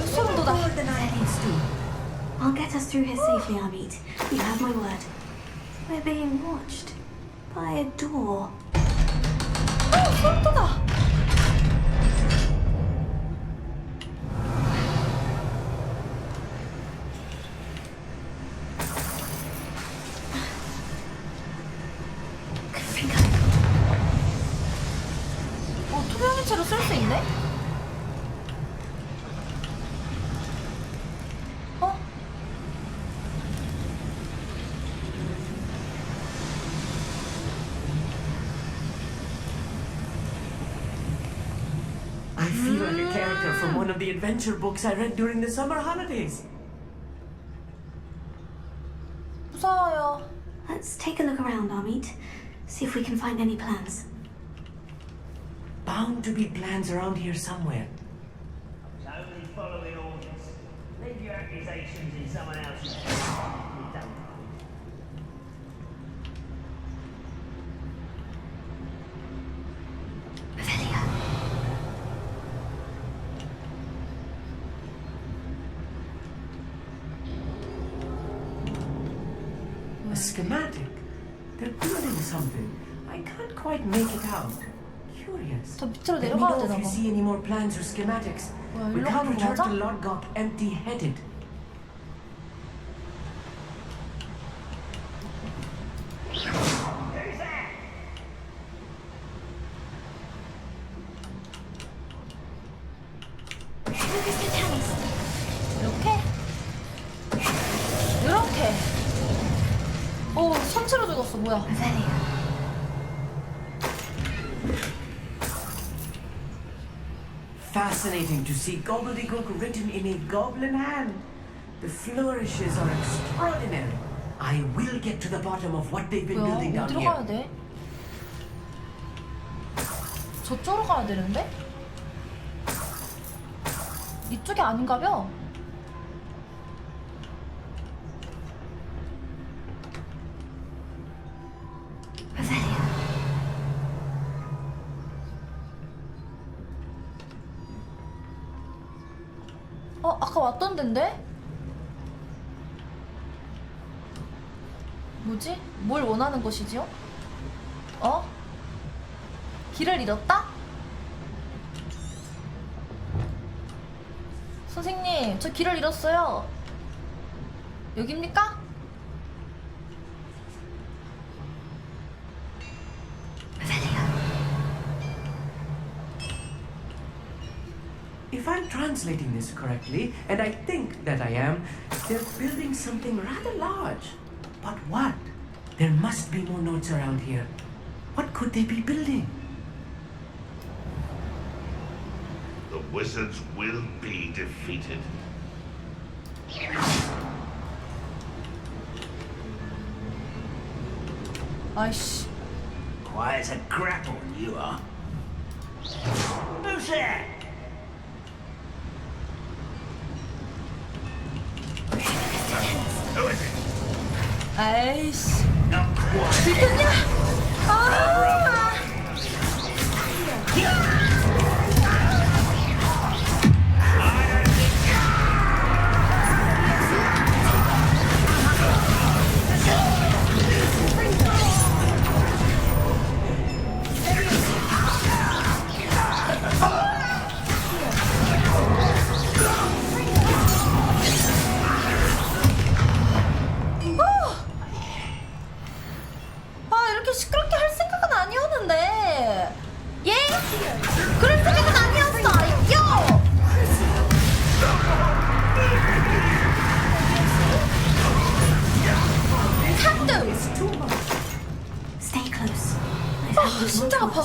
소름 돋아. I'll get us through here safely, Armit. You have my word. We're being watched by a door. 소름 돋아. 투명인체로 쓸 수 있네? I feel like a character from one of the adventure books I read during the summer holidays. 무서워요. Let's take a look around, Armit. See if we can find any plans. Bound to be plans around here somewhere. Only following orders. Leave your accusations in someone else's. A schematic. They're building something. I can't quite make it out. Curious. 저 밑으로 Let me 내려가야 know if 되나 you 봐. see any more plans or schematics. 뭐야, We 일로 can't 가는 거 return 맞아? to Lodgok empty-headed. 이렇게? 이렇게. 오, 선체로 죽었어. 뭐야? Fascinating to see gobbledygook written in a goblin hand. The flourishes are extraordinary. I will get to the bottom of what they've been building 뭐야? down 어디로 here. 가야 돼? 저쪽으로 가야 되는데? 이쪽이 아닌가벼? 아까 왔던 데인데? 뭐지? 뭘 원하는 것이지요? 어? 길을 잃었다? 선생님, 저 길을 잃었어요. 여기입니까? If I'm translating this correctly, and I think that I am, they're building something rather large. But what? There must be more notes around here. What could they be building? The wizards will be defeated. 아이씨. Quiet as a grapple, you are. Who's there? Who is it? 아이씨. Not quite. 들켰냐? 아! 이렇게 시끄럽게 할 생각은 아니었는데. 예? 그럴 생각은 아니었어. 요! Stay close. 심장 아파.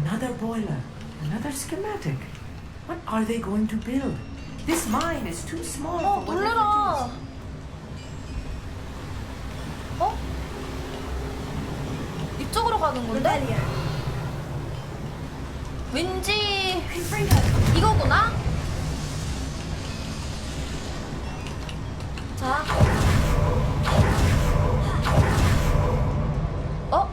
Another boiler, another schematic. What are they going to build? This mine is too small for what 놀래라. 어? 이쪽으로 가는 건데? 왠지 이거구나? 자. 어?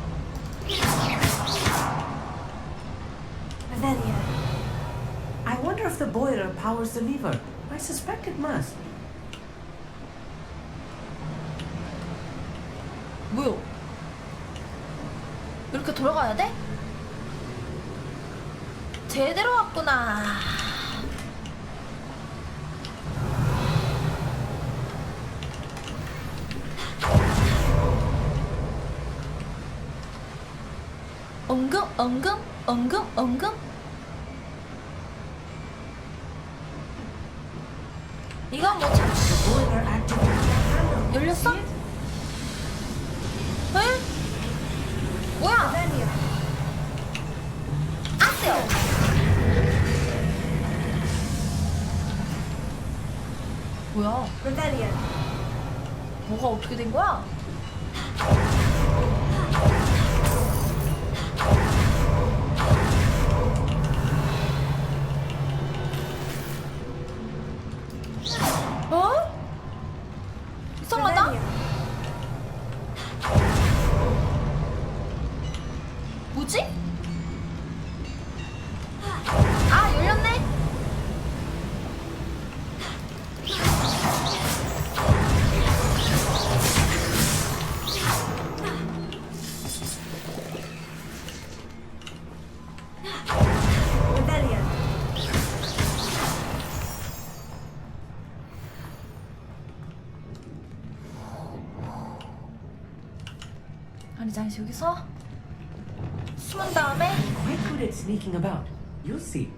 I wonder if the boiler powers the lever. I suspect it must. 뭐야? 이렇게 돌아가야 돼? 제대로 왔구나. 엉금. 이건 뭐 열렸어? 에? 뭐야? 아세요? 뭐야? 뭐가 어떻게 된 거야? 어? 이상하다? 뭐지? 아, 열렸네? 아니 잠시 여기서 숨은 다음에 Quite good at sneaking about. You'll see.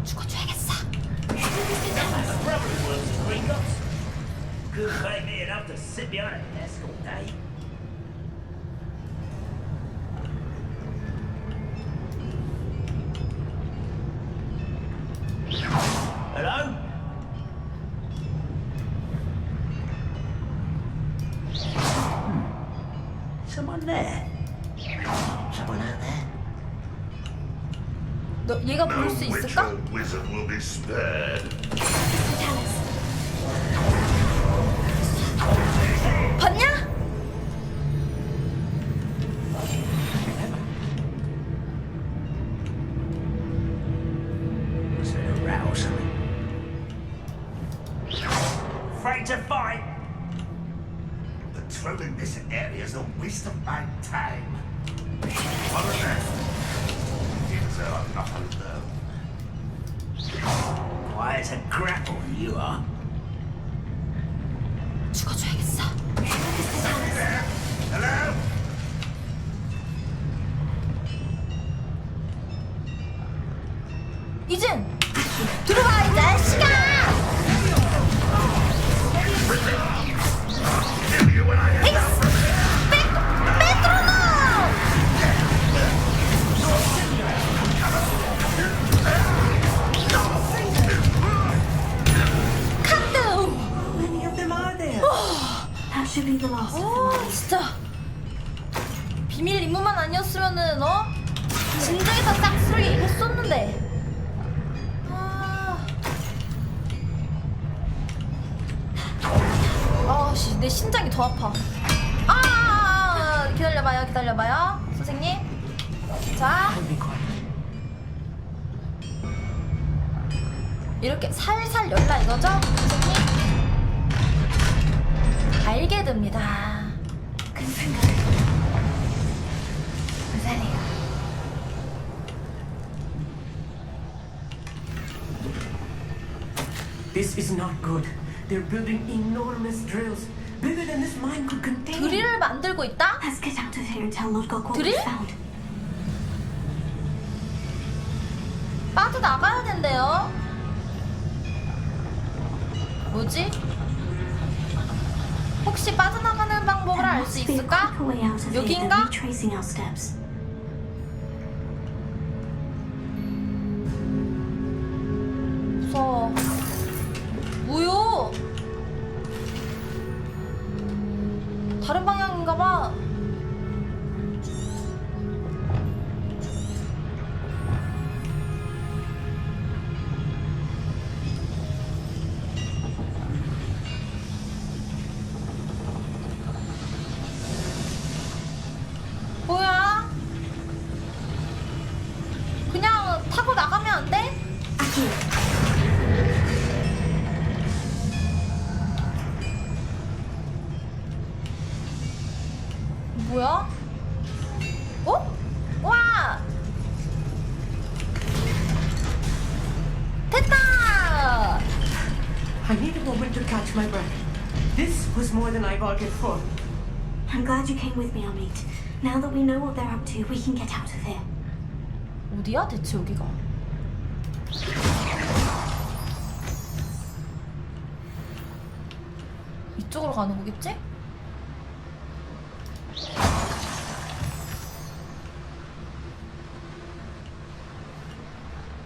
죽어줘야겠어. Couldn't pay me enough to sit behind a desk all day. Hello? Someone there? Someone out there? 너 얘가 볼 수 있을까? Wizard will be spared. 봤냐? Was there a row or something? Afraid to fight? Patrolling this area is a waste of my time. On the left. Things are not alone. Quiet as a grapple, you are. 죽어줘야겠어. Hello? 이진! 들어와 이 자식아! 진짜 비밀 임무만 아니었으면은 진작에 다 싹쓸이 했었는데. 아씨 내 심장이 더 아파. 기다려봐요 선생님. 자 이렇게 살살 열라 이거죠 선생님? 알게 됩니다. This is not good. They're building enormous drills, bigger than this mine could contain. 드릴을 만들고 있다? Let's get out of here and tell Lodgok what we 드릴? found. 빠져나가야 된대요. 뭐지? 혹시 빠져나가는 방법을 알 수 있을까? 여기인가? 무서워. 뭐요? 다른 방향인가봐. 뭐야? 그냥 타고 나가면 안 돼? 뭐야? 와! 됐다! I need a moment to catch my breath. This was more than I bargained for. I'm glad you came with me, Amit. Now that we know what they're up to, we can get out of here. 어디야 대체 여기가? 이쪽으로 가는 거겠지?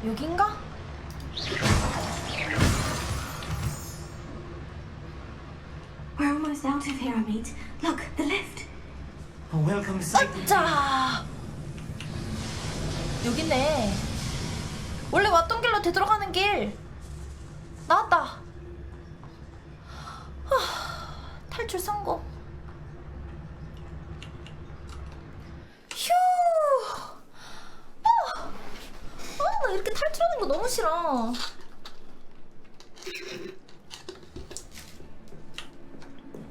여긴가? We're almost out of here, Amit. Look, the lift. A welcome sight. 자, 여기네. 원래 왔던 길로 되돌아가는 길. 나왔다. 탈출 성공. 휴. 나 이렇게 탈출하는 거 너무 싫어.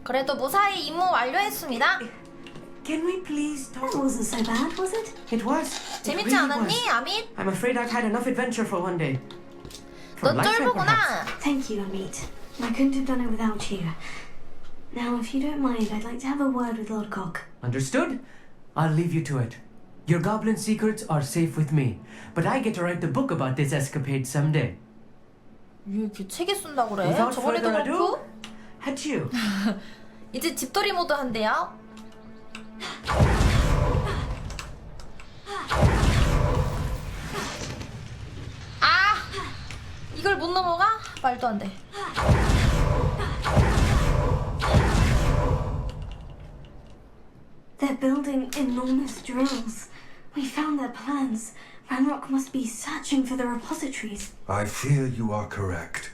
그래도 무사히 임무 완료했습니다. Can we please talk? That wasn't so bad, was it? It was. 재밌지 않았니, 아밋? I'm afraid I've had enough adventure for one day. 너 쫄보구나. Thank you, Amit. I couldn't have done it without you. Now, if you don't mind, I'd like to have a word with Lord Cock. Understood? I'll leave you to it. Your goblin secrets are safe with me, but I get to write the book about this escapade someday. 왜 이렇게 책에 쓴다고 그래? Without 저번에도 further ado, 그렇고. adieu. 이제 집돌이 모드 한대요. 아! 이걸 못 넘어가? 말도 안 돼. They're building enormous drills. We found their plans. Ranrock must be searching for the repositories. I fear you are correct.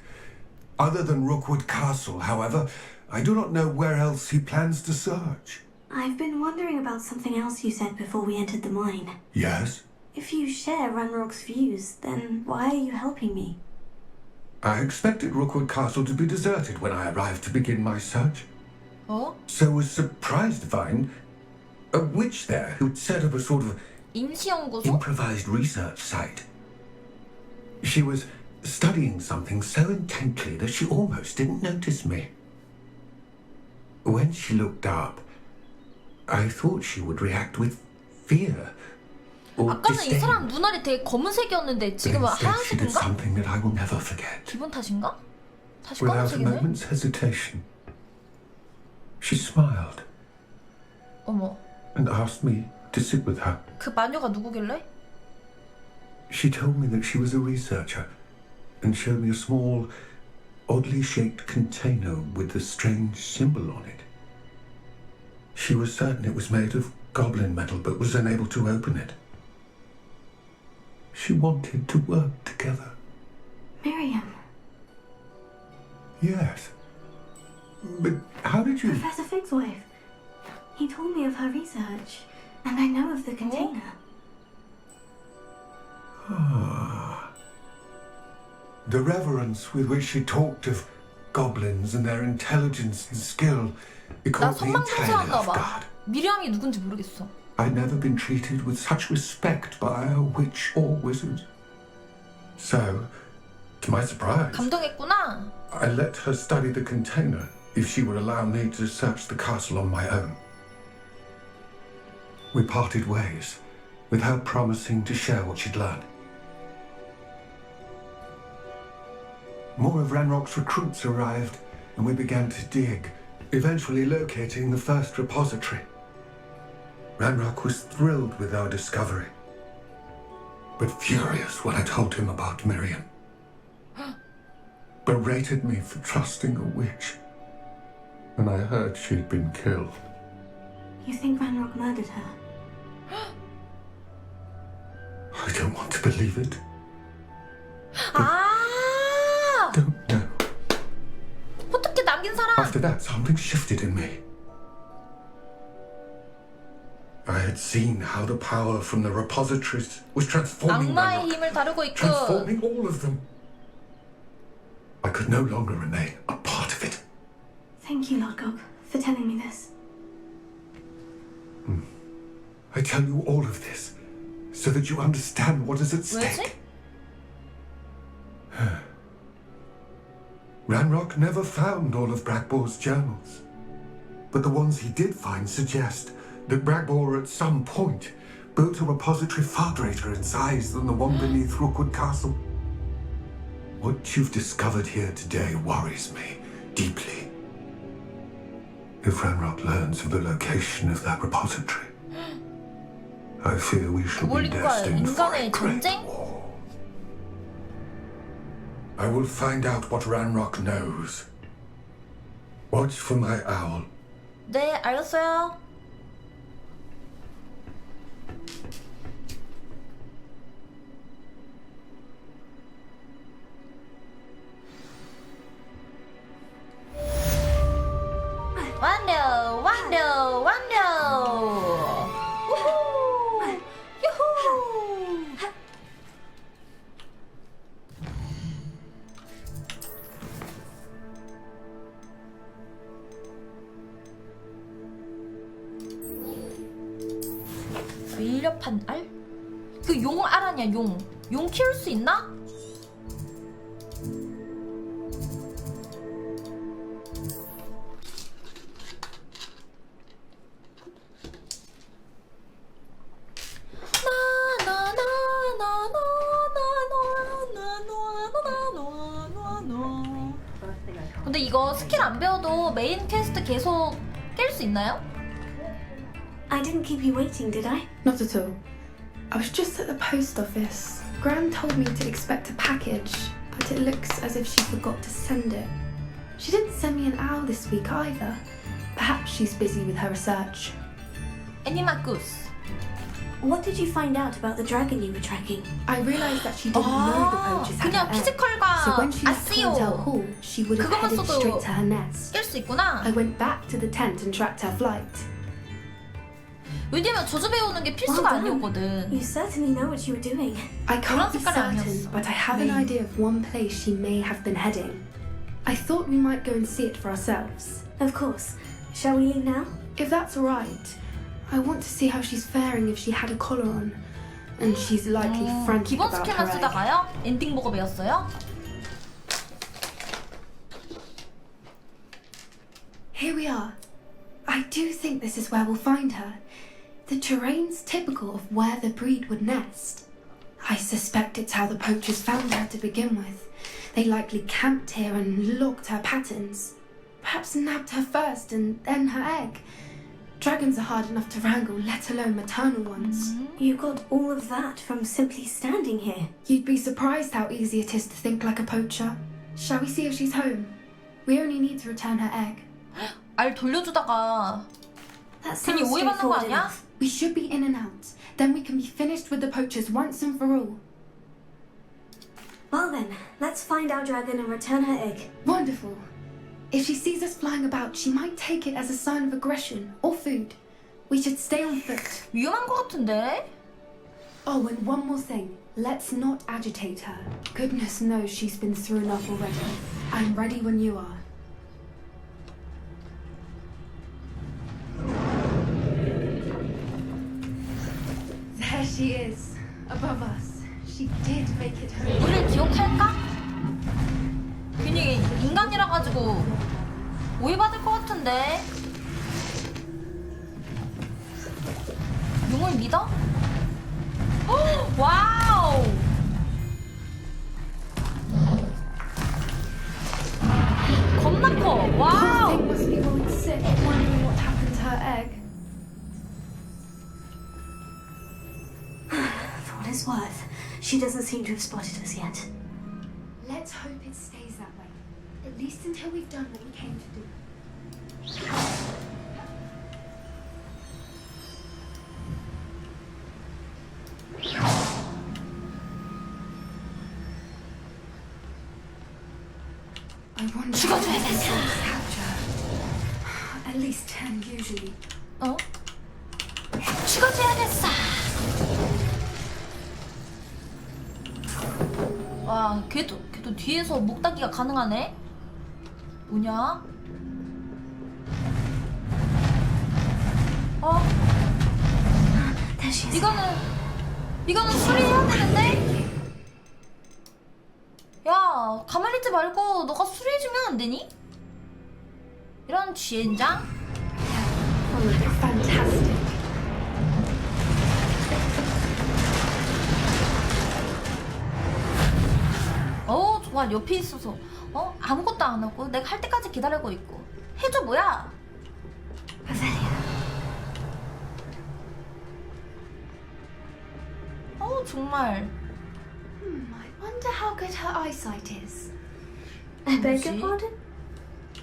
Other than Rookwood Castle, however, I do not know where else he plans to search. I've been wondering about something else you said before we entered the mine. Yes? If you share Ranrock's views, then why are you helping me? I expected Rookwood Castle to be deserted when I arrived to begin my search. 어? So was surprised to find a witch there who'd set up a sort of 임시연구소? improvised research site. She was studying something so intently that she almost didn't notice me. When she looked up, I thought she would react with fear or 아까는 이 disdain. 사람 눈알이 되게 검은색이었는데 지금은 Instead, she did 하얀색인가? something that I will never forget. 기분 탓인가? 다시 Without a 검은색이네? moment's hesitation, she smiled 어머, and asked me to sit with her. 그 마녀가 누구길래? She told me that she was a researcher and showed me a small, oddly shaped container with a strange symbol on it. She was certain it was made of goblin metal but was unable to open it. She wanted to work together. Miriam. Yes. But how did you... Professor Figswave. He told me of her research, and I know of the container. Ah. The reverence with which she talked of goblins and their intelligence and skill, it 나 caught me entirely 선망통사한가 off 봐. guard. 미리암이 누군지 모르겠어. I'd never been treated with such respect by a witch or wizard. So, to my surprise, 감동했구나. I let her study the container if she would allow me to search the castle on my own. We parted ways, with her promising to share what she'd learned. More of Ranrock's recruits arrived, and we began to dig, eventually locating the first repository. Ranrock was thrilled with our discovery, but furious when I told him about Miriam. Berated me for trusting a witch, and I heard she'd been killed. You think Ranrock murdered her? I don't want to believe it. 아! Don't know. 어떻게 남긴 사람? After that, something shifted in me. I had seen how the power from the repositories was transforming 악마의 Ranrock, 힘을 다루고 있고. transforming all of them. I could no longer remain a part of it. Thank you, Lord Gog, for telling me this. I tell you all of this so that you understand what is at stake. Ranrock never found all of Bragbor's journals, but the ones he did find suggest that Bragbor at some point built a repository far greater in size than the one beneath Rookwood Castle. What you've discovered here today worries me deeply. If Ranrock learns of the location of that repository, I fear we shall be 그볼링과 destined for a 인간의 great 전쟁? war. I will find out what Ranrock knows. Watch for my owl. 네, 알겠어요. 완료, 완료, 완료. 우후, 유후. 밀렵한 알? 그 용 알았냐? 용 키울 수 있나? 근데 이거 스킬 안 배워도 메인 퀘스트 계속 깰 수 있나요? I didn't keep you waiting, did I? Not at all. I was just at the post office. Gran told me to expect a package, but it looks as if she forgot to send it. She didn't send me an owl this week either. Perhaps she's busy with her research. 애니마쿠스. What did you find out about the dragon you were tracking? I realized that she didn't know the poachers had 그냥 an egg. 피지컬과 So when she left 아시오 Hotel Hall, she would have 그것만 headed 써도 straight to her nest. 깰 수 있구나. I went back to the tent and tracked her flight. 왜냐면 저주 배우는 게 필수가 아니었거든. You certainly know what you were doing. I can't be 색깔이 certain, 아니었어. but I have an idea of one place she may have been heading. I thought we might go and see it for ourselves. Of course. Shall we leave now? If that's all right. I want to see how she's faring if she had a collar on. And she's likely frantic 기본 about 스킬만 her egg. 쓰다가요? 엔딩 보고 배웠어요? Here we are. I do think this is where we'll find her. The terrain's typical of where the breed would nest. I suspect it's how the poachers found her to begin with. They likely camped here and logged her patterns. Perhaps nabbed her first and then her egg. Dragons are hard enough to wrangle, let alone maternal ones. You got all of that from simply standing here. You'd be surprised how easy it is to think like a poacher. Shall we see if she's home? We only need to return her egg. 알 돌려주다가 괜히 sounds 오해받는 거 아니야? We should be in and out. Then we can be finished with the poachers once and for all. Well then, let's find our dragon and return her egg. Wonderful. If she sees us flying about, she might take it as a sign of aggression or food. We should stay on foot. 위험한 거 같은데? Oh, and one more thing. Let's not agitate her. Goodness knows she's been through enough already. I'm ready when you are. There she is, above us. She did make it home. 우리를 기억할까? 괜히 인간이라 가지고 오해받을 것 같은데. 용을 믿어? 헉, 와우! 겁나 커. 와우! Thing must be going sick, wondering what happened to her egg. For what it's worth, she doesn't seem to have spotted us yet. Let's hope it stays that way. At least until we've done what we came to do. I wonder 죽어줘야 if 돼. capture. At least 10 usually. 어? 죽어줘야겠어. 와, 걔도 뒤에서 목따기가 가능하네. 뭐냐? 이거는 수리해야 되는데? 야, 가만히 있지 말고 너가 수리해주면 안 되니? 이런 쥐엔장? Fantastic. 좋아. 옆에 있어서 아무것도 안 하고 내가 할 때까지 기다리고 있고. 해줘 뭐야? 정말. I wonder how good her eyesight is. I beg your pardon?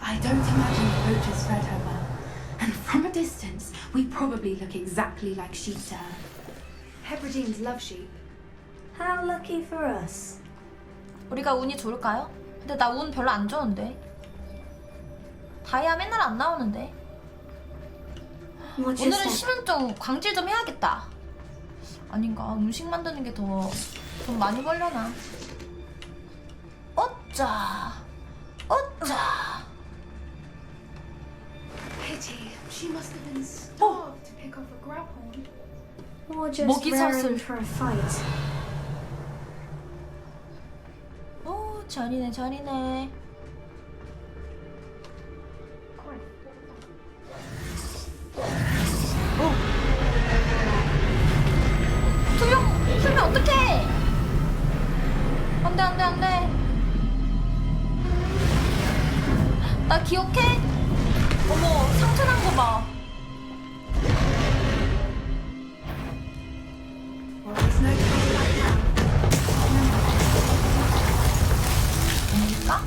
I don't imagine the poachers fed her well. And from a distance, we probably look exactly like sheep to her. Hebrideans love sheep. How lucky for us. 우리가 운이 좋을까요? 근데 나 운 별로 안 좋은데. 다이아 맨날 안 나오는데. 오늘은 쉬면 좀 광질 좀 해야겠다. 아닌가? 음식 만드는 게 더 돈 많이 벌려나? 어짜. Pity. She must have been starved to pick off a grab horn. Or just raring for a fight. 오, 잔이네, 잔이네. 투명 어떡해! 안돼. 나 기억해? 어머, 상처난 거 봐. 뭔가?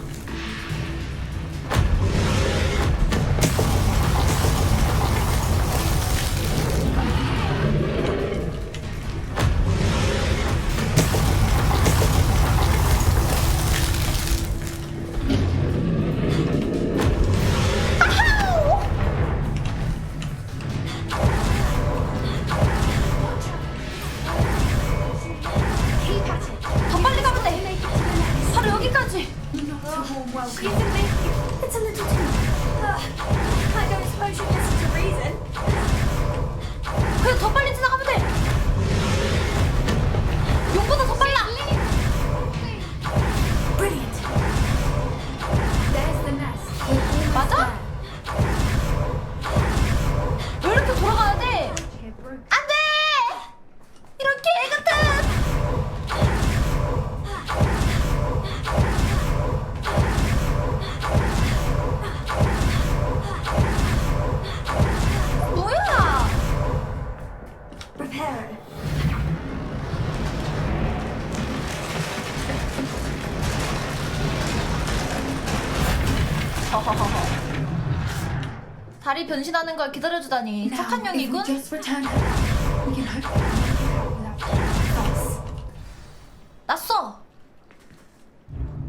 더 빨리 가면 돼. 바로 여기까지. It's a little too. I don't suppose you listen to reason. 그래, 더 빨리 지나가면 돼. 용보다 더 빨라. Brilliant. There's the nest. 맞아? 왜 이렇게 돌아가야 돼? 안 돼! 이런 개 같은! 뭐야? Repair it. 허허허허. 다리 변신하는 걸 기다려주다니 착한 영이군. 났어.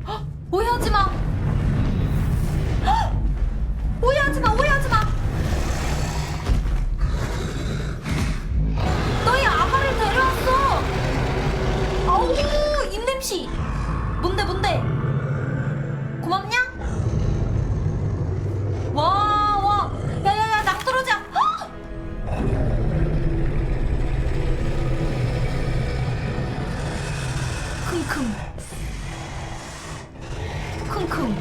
헉, 오해하지 마. 헉, 오해하지 마. 너희 아가를 데려왔어. 아우, 입냄새. 뭔데? 고맙냐? 와, 야야야, 낭떠러지야. 헉! 킁킁.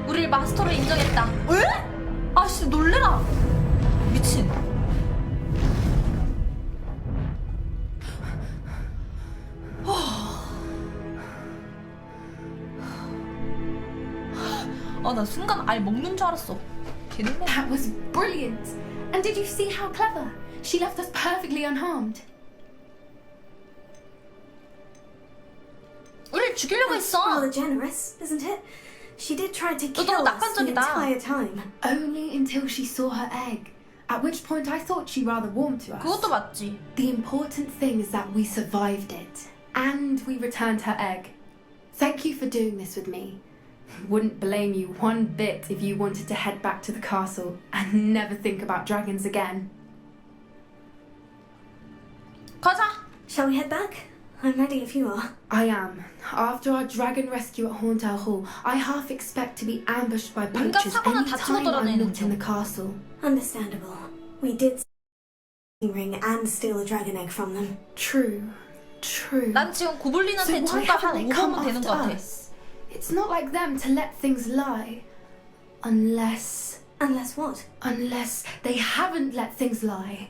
우릴 마스터로 인정했다. 에? 아씨, 놀래라. 미친. 나 순간 알 먹는 줄 알았어. 개놀래. That was brilliant. And did you see how clever? She left us perfectly unharmed. 우릴 죽이려고 했어. Rather generous, isn't it? She did try to 너 kill 너무 us the 낙관적이다. entire time. Only until she saw her egg. At which point I thought she rather warmed to us. 그것도 맞지. The important thing is that we survived it. And we returned her egg. Thank you for doing this with me. Wouldn't blame you one bit if you wanted to head back to the castle and never think about dragons again. 가자. Shall we head back? I'm ready if you are. I am. After our dragon rescue at Hauntel Hall, I half expect to be ambushed by poachers any time I'm not in the castle. Understandable. We did ring and steal a dragon egg from them. True. 난 지금 고블린한테 So why 잠깐 haven't 한 they come 5분은 되는 after 것 같아. us? It's not like them to let things lie. Unless what? Unless they haven't let things lie.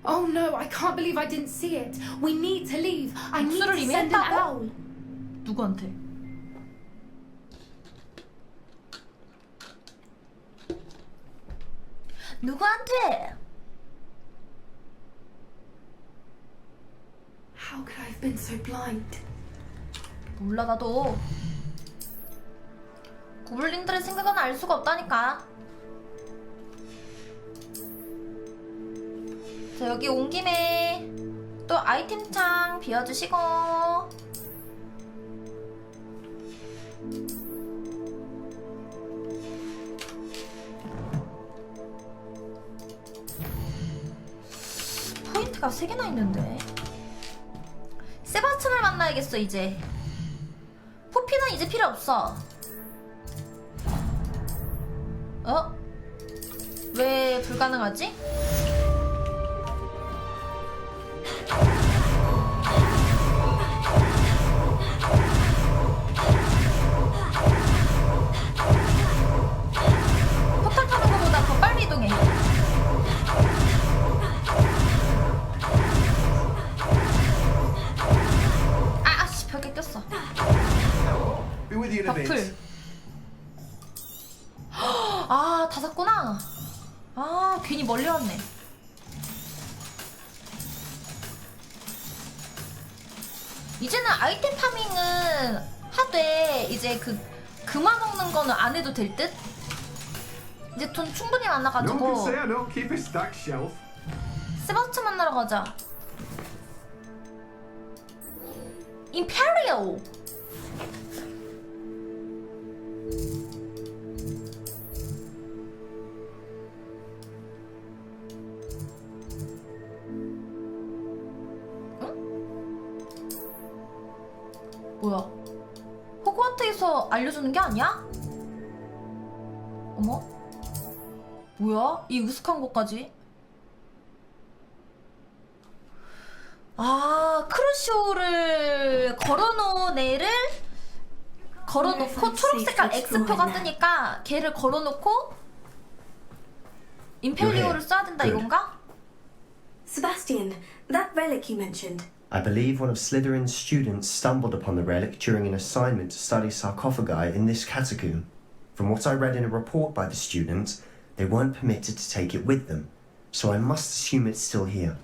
Oh no, I can't believe I didn't see it. We need to leave. I need to send an owl. 누구한테? 누구한테? How could I have been so blind? 몰라, 나도. 고블린들의 생각은 알 수가 없다니까. 자, 여기 온 김에 또 아이템창 비워주시고. 포인트가 3개나 있는데. 세바스찬을 만나야겠어. 이제 포피는 이제 필요 없어. 어? 왜 불가능하지? 포탈 타는 것보다 더 빨리 이동해. 아씨 벽에 꼈어. Be with you in a bit. 벽풀. 아 닫았구나. 아 괜히 멀리 왔네. 이제는 아이템 파밍은 하되 이제 그만 먹는 거는 안 해도 될 듯? 이제 돈 충분히 많아가지고 세바스찬 만나러 가자. 임페리얼. 뭐야? 호그와트에서 알려주는 게 아니야? 어머? 뭐야? 이 으슥한 것까지? 아, 크루쇼를 걸어놓은 애를 걸어놓고 초록색깔 X표가 뜨니까 걔를 걸어놓고 임페리오를 써야 된다 이건가? Sebastian, that relic you mentioned. I believe one of Slytherin's students stumbled upon the relic during an assignment to study sarcophagi in this catacomb. From what I read in a report by the students, they weren't permitted to take it with them, so I must assume it's still here.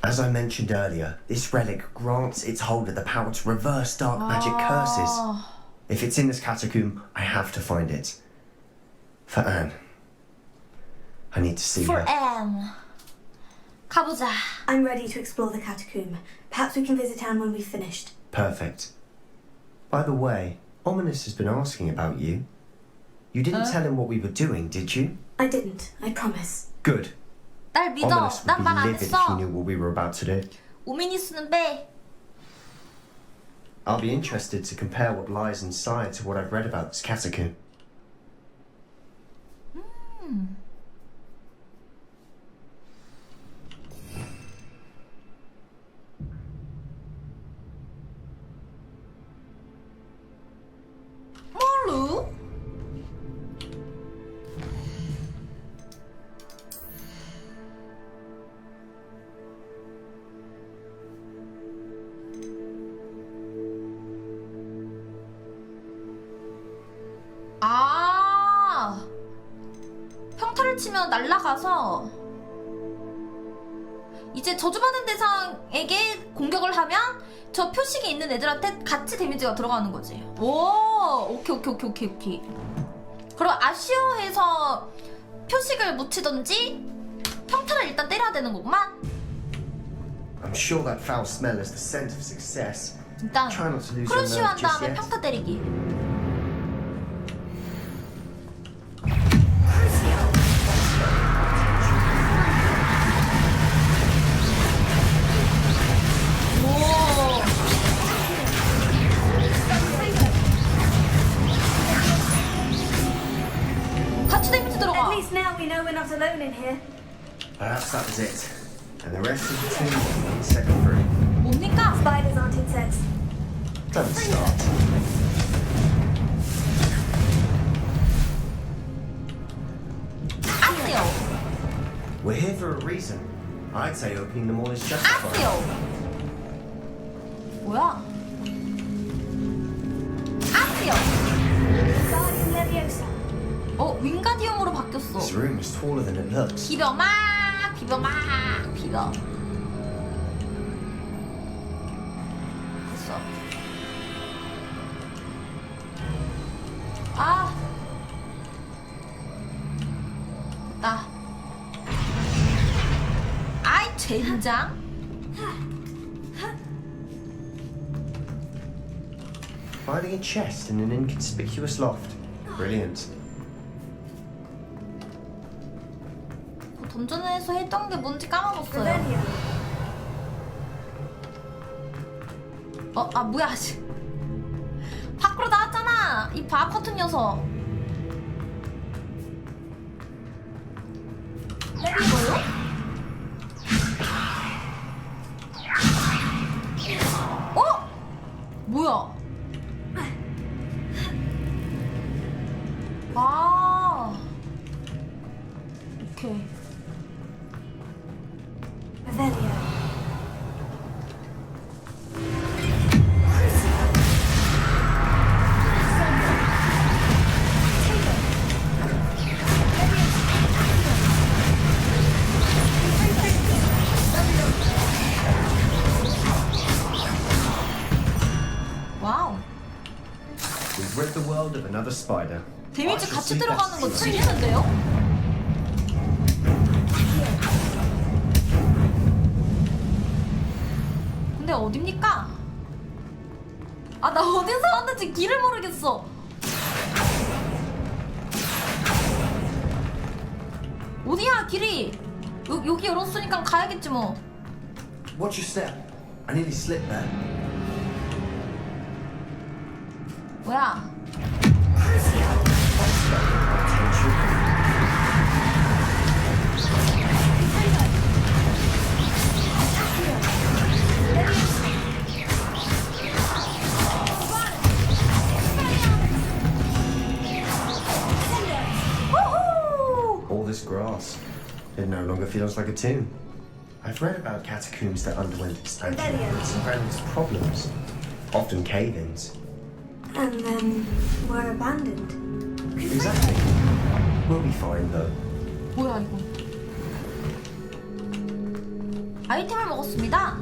As I mentioned earlier, this relic grants its holder the power to reverse dark magic curses. If it's in this catacomb, I have to find it. For Anne. I need to see her. For Anne. 가보자. I'm ready to explore the catacomb. Perhaps we can visit Anne when we've finished. Perfect. By the way, Ominous has been asking about you. You didn't tell him what we were doing, did you? I didn't, I promise. Good. 날 믿어. Ominous would 난 be 말 안 livid if he 했어. knew what we were about to do. 오미니스는 빼. I'll be interested to compare what lies inside to what I've read about this catacomb. 뭘로? 아, 평타를 치면 날아가서 이제 저주받은 대상에게 공격을 하면 저 표식이 있는 애들한테 같이 데미지가 들어가는 거지. 오, 오케이. 그럼 아쉬워해서 표식을 묻히던지 평타를 일단 때려야 되는 거구만. I'm sure that foul smell is the scent of success. 일단 Try not to lose your 크루시오 nerve 한 just 다음에 yet. 평타 때리기. 같이 데미지 들어가. At least now we know we're not alone in here. Perhaps that was it. And the rest of the team set free. 뭡니까? Spiders aren't insects. Don't start. 아세요. We're here for a reason. I'd say opening them all is justified. 아세요. 뭐야? 아세요. Guardian Leviosa. 윙가디움으로 바뀌었어. This room is taller than it looks. 비벼. 됐어. 아. 됐다. 아이, 젠장. Finding a chest in an inconspicuous loft. Brilliant. 던전에서 했던 게 뭔지 까먹었어요. 뭐야. 밖으로 나왔잖아. 이 밥 같은 녀석. 뭐야? 아, 오케이. 와우. We've rid the world of another spider. 데미지 같이 들어가는 거 틀리는데요? 근데 어딥니까? 아, 나 어디서 왔는지 길을 모르겠어. 어디야 길이? 여기 열었으니까 가야겠지 뭐. Watch your step. I nearly slipped there. 뭐야? All this grass. It no longer feels like a tomb. I've read about catacombs that underwent expansion and some various problems, often cave-ins. And then were abandoned. Exactly. We'll be fine though. 뭐야 이거? 아이템을 먹었습니다.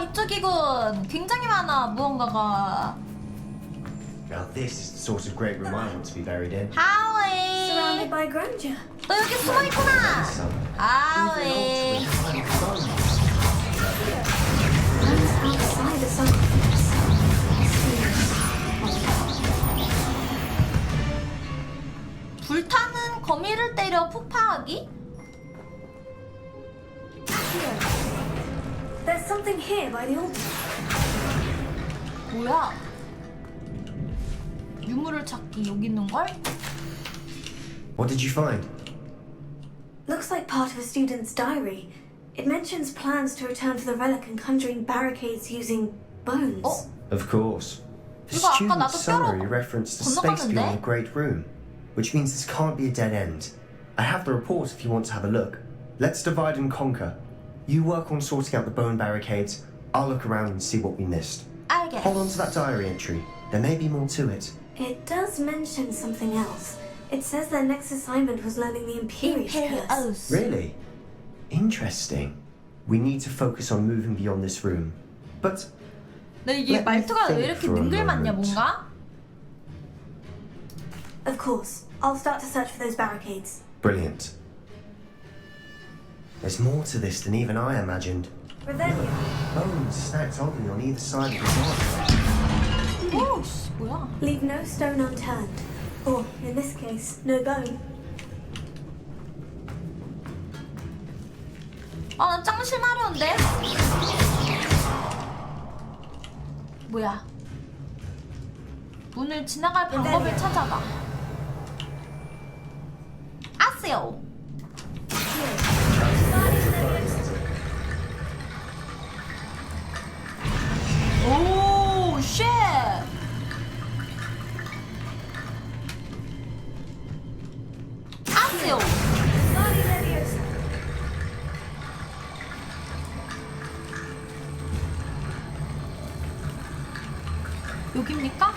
이쪽이군. 굉장히 많아 무언가가. Now this is the sort of great room I want to be buried in. 하위. Surrounded by grandeur. 너 여기 숨어 있구나. 하위. Outside the sarcophagus. 불타는 거미를 때려 폭파하기? There's something here by the altar. 뭐야? 유물을 찾기 여기 있는 걸? What did you find? Looks like part of a student's diary. It mentions plans to return to the relic and conjuring barricades using bones. Of course. The 이거 아까 student's 나도 summary 뼈로 referenced the space 건너갔는데? beyond the Great Room, which means this can't be a dead end. I have the report if you want to have a look. Let's divide and conquer. You work on sorting out the bone barricades. I'll look around and see what we missed. 알겠어. Hold on to that diary entry. There may be more to it. It does mention something else. It says their next assignment was learning the Imperious Curse. Really? Interesting. We need to focus on moving beyond this room. But 나 이게 Let me 말투가 왜 think 이렇게 for a 능글맞냐 moment. 뭔가? Of course. I'll start to search for those barricades. brilliant. There's more to this than even I imagined. Revelio. Bones stacked oddly on either side of the door. 오, 씨, 뭐야? Leave no stone unturned. Or, in this case, no bone. 아, 나 짱 실마리온데? 뭐야? 문을 지나갈 방법을 찾아봐. 아세요. 오, 쉣! 아세요. 여기입니까?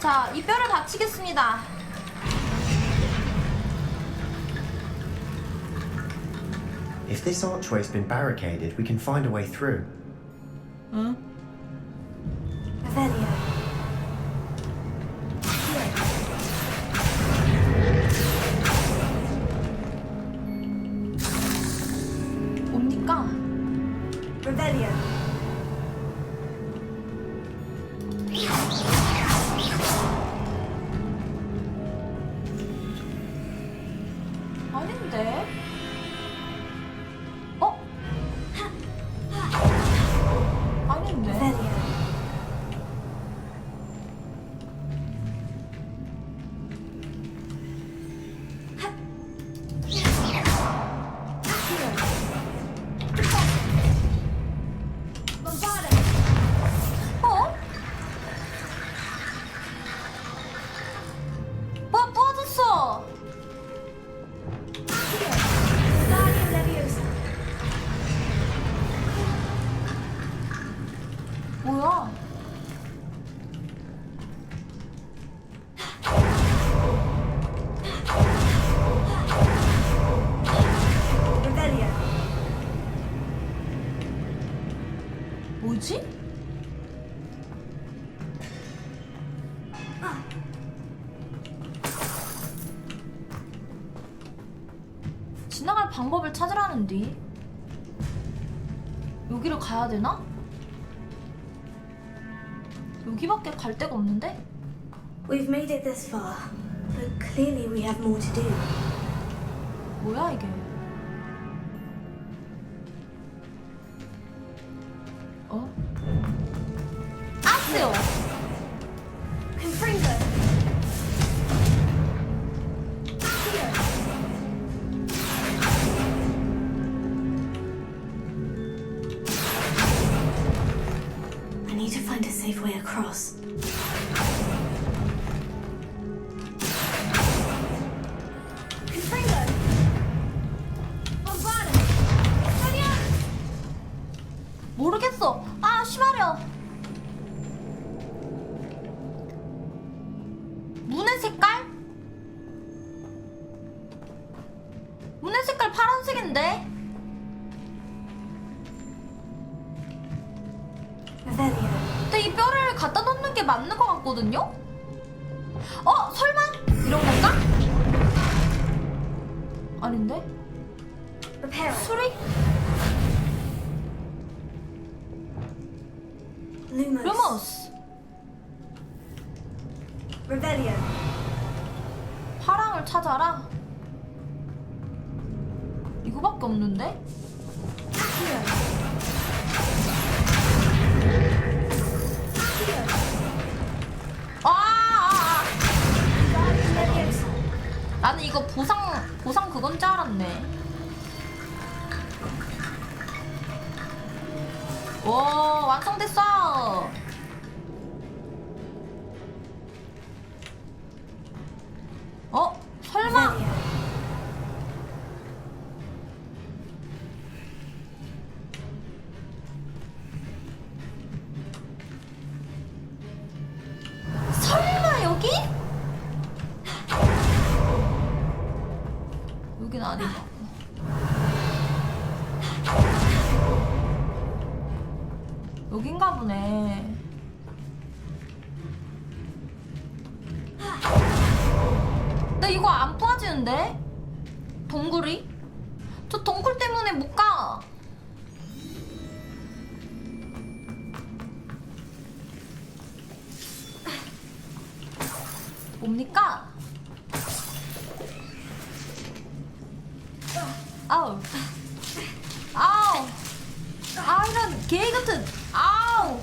자, 이 뼈를 바치겠습니다. If this archway's been barricaded, we can find a way through. 응? Revelio. 뭡니까? Revelio. 아닌데? 어? 아닌데? 지나갈 방법을 찾으라는디. 여기를 가야 되나? 여기밖에 갈 데가 없는데? We've made it this far, but clearly we have more to do. 뭐야 이게? 어? 아세요. Confringo. I need to find a safe way across. Confringo. 봄바르다. 모르겠어. 아 심하려. 문의 색깔? 문의 색깔 파란색인데? 근데 이 뼈를 갖다 놓는 게 맞는 것 같거든요? 설마? 이런 건가? 아닌데? 수리? 루머스. Revelio. 파랑을 찾아라? 이거밖에 없는데? 나는 이거 보상 그건 줄 알았네. 오, 완성됐어. 설마? 설마 여기? 여긴 아닌 것 같고. 여긴가 보네. 나 이거 안 빠지는데? 동굴이? 저 동굴 때문에 못 가. 뭡니까? 아우. 아우. 아, 이런 개 같은. 아우.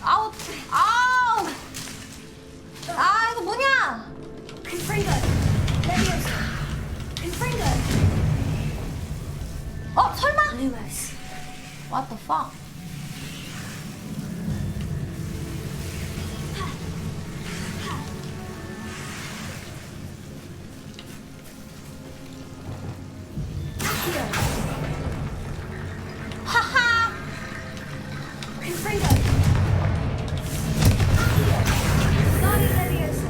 아우. 아우. 아, 이거 뭐냐? Confringo. Leviosa. Confringo. 설마? Lumos. What the fuck? 하하! Confringo. Guardian Leviosa.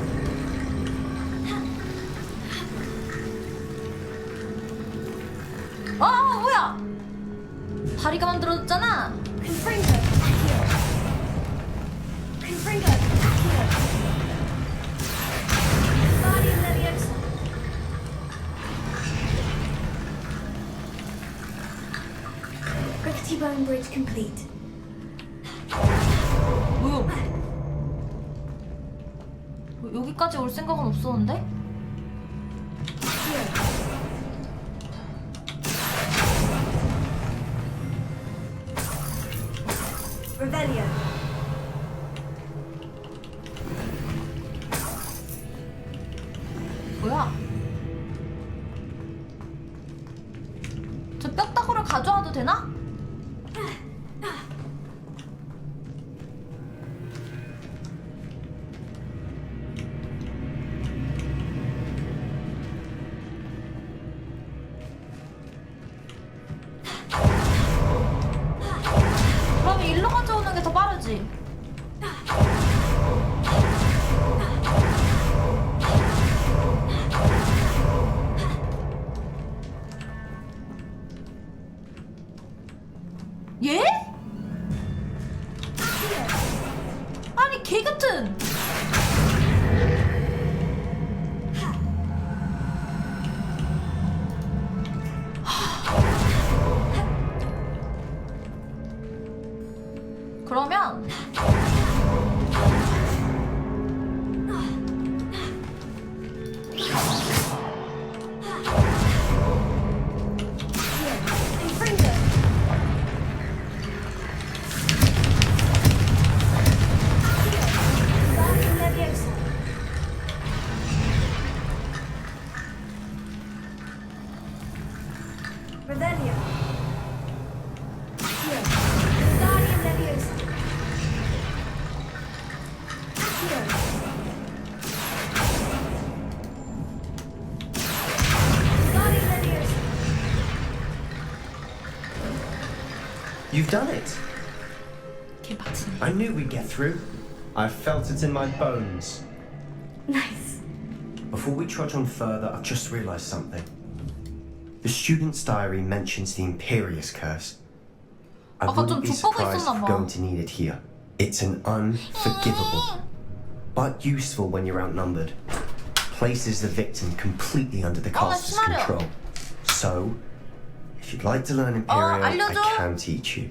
뭐야? 다리가 만들어졌잖아. Confringo. Accio. Confringo. Accio. Guardian Leviosa. Rickety Bone Bridge complete. 뭐야? 여기까지 올 생각은 없었는데? Revelio. 뭐야? 저 뼈다구를 가져와도 되나? 그럼 일로 가져오는 게 더 빠르지. 얘? 아니 개 같은. You've done it. I knew we'd get through. I felt it in my bones. Nice. Before we trudge on further, I've just realized something. The student's diary mentions the Imperious Curse. I wouldn't be surprised if we're going to need it here. It's an unforgivable, but useful when you're outnumbered. Places the victim completely under the caster's control. So, if you'd like to learn Imperial, I can teach you.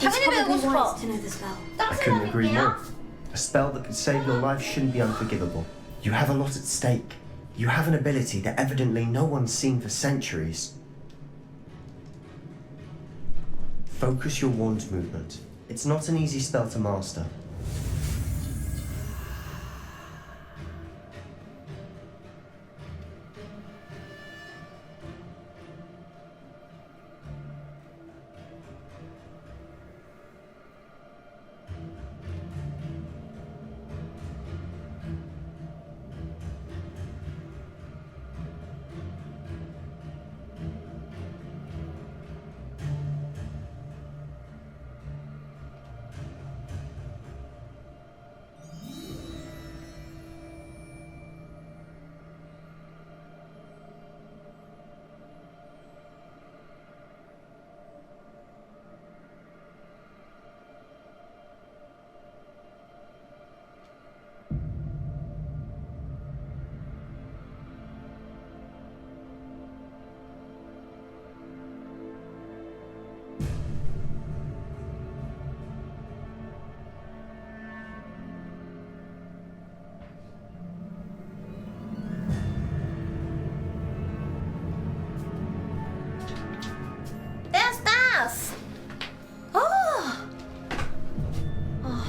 It's probably wise to know the spell. I couldn't agree more. A spell that could save your life shouldn't be unforgivable. You have a lot at stake. You have an ability that evidently no one's seen for centuries. Focus your wand movement. It's not an easy spell to master.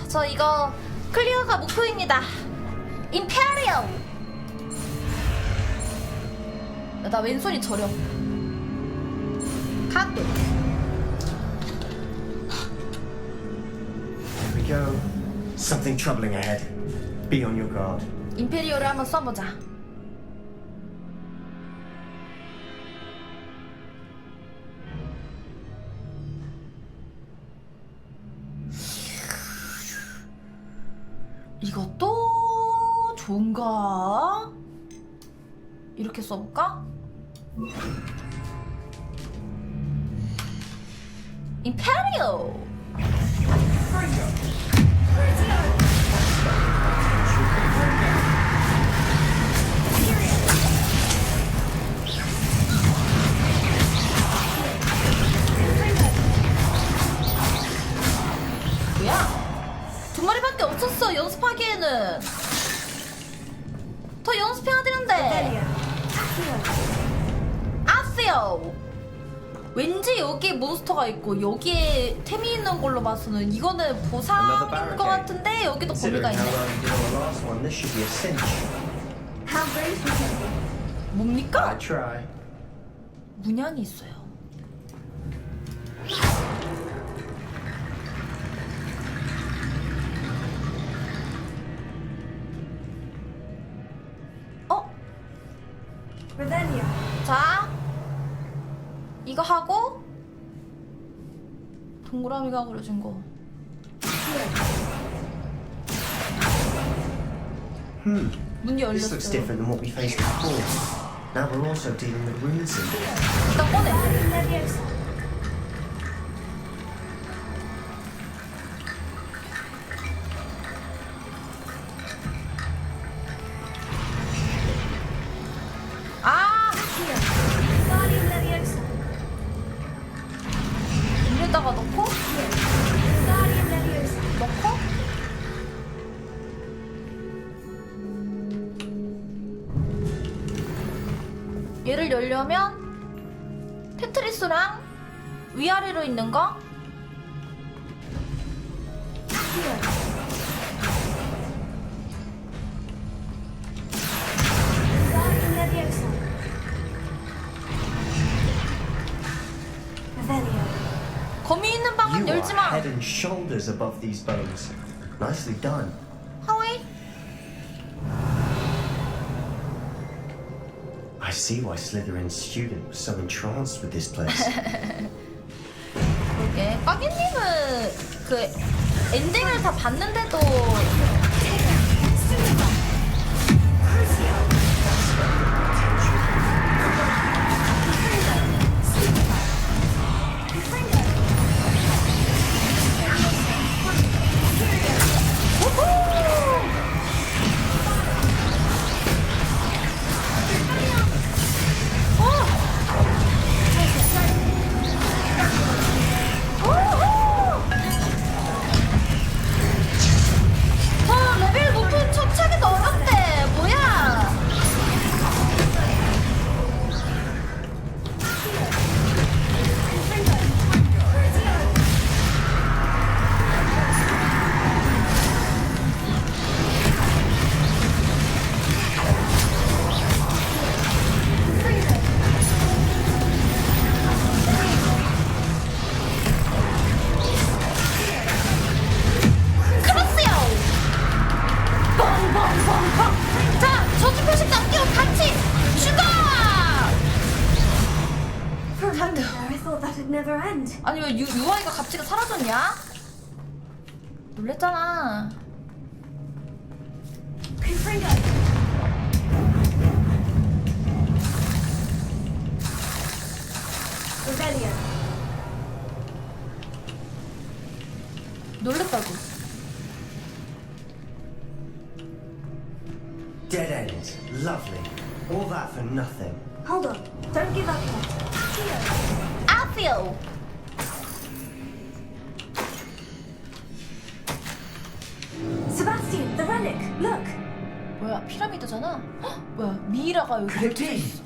저 이거 클리어가 목표입니다. 임페리얼. 나 왼손이 저려. 카드. Here we go. Something troubling ahead. Be on your guard. 임페리얼을 한번 써보자. 이것도 좋은가? 이렇게 써볼까? 임페리얼! 뭐야? 두 마리밖에 없었어. 연습하기에는 더 연습해야 되는데. 아세요. 왠지 여기 몬스터가 있고 여기에 템이 있는 걸로 봐서는 이거는 보상인 것 같은데 여기도 거미가 있네. 뭡니까? 문양이 있어요. 자, 이거 하고 동그라미가 그려진 거. 문이 열렸어요. This looks different than what we faced before. Now we're also dealing with runes. 일단 꺼내. 물에다가 넣고 얘를 열려면 테트리스랑 위아래로 있는 거 거미 있는 방은 열지 밀지 마. Head and shoulders above these bones. Nicely done. 하와이. I see why Slytherin's student was so entranced with this place. 그러게 빠기님은 그 엔딩을 다 봤는데도 레벨 높은 척차기 어렵대. 뭐야? 크로스요. 뻥뻥뻥뻥. 자, 저주 표식 남기고 같이 죽어. For a moment there, I thought that'd never end. 아니 왜 UI가 갑자기 사라졌냐? 놀랬잖아. Rebellion. 놀랬다고. Dead end. Lovely. All that for nothing. Hold on. Don't give up yet. I feel. Sebastian, the relic. Look. 뭐야 피라미드잖아. 헉, 뭐야 미이라가 여기 Could it 겹쳐 be? 있어.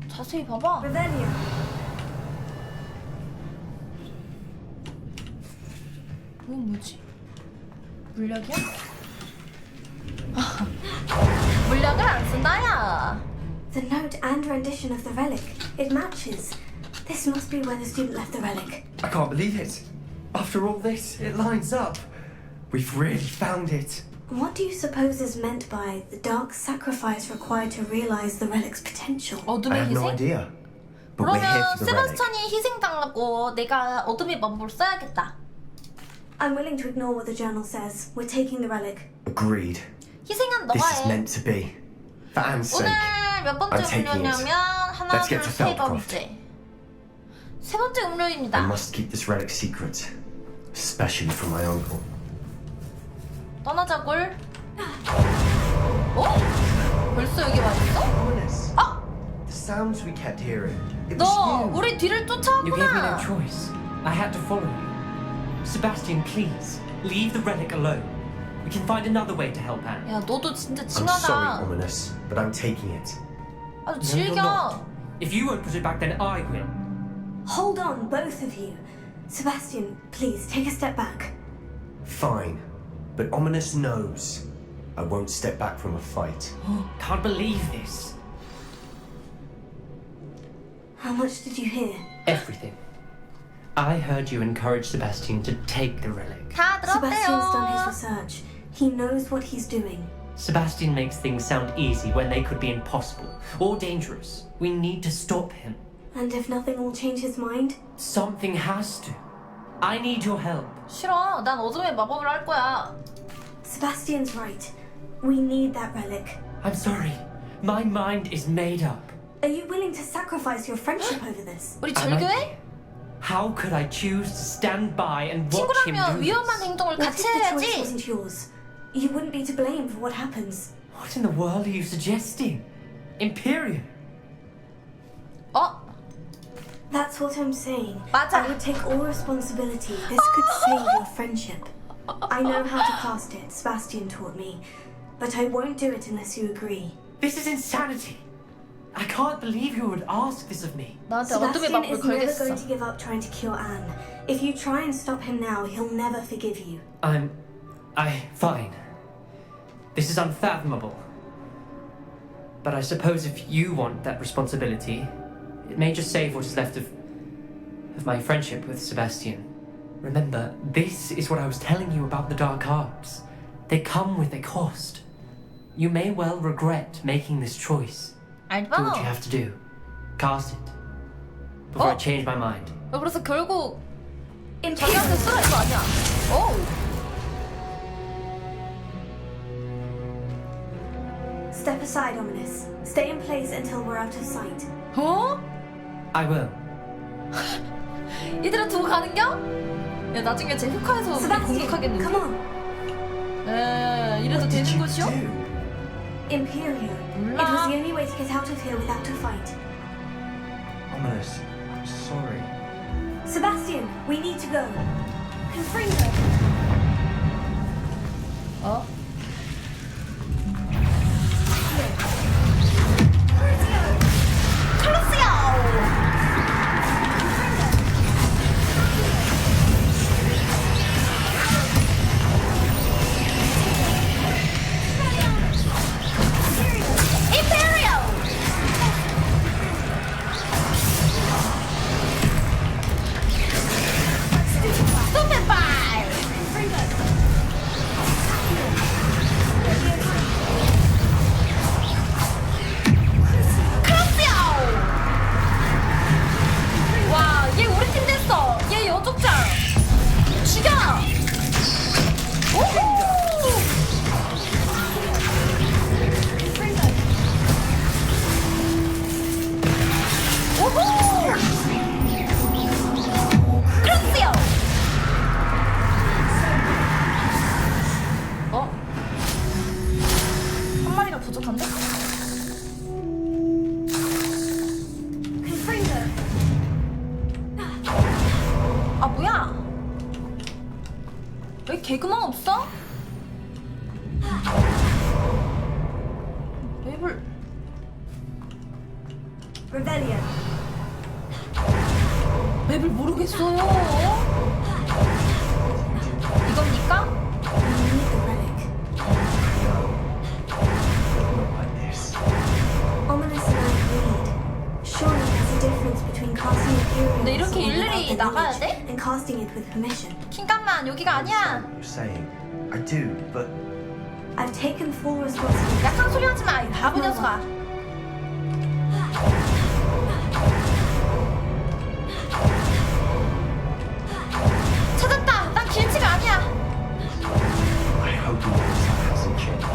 자세히 봐봐. Rebellion. 뭐지? 물약이야? 물약을 안 쓴다야. The note and rendition of the relic. It matches. This must be where the student left the relic. I can't believe it. After all this, it lines up. We've really found it. What do you suppose is meant by the dark sacrifice required to realize the relic's potential? I 어둠의 have no 희생? idea. But we're here 그러면 for the relic. 세바스찬이 희생당하고 내가 어둠의 마법을 써야겠다. I'm willing to ignore what the journal says. We're taking the relic. Agreed. 희생은 This 너가 is 해. meant to be. For Anne's 오늘 sake. 몇 번째 I'm taking it. 음료냐면 하나, Let's 둘, get to 세 Feldcroft. 번째. 세 번째 I 음료입니다. must keep this relic secret. Especially from my uncle. 떠나자굴. 어? 벌써 여기 와 있어? 아! The sounds we kept hearing. It was 너 you. 우리 뒤를 You gave me no 쫓아왔구나. choice. I had to follow you. Sebastian, please, leave the relic alone. We can find another way to help Anne. 야 너도 진짜 I'm sorry, 징하다. Ominous, but I'm taking it. 아주 No, you're 즐겨. not. If you won't put it back, then I will. Hold on, both of you. Sebastian, please take a step back. Fine. But Ominous knows I won't step back from a fight. Can't believe this. How much did you hear? Everything. I heard you encourage Sebastian to take the relic. 다 Sebastian's done his 들었대요. research. He knows what he's doing. Sebastian makes things sound easy when they could be impossible or dangerous. We need to stop him. And if nothing will change his mind? Something has to. I need your help. 싫어. 난 어둠의 마법을 할 거야. Sebastian's right. We need that relic. I'm sorry. My mind is made up. Are you willing to sacrifice your friendship over this? 우리 I might 절교해? How could I choose to stand by and watch him 친구라면 do 위험한 this? 행동을 What 같이 if the choice 해야지. wasn't yours? You wouldn't be to blame for what happens. What in the world are you suggesting? Imperial. 어? That's what I'm saying. 맞아. I would take all responsibility. This could save your friendship. I know how to cast it. Sebastian taught me. But I won't do it unless you agree. This is insanity. I can't believe you would ask this of me. 나한테 어둠의 Sebastian 마법을 is never 걸겠어. going to give up trying to cure Anne. If you try and stop him now, he'll never forgive you. Fine. This is unfathomable. But I suppose if you want that responsibility, it may just save what is left of of my friendship with Sebastian. Remember, this is what I was telling you about the dark arts. They come with a cost. You may well regret making this choice. Do what you have to do. Cast it. Before I change my mind. 그래서 결국 자기한테 쓰라 이거 아니야? 오. Step aside, Ominous. Stay in place until we're out of sight. 어? I will. 이들아 두고 가는겨? 야 나중에 제 흑화에서 우리 공격하겠는데? 이래도 되는 것이요? Imperial. It was the only way to get out of here without a fight. Ominous, I'm sorry. Sebastian, we need to go. Confringo. 어? 개그만 없어? 맵을 Rebellion. 맵을 모르겠어요. 이겁니까? Ominous and I agreed. Surely there's a difference between casting Imperial 근데 이렇게 일일이 나가야 돼? and casting it with permission. 킹감만 여기가 아니야. You're saying I do, but I've taken full responsibility. 약한 소리 하지 마, 이 바보 녀석아. 찾았다. 난 길치가 아니야. I hope you notice that hasn't changed.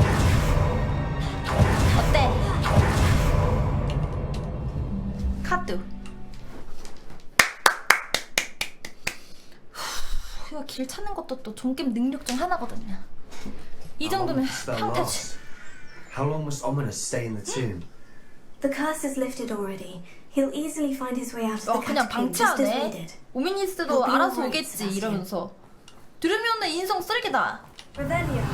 어때? 카드. 이거 길 찾는 것도 또 종겜 능력 중 하나거든요. 이 정도면 평타지. How long must Ominous stay in the tomb? The curse is lifted already. He'll easily find his way out of the 그냥 catacomb just as we 방치하네. did. 오미니스도 알아서 오겠지 이러면서. 들으면은 인성 쓰레기다. Rebellion.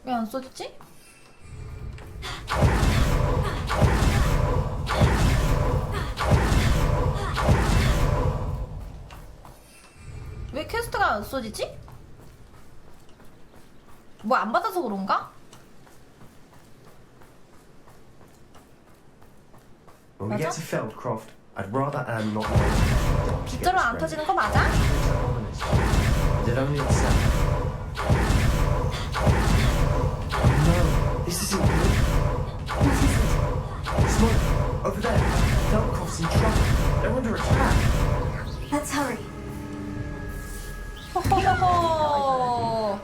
왜 안 써지지? 왜 퀘스트가 안 써지지? 뭐 안 받아서 그런가? When we get to Feldcroft, I'd rather Anne not know. 빗자루 안 터지는 거 맞아? Did only accept. No, this isn't good. What is it? Smoke, over there. Feldcroft's in trouble. They're under attack. Let's hurry. 호호호호.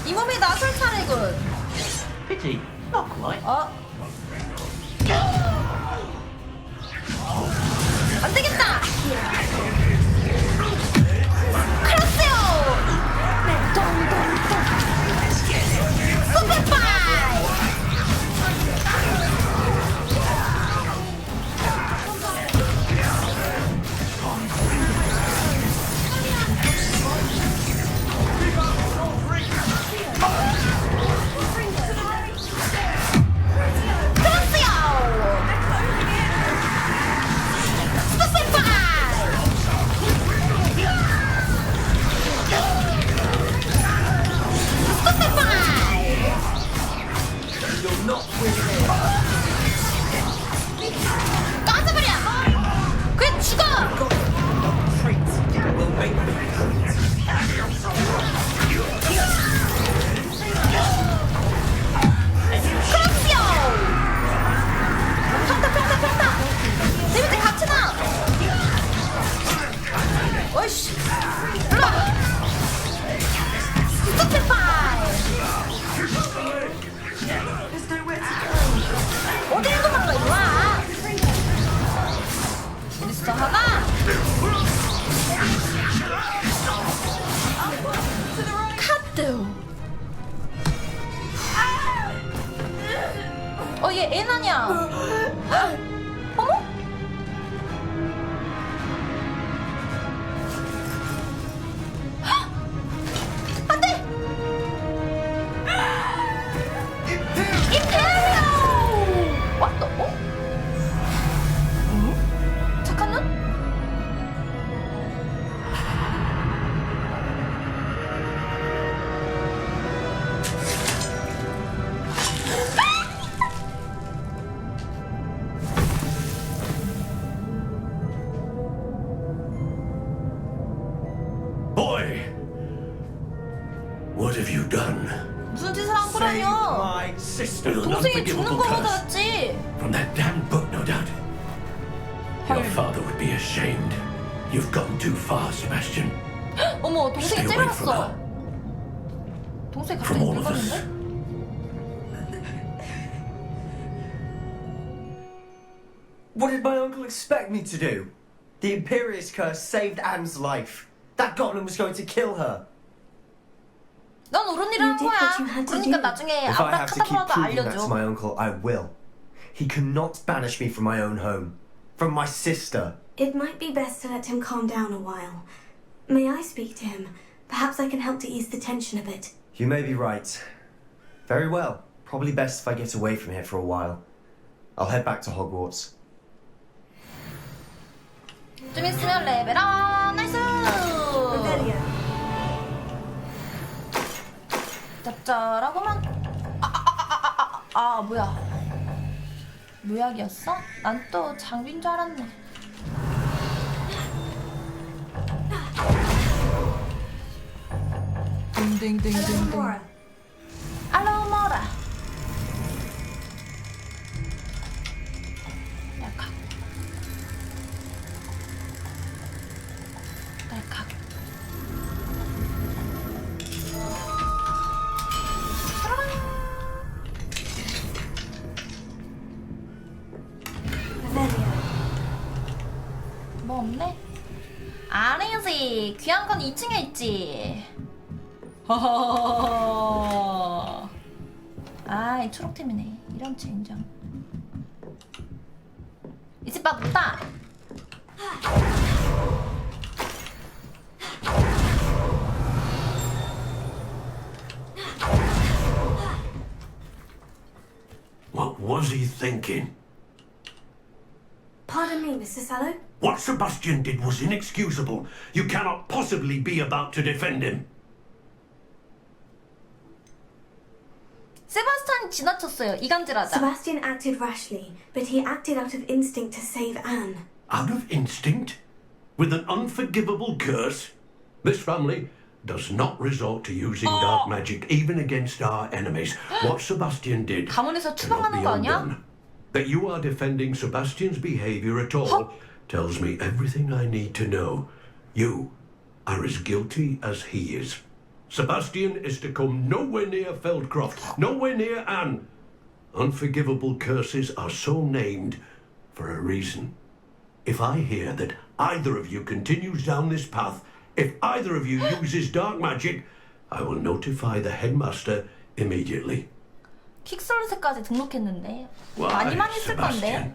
이 몸이 나설 차례군. Pity, not quite. 안 되겠다. 크로스요. 슈퍼파이. 됐어. 하나. 카드. 얘 애나냐? 어머? 안돼! 임페리오! 왔다. 착한 눈? What have you done? 무슨 짓을 한 거라뇨? 동생이 죽는 거보다 낫지. From that damn book, no doubt. Your father would be ashamed. You've gone too far, Sebastian. 어머, 동생이 째려봤어. 동생이 갑자기 늙었는데? What did my uncle expect me to do? The Imperious curse saved Anne's life. That goblin was going to kill her. 넌 옳은 일을 한 거야. 그러니까 나중에 If I have to keep 아브라카다브라가 proving that to 알려줘. my uncle, I will. He cannot banish me from my own home. From my sister. It might be best to let him calm down a while. May I speak to him? Perhaps I can help to ease the tension a bit. You may be right. Very well. Probably best if I get away from here for a while. I'll head back to Hogwarts. 좀 있으면 레벨업. 나이스. 짭짤하고만. 뭐야? 묘약이었어? 난 또 장비인 줄 알았네. 딩딩딩딩딩. 알로모라. 날칵. 날칵. 뭐 없네? 아니지. 귀한 건 2층에 있지. 허허허허. 이 초록템이네. 이런 젠장. 이 집 맞다. What was he thinking? Pardon me, Mr. Sallow. What Sebastian did was inexcusable. You cannot possibly be about to defend him. 세바스찬이 지나쳤어요. 이간질하자. Sebastian acted rashly, but he acted out of instinct to save Anne. Out of instinct? With an unforgivable curse? This family does not resort to using dark magic even against our enemies. What Sebastian did 가문에서 cannot be 추방하는 거 아니야? undone. That you are defending Sebastian's behavior at all tells me everything I need to know. You are as guilty as he is. Sebastian is to come nowhere near Feldcroft, nowhere near Anne. Unforgivable curses are so named for a reason. If I hear that either of you continues down this path, if either of you uses dark magic, I will notify the headmaster immediately. 킥솔셋까지 등록했는데 Why, 많이 쓸 건데.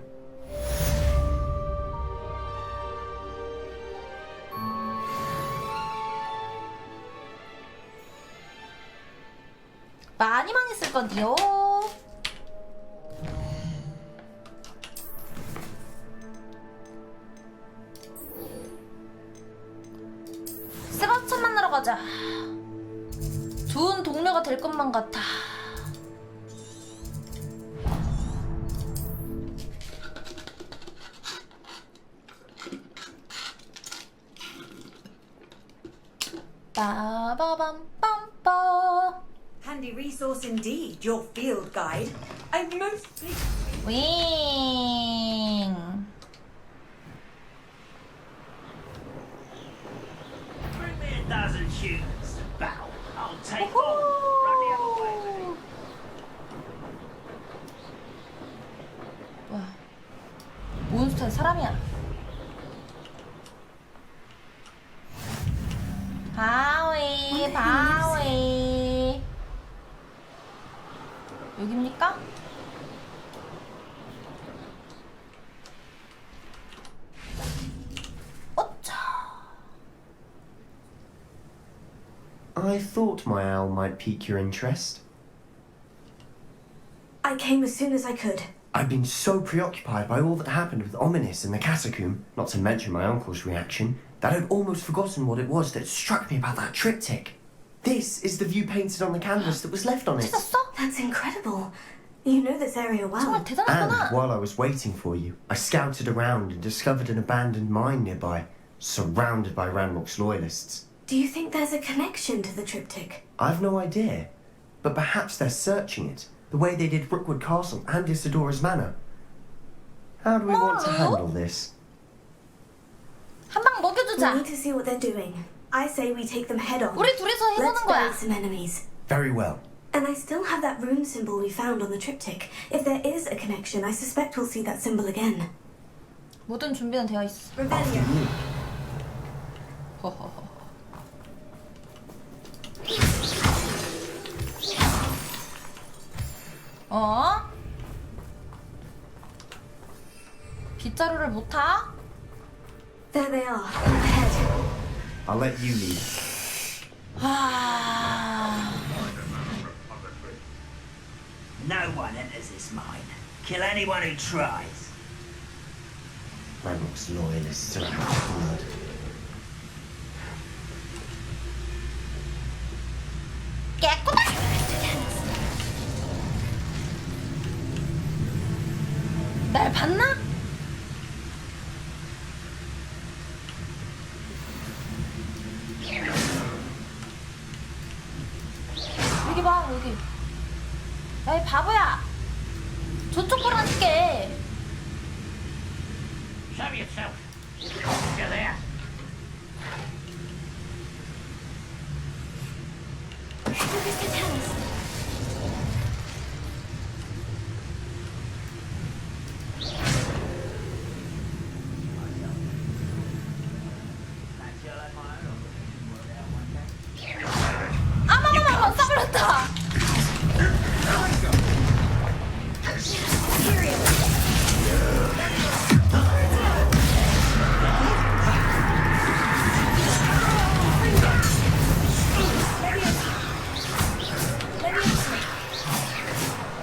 많이 쓸 건데요. 세바스찬 만나러 가자. 좋은 동료가 될 것만 같아. 빠바밤빰빠. Handy resource indeed, your field guide. I'm mostly... 윙. Bring me a dozen shooters. Bow. I'll take all. Run the other way with it. 뭐야? 몬스터의 사람이야. 바위. 여기입니까? I thought my owl might pique your interest. I came as soon as I could. I've been so preoccupied by all that happened with Ominis and the catacomb, not to mention my uncle's reaction, that I'd almost forgotten what it was that struck me about that triptych. This is the view painted on the canvas that was left on it. That's incredible. You know this area well. And while I was waiting for you, I scouted around and discovered an abandoned mine nearby, surrounded by Ranrock's loyalists. Do you think there's a connection to the triptych? I've no idea, but perhaps they're searching it, the way they did Rookwood Castle and Isidora's Manor. How do we want to handle this? 한방 먹여주자. We need to see what they're doing. I say we take them head on. 우리 둘이서 해보는 Let's 거야. bury some enemies. Very well. And I still have that rune symbol we found on the triptych. If there is a connection, I suspect we'll see that symbol again. 모든 준비는 되어 있어. Rebellion. 허허허. 빗자루를 못 타? There they are, ahead. I'll let you lead. No one enters this mine. Kill anyone who tries. Ranrock's loyalists are out of blood. 깨끗해! 날 봤나? 여기 봐, 여기. 야, 이 바보야! 저쪽 보라니까! Show yourself. You're there. 아마마마 싸버렸다.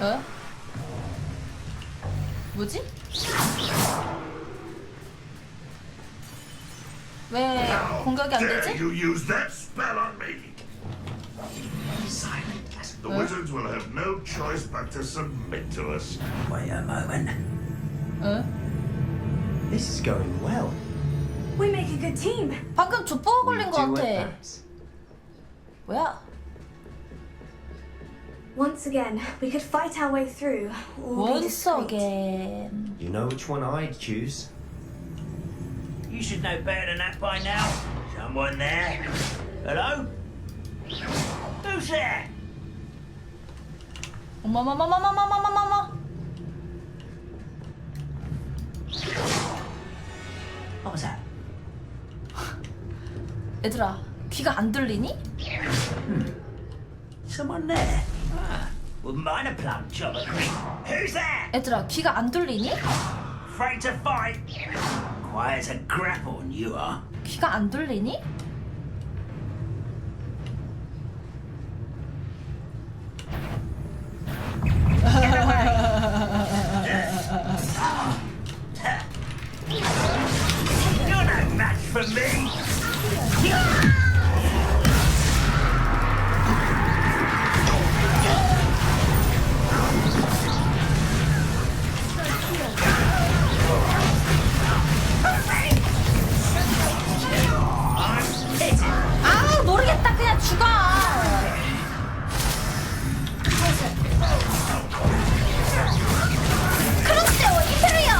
어? 뭐지? 왜 공격이 안 Dare 되지? you use that spell on me? The wizards will have no choice but to submit to us. Wait a moment. This is going well. We make a good team. 방금 족보가 걸린 것 같아. 뭐야? Once again, we could fight our way through. Or be Once discreet. again. You know which one I'd choose. You should know better than that by now. Someone there? Hello? Who's there? 어머머머머머머머머머머. What was that? 얘들아, 귀가 안 들리니? Someone there? Wouldn't mind a plum job. Who's that? 얘들아, 귀가 안 들리니? Afraid to fight? Quiet as a grapple, you are. 귀가 안 들리니? You're no match for me. 아, 모르겠다. 그냥 죽어. 크로스요, 이페리오.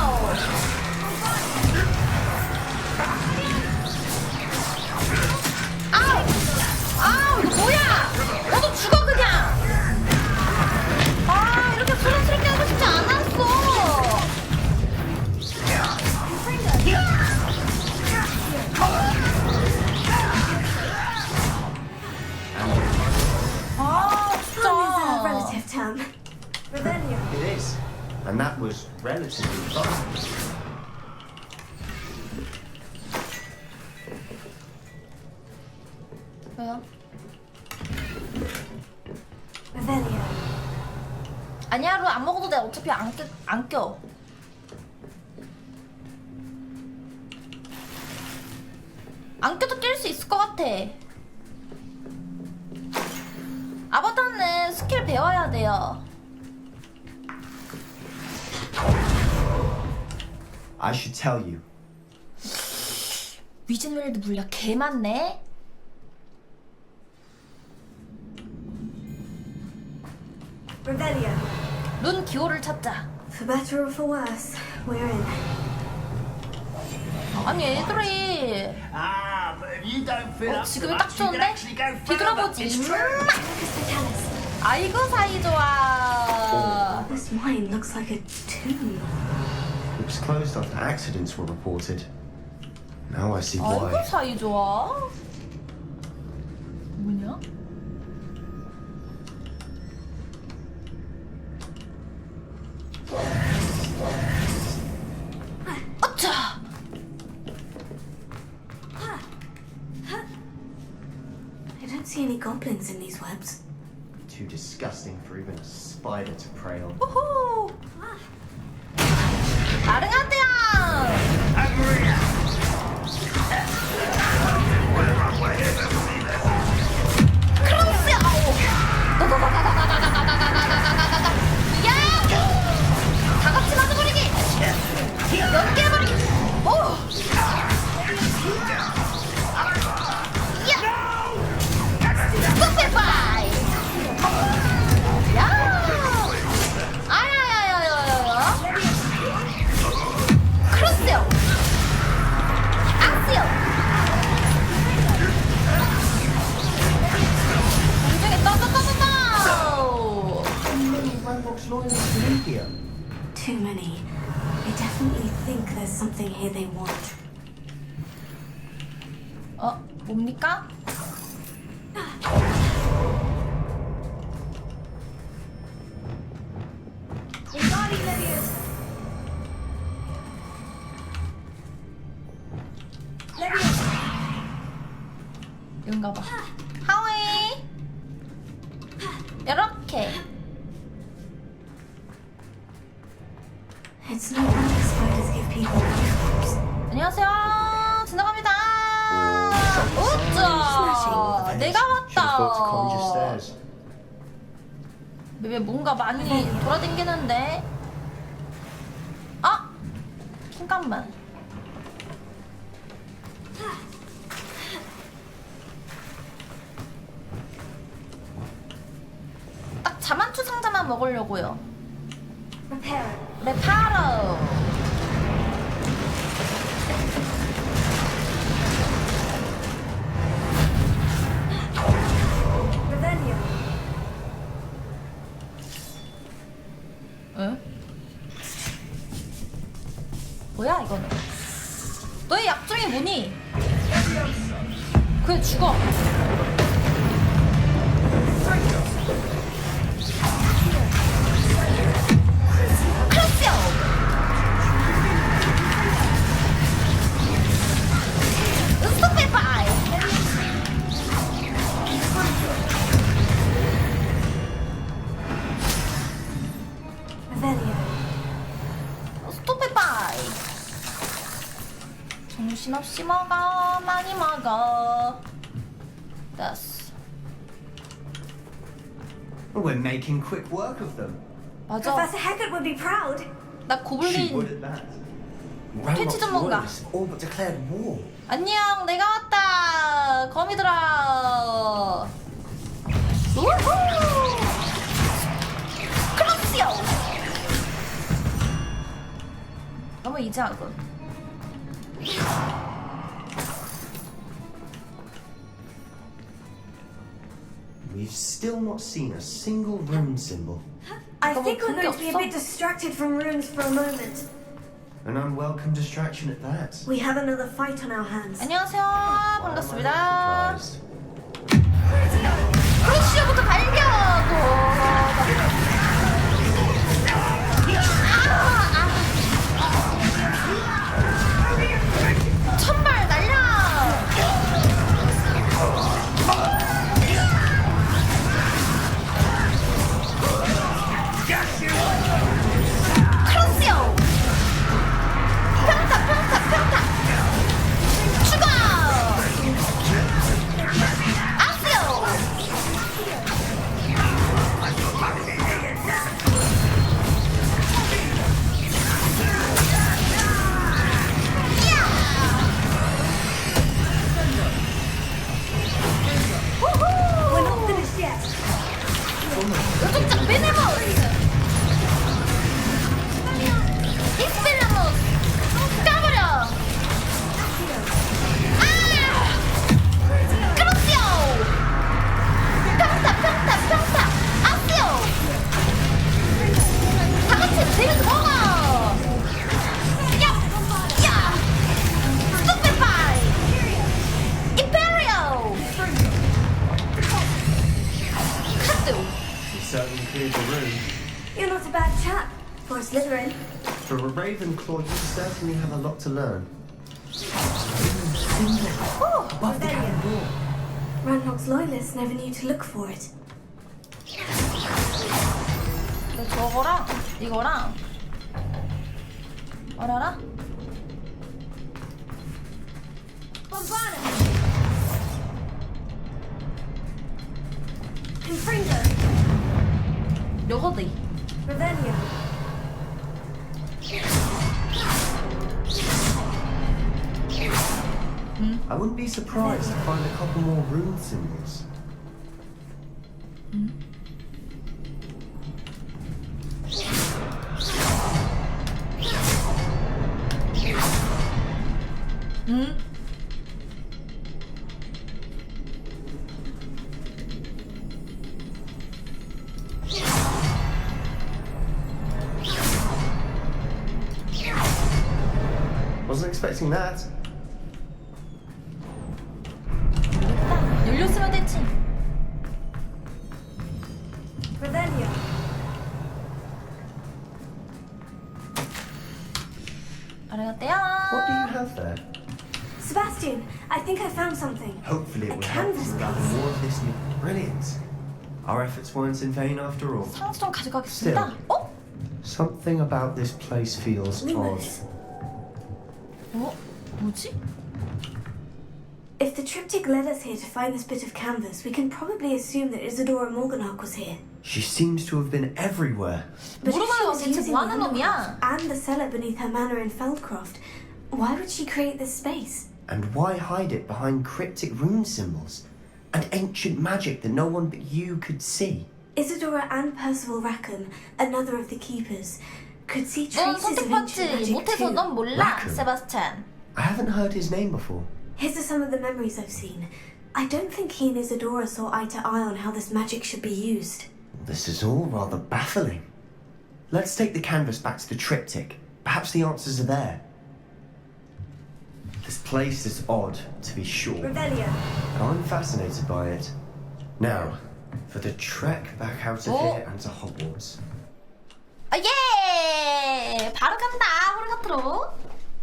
왜요? Revelio. 아니야, 루 안 먹어도 돼. 어차피 안 껴. 안 껴도 낄 수 있을 것 같아. 아바타는 스킬 배워야 돼요. I should tell you. 위즈웰드 물약 개 많네. Revelio. 룬 기호를 찾자. For better or for worse, we're in. 아니 애들이 Ah, but if you don't fill up 지금 too 딱 much, you can 좋은데? actually go further. 뒤돌아보지. It's true. 아이고 사이 좋아. This wine looks like a tomb. It was closed after accidents were reported. Now I see 아이고 why. 사이 좋아. 뭐냐? 어차. I don't see any goblins in these webs. Too disgusting for even a spider to prey on. 우후. 아르가드야. 크로스. 야! 다 같이 맞아버리기. 연계해버리기. 오. 스피파이. 야! 아야야야야야야! 크로스요! 악스요! 공중에 떠떠떠떠떠! Too many. I definitely think there's something here they want. 뭡니까? 이건가 봐. 하와이. 이렇게. It's no wonder spiders give people goosebumps. 안녕하세요. 지나갑니다. 우짜. 내가 왔다. 왜 뭔가 많이 돌아다니는데? 아! 잠깐만. 딱 자만추 상자만 먹으려고요. 레파로. 응? 뭐야 이거는? 너의 약점이 뭐니? 그래 죽어. 크로스요. 스톱해봐이. 스톱해봐이. 정신없이 먹어. 많이 먹어. 됐어. We're making quick work of them. 맞아. Professor Hecat would be proud. 나 She 고블린 would at that. 퇴치 전문가. Royalists all but declared war. 안녕, 내가 왔다. 거미들아. 우후. 크로스요. 너무 이지하군. We've still not seen a single rune symbol. I think we're going to be a bit distracted from runes for a moment. An unwelcome distraction at that. We have another fight on our hands. 안녕하세요. 반갑습니다. 크로스요부터 발견. 천발 날려. Slytherin. For a Ravenclaw, you certainly have a lot to learn. Rebellion. Ranrock's loyalists never knew to look for it. 저거랑 이거랑 알아라? 봄바르다. Confringo. 요거지. Rebellion. I wouldn't be surprised to find a couple more rune symbols. Wasn't expecting that. 열렸으면 됐지. Rebellion. 알아갔대요. What do you have there? Sebastian, I think I found something. Hopefully it A will help canvas to gather piece. more of this new... Brilliant. Our efforts weren't in vain after all. 상수 좀 가져가겠습니다. 어? Something about this place feels odd. Lumos. 어? 뭐지? If the triptych led us here to find this bit of canvas, we can probably assume that Isadora Morganach was here. She seems to have been everywhere. But if she 모르마요. was 대체 using 뭐 the 하는 놈이야? Undercroft and the cellar beneath her manor in Feldcroft, why would she create this space? And why hide it behind cryptic rune symbols? And ancient magic that no one but you could see? Isadora and Percival Rackham, another of the keepers, could see 넌 traces of ancient 선택받지 magic 못해서 too. 넌 몰라, Rackham. 세바스찬. I haven't heard his name before. His are some of the memories I've seen. I don't think he and Isadora saw eye to eye on how this magic should be used. This is all rather baffling. Let's take the canvas back to the triptych. Perhaps the answers are there. This place is odd, to be sure. Rebellion. But I'm fascinated by it. Now, for the trek back out of here and to Hogwarts. 아, 예! 바로 간다,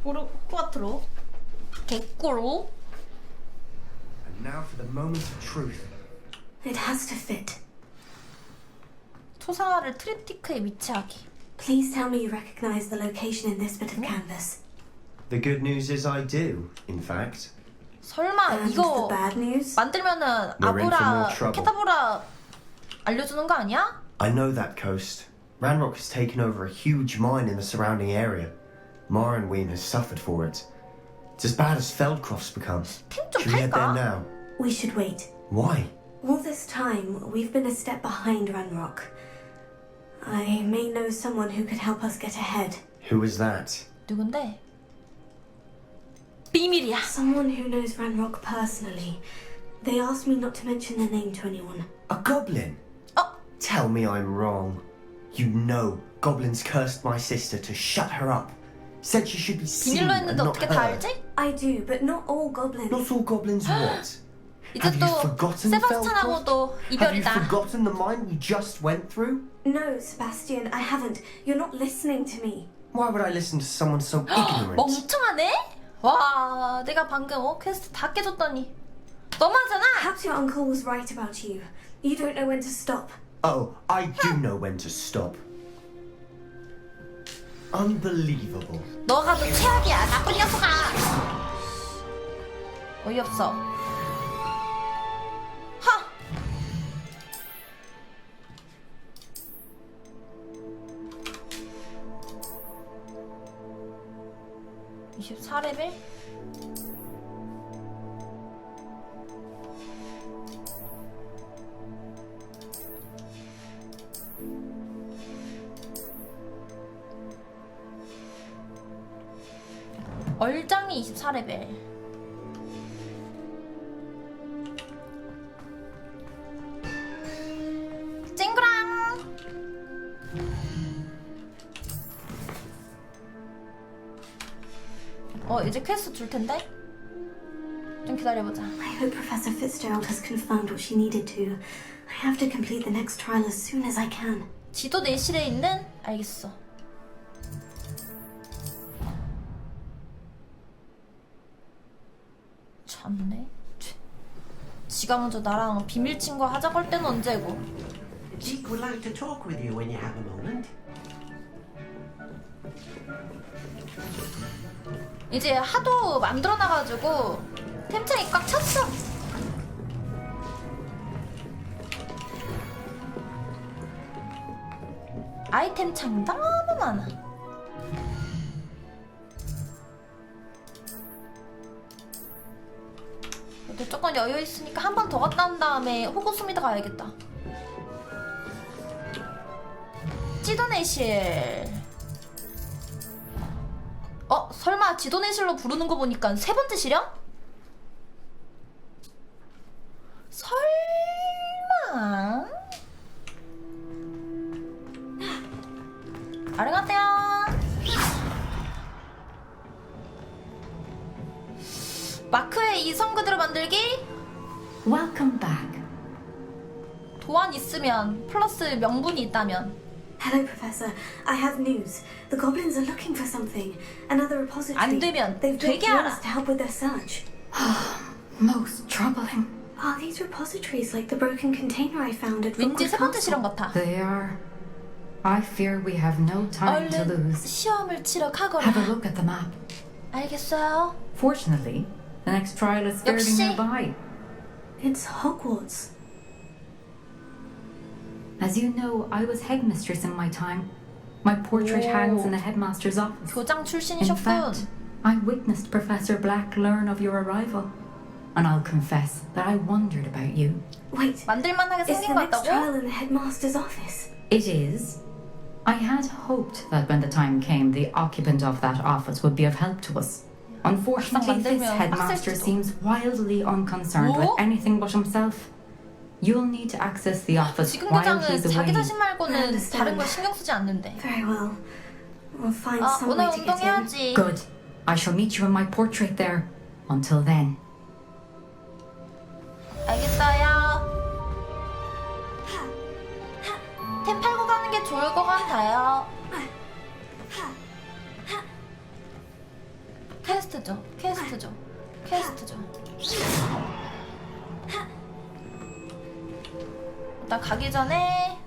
호그와트로. 개꿀로. And now for the moment of truth. It has to fit. 초상화를 트리티크에 위치하기. Please tell me you recognize the location in this bit of canvas. The good news is I do, in fact. 설마 And 이거 the bad news? 만들면은 We're in for more 아브라, trouble. 케타브라 알려주는 거 아니야? I know that coast. Ranrock has taken over a huge mine in the surrounding area. Morrowind has suffered for it. It's as bad as Feldcroft's become. Should we head there now? We should wait. Why? All this time, we've been a step behind Ranrock. I may know someone who could help us get ahead. Who is that? 누군데? 비밀이야. Someone who knows Ranrock personally. They asked me not to mention their name to anyone. A goblin? Oh. Tell me I'm wrong. You know goblins cursed my sister to shut her up. Said she should be seen 비밀로 and 했는데 not 어떻게 다 heard. 알지? I do, but not all goblins. Not all goblins what? 이제 Have you 또 forgotten 세바스찬하고도 Have you 이별이다. forgotten the mine we just went through? No, Sebastian, I haven't. You're not listening to me. Why would I listen to someone so ignorant? 멍청하네? 와, 내가 방금 퀘스트 다 깨줬더니 너무하잖아. Perhaps your uncle was right about you. You don't know when to stop. Oh, I do know when to stop. Unbelievable. 너가 더 최악이야. 나쁜 녀석아. 어이없어. 하. (24레벨) 얼짱이 24레벨. 쨍그랑. 이제 퀘스트 줄 텐데. 좀 기다려보자. I hope Professor Fitzgerald has confirmed what she needed to. I have to complete the next trial as soon as I can. 지도 내실에 있는 알겠어. 잡네. 지가 먼저 나랑 비밀 친구 하자고 할 때는 언제고. Zeke would like to talk with you when you have a moment. 이제 하도 만들어놔가지고 템창이 꽉 찼어. 아이템 창 너무 많아. 그래도 조금 여유 있으니까 한 번 더 갔다 온 다음에 호그스미드 가야겠다. 지도내실. 설마 지도내실로 부르는 거 보니까 세 번째 실현? 설마? 아리가떼요. 마크의 이성 그대로 만들기? Welcome back. 도안 있으면 플러스 명분이 있다면. Hello, Professor. I have news. The goblins are looking for something. Another repository. 안 되면 They've 되게 built 알아. walls to help with their search. Most troubling. Are these repositories like the broken container I found at 왠지 록우드 세 번째 Castle? 실험 같아. They are. I fear we have no time to 얼른 lose. 시험을 치러 가거라. Have a look at the map. 알겠어요. Fortunately, the next trial is fairly 역시. nearby. It's Hogwarts. As you know, I was headmistress in my time. My portrait hangs in the headmaster's office. 교장 In 출신이셨군. fact, I witnessed Professor Black learn of your arrival. And I'll confess that I wondered about you. Wait, 만들만하게 is the 생긴 것 next trial 같다고? in the headmaster's office? It is. I had hoped that when the time came, the occupant of that office would be of help to us. Unfortunately, this 만들면 headmaster access seems wildly unconcerned with anything but himself. You'll need to access the office 지금 while 교장은 he's 자기 away. 자신 말고는 다른 걸 신경 쓰지 않는데. Very well. We'll find 아, some 오늘 way to get in. 운동해야지. Good. I shall meet you in my portrait there. Until then. 알겠어요. 템 팔고 가는 게 좋을 것 같아요. 퀘스트죠. 퀘스트죠. 퀘스트죠. 일단 가기 전에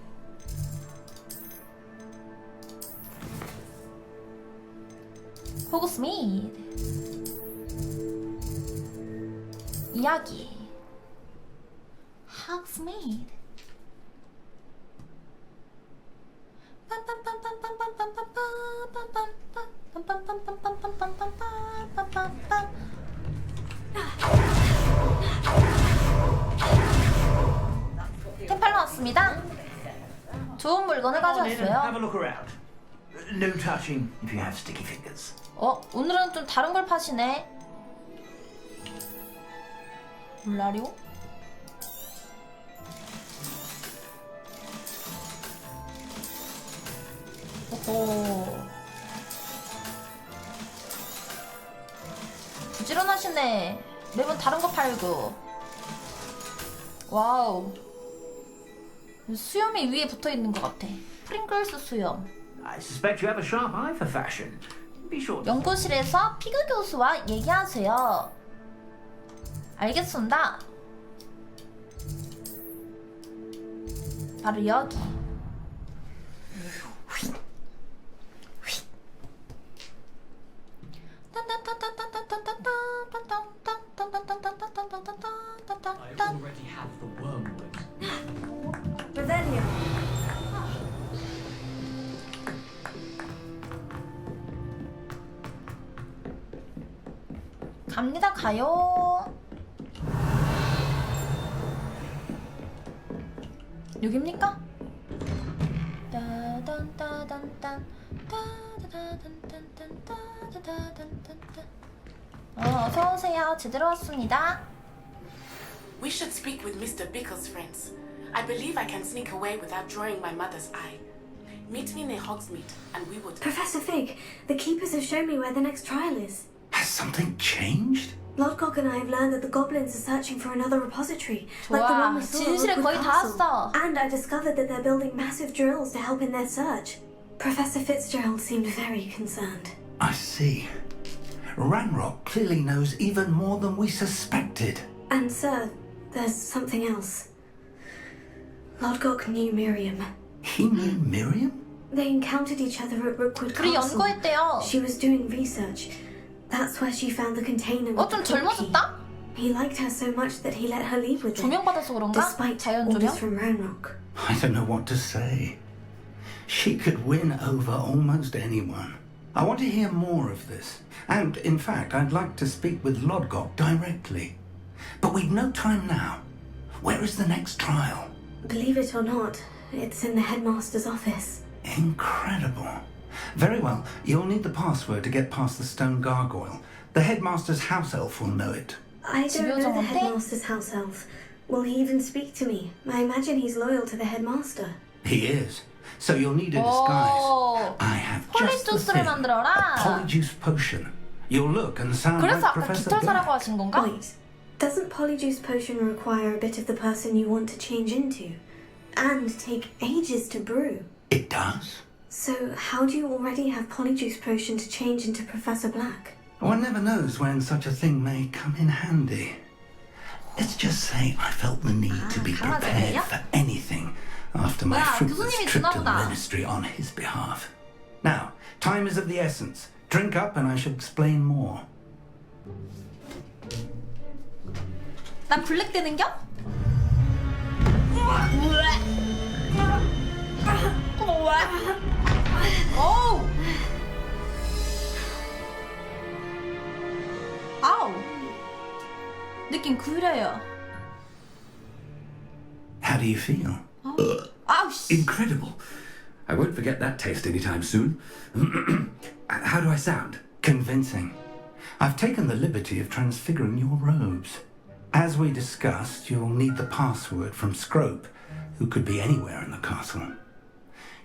호그스미드 이야기 호그스미드 템팔로 왔습니다. 좋은 물건을 Come on in and have a 가져왔어요. look around. No touching if you have sticky fingers. 오늘은 좀 다른 걸 파시네. 몰라요? 오호. 부지런하시네. 매번 다른 거 팔고. 와우. 수염이 위에 붙어 있는 것 같아. 프링글스 수염. I suspect you have a sharp eye for fashion. Be sure. 연구실에서 피그 교수와 얘기하세요. 알겠습니다. 바로 여기. I already have the wormwood. Revelio. 갑니다. 가요. 여기입니까? 어서 오세요. 제대로 왔습니다. We should speak with Mr. Bickle's friends. I believe I can sneak away without drawing my mother's eye. Meet me near Hogsmeade, and we would. Professor Fig, the keepers have shown me where the next trial is. Has something changed? Lodgok and I have learned that the goblins are searching for another repository, like the one we saw at 진실에 록우드 거의 다 Castle. 왔어. And I discovered that they're building massive drills to help in their search. Professor Fitzgerald seemed very concerned. I see. Ranrock clearly knows even more than we suspected. And sir, there's something else. Lodgok knew Miriam. He knew Miriam? They encountered each other at Rookwood 둘이 Castle. 연구했대요. She was doing research. That's where she found the container with 좀 the key. 젊어졌다? He liked her so much that he let her leave with it. 조명받아서 그런가? Despite 자연 orders 조명? from Ranrock. I don't know what to say. She could win over almost anyone. I want to hear more of this. And, in fact, I'd like to speak with Lodgok directly. But we've no time now. Where is the next trial? Believe it or not, it's in the headmaster's office. Incredible. Very well, you'll need the password to get past the stone gargoyle. The headmaster's house elf will know it. I don't know the headmaster's house elf. Will he even speak to me? I imagine he's loyal to the headmaster. He is. So you'll need a disguise. I have just the thing. A polyjuice potion. You'll look and sound 그래서 like 아까 Professor 깃털 Black. 사라고 하신 건가? Wait, doesn't polyjuice potion require a bit of the person you want to change into? And take ages to brew? It does. So how do you already have polyjuice potion to change into Professor Black? One never knows when such a thing may come in handy. Let's just say I felt the need to be prepared for anything after my fruitless trip to the ministry on his behalf. Now, time is of the essence. Drink up and I shall explain more. 나 블랙 되는겨? 어우! 아우! 느낌 구려요. How do you feel? Incredible. I won't forget that taste anytime soon. How do I sound? Convincing. I've taken the liberty of transfiguring your robes. As we discussed, you'll need the password from Scrope, who could be anywhere in the castle.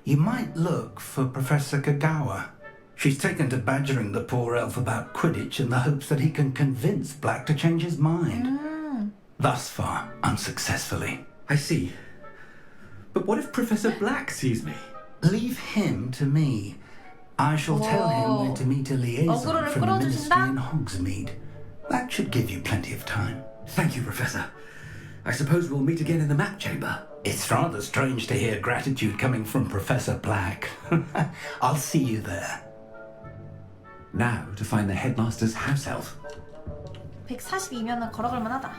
You might look for Professor Kagawa. She's taken to badgering the poor elf about Quidditch in the hopes that he can convince Black to change his mind. Thus far, unsuccessfully. I see. But what if Professor Black sees me? Leave him to me. I shall tell him where to meet a liaison from the ministry in Hogsmeade. That should give you plenty of time. Thank you, Professor. I suppose we'll meet again in the map chamber. It's rather strange to hear gratitude coming from Professor Black. I'll see you there. Now to find the headmaster's house elf. 142면은 걸어갈 만하다.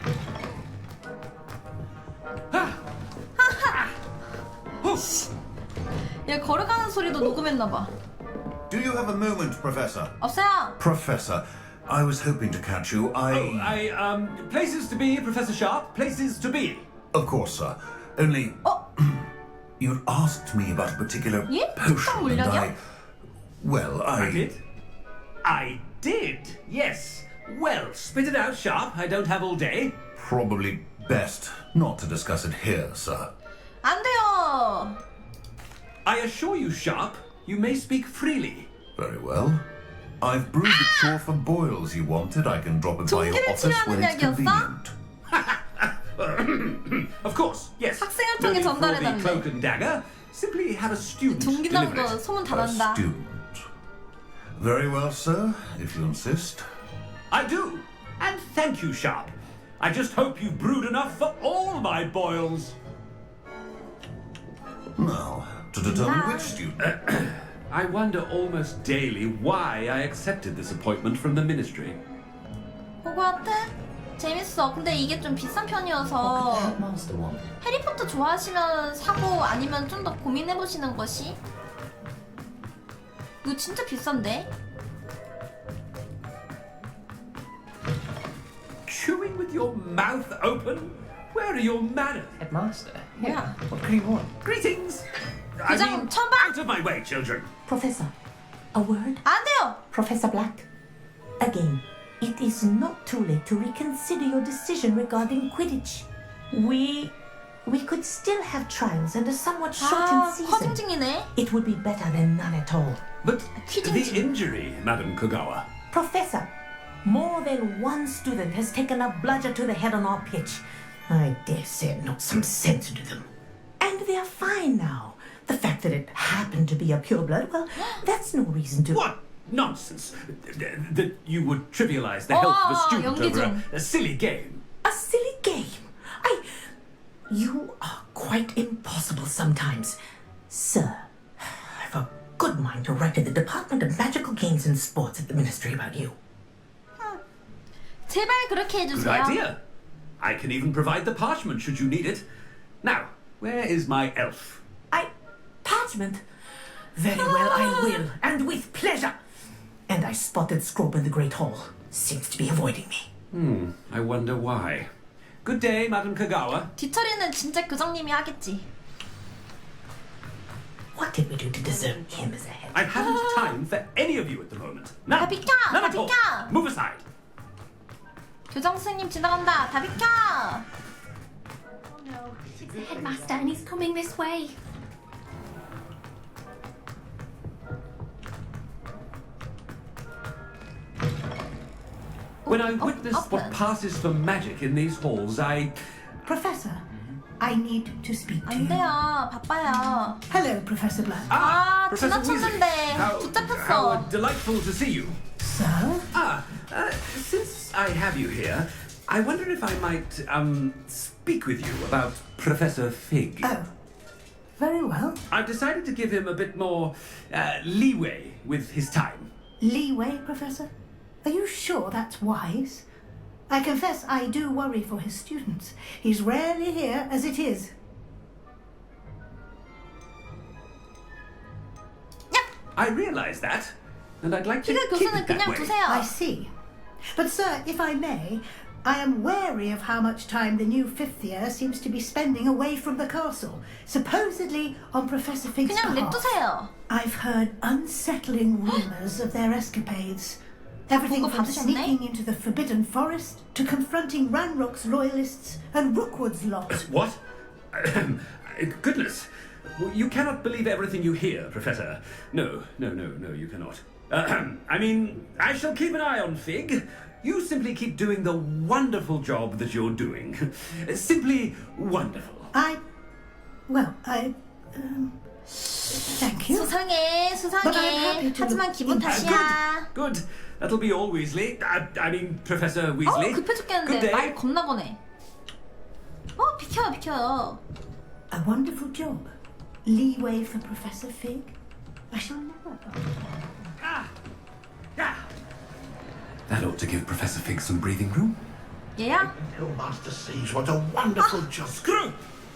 얘 걸어가는 소리도 녹음했나봐. Do you have a moment, Professor? 없어요. Professor, I was hoping to catch you. Places to be, Professor Sharp. Places to be. Of course, sir. Only... You asked me about a particular 예? potion and I... Well, I did? I did, yes. Well, spit it out, Sharp. I don't have all day. Probably best not to discuss it here, sir. 안 돼요. I assure you, Sharp, you may speak freely. Very well. I've brewed the cure for boils you wanted. I can drop it by your office when it's convenient. Of course, yes. 학생을 통해 전달해달래. Cloak and dagger. Simply have a student 종기 나온 deliver 거 it. 소문 다 A 난다. student. Very well, sir, if you insist. I do. And thank you, Sharp. I just hope you've brewed enough for all my boils. Now, to determine which student... I wonder almost daily why I accepted this appointment from the ministry. 호그와트? 재밌어. 근데 이게 좀 비싼 편이어서 해리포터 좋아하시면 사고 아니면 좀 더 고민해보시는 것이. 이거 진짜 비싼데? Chewing with your mouth open? Where are your manners? Headmaster? Yeah. What could he want? Greetings! 부장 천박! Out of my way, children! Professor, a word? 안 돼요! Professor Black, again, it is not too late to reconsider your decision regarding Quidditch. We could still have trials and a somewhat shortened season. 허둥증이네. It would be better than none at all. But the injury, Madam Kagawa. Professor, more than one student has taken a bludger to the head on our pitch. I dare say it knocked some sense into them. And they are fine now. The fact that it happened to be a pureblood, well, that's no reason to... What? nonsense. That you would trivialize the health of a student over a silly game. A silly game? You are quite impossible sometimes. Sir, I've a good mind to write to the Department of Magical Games and Sports at the Ministry about you. 제발 그렇게 Good 해주세요. idea. I can even provide the parchment should you need it. Now, where is my elf? Parchment? Very well, I will, and with pleasure. And I spotted Scrope in the Great Hall. Seems to be avoiding me. I wonder why. Good day, Madam Kagawa. 뒤처리는 진짜 교장님이 하겠지. What did we do to deserve him as a head? I haven't time for any of you at the moment. None. 다 비켜! None 다 at all. 비켜! Move aside. 교장 선생님 지나간다. 다 비켜! Oh no, it's the headmaster and he's coming this way. When I witness what passes for magic in these halls, Professor, I need to speak to 안 you. 돼요. 바빠요. Hello, Professor Black. Professor Weasley. How 붙잡혔어. delightful to see you. Sir? Since I have you here, I wonder if I might, speak with you about Professor Fig. Oh, very well. I've decided to give him a bit more, leeway with his time. Leeway, Professor? Are you sure that's wise? I confess I do worry for his students. He's rarely here as it is. I realize that, and I'd like to keep it that way. I see. But sir, if I may, I am wary of how much time the new fifth year seems to be spending away from the castle, supposedly on Professor Fig's 그냥 behalf. 냅두세요. I've heard unsettling rumors of their escapades. Everything 보고 from 받으셨네? sneaking into the Forbidden Forest to confronting Ranrock's loyalists and Rookwood's lot. What? Goodness. You cannot believe everything you hear, Professor. No, you cannot. I mean, I shall keep an eye on Fig. You simply keep doing the wonderful job that you're doing. Simply wonderful. Thank you. 수상해, But I'm happy 수상해. to 하지만 look 기분 into 탓이야. Good. That'll be all, Weasley. I mean, Professor Weasley. 급해 Good 죽겠는데 day. 말 겁나 거네. 비켜요. A wonderful job. Leeway for Professor Fig. I shall never. That ought to give Professor Fig some breathing room. 얘야? Tell Master Siege what a wonderful job. Screw!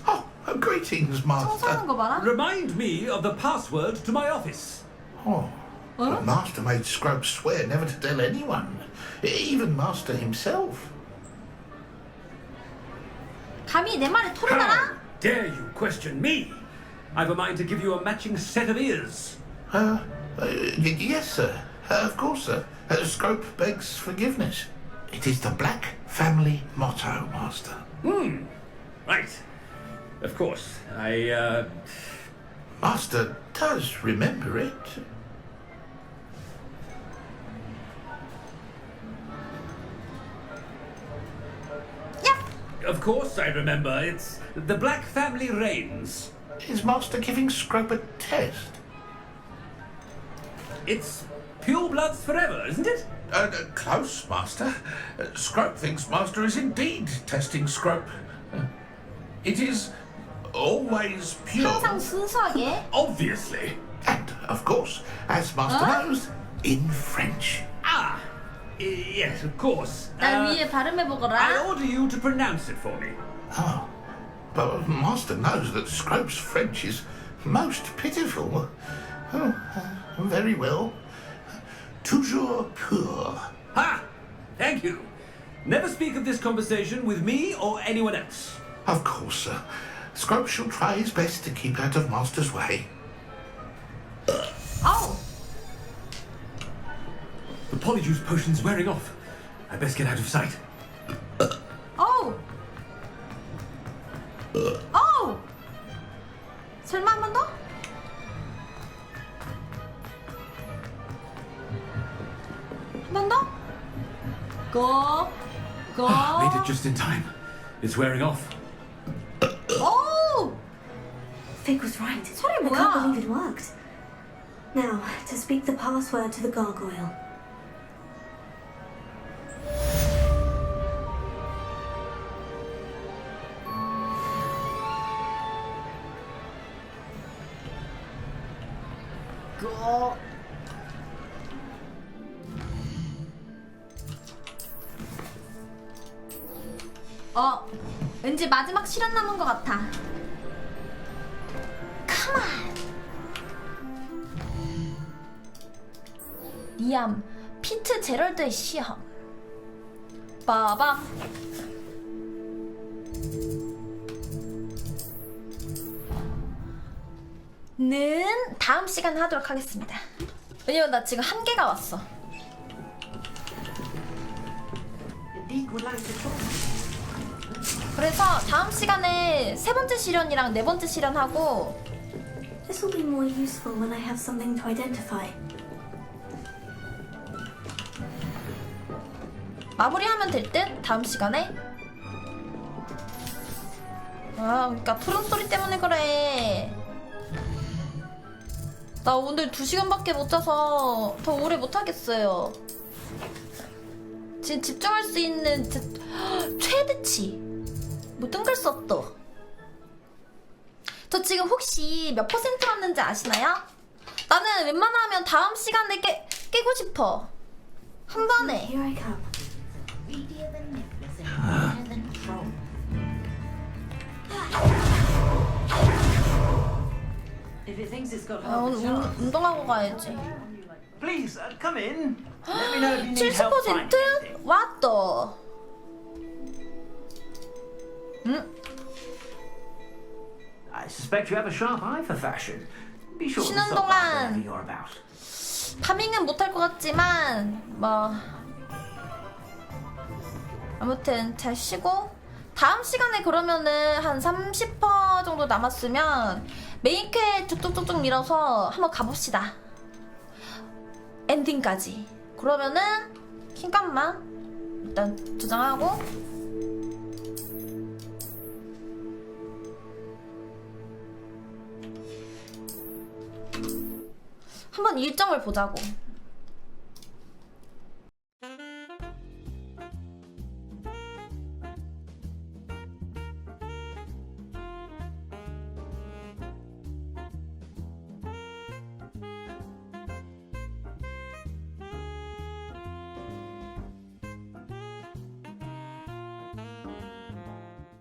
Oh, greetings, Master. 청소하는 거 봐라. Remind me of the password to my office. The Master made Scrub swear never to tell anyone, even Master himself. 감히 내 말에 토를 달아? Dare you question me? I've a mind to give you a matching set of ears. Yes, sir. Of course, sir. Scrope begs forgiveness. It is the Black family motto, Master. Right. Of course. Master does remember it. Of course I remember. It's the Black family reigns. Is Master giving Scrope a test? It's pure bloods forever, isn't it? Close, Master. Scrope thinks Master is indeed testing Scrope. It is always pure. 항상 순수하게. Obviously. And, of course, as Master knows, in French. Yes, of course. 날 위해 발음해보거라. I order you to pronounce it for me. But Master knows that Scrope's French is most pitiful. Very well. Toujours pur. Thank you. Never speak of this conversation with me or anyone else. Of course, sir. Scrope shall try his best to keep out of Master's way. The Polyjuice potion's wearing off. I best get out of sight. 설마 한 번 더? 한 번 더? Go. Made it just in time. It's wearing off. Fig was right. 소리 I 뭐야? can't believe it worked. Now, to speak the password to the gargoyle. Go. 왠지 마지막 시련 남은 것 같아. 컴온. 리암, 피트 제럴드의 시험. 빠밤. 는 다음 시간에 하도록 하겠습니다. 왜냐면 나 지금 한계가 왔어. 그래서 다음 시간에 세 번째 시련이랑 네 번째 시련 하고. This will be more useful when I have something to identify. 마무리하면 될 듯? 다음 시간에? 아, 그러니까 푸른 소리 때문에 그래. 나 오늘 2시간밖에 못 자서 더 오래 못 하겠어요. 지금 집중할 수 있는 최대치. 뭐 뜬글 수 없어. 저 지금 혹시 몇 퍼센트 왔는지 아시나요? 나는 웬만하면 다음 시간에 깨고 싶어. 한 번에. 오늘 운동하고 가야지. 70%? 왔다. I suspect you have a sharp eye for fashion. Be sure to 쉬는 stop by whenever 동안 you're about. 파밍은 못할 것 같지만 뭐 아무튼 잘 쉬고 다음 시간에 그러면은 한 30% 정도 남았으면 메인캐 쭉쭉쭉쭉 밀어서 한번 가봅시다. 엔딩까지. 그러면은 킹값만 일단 저장하고 한번 일정을 보자고.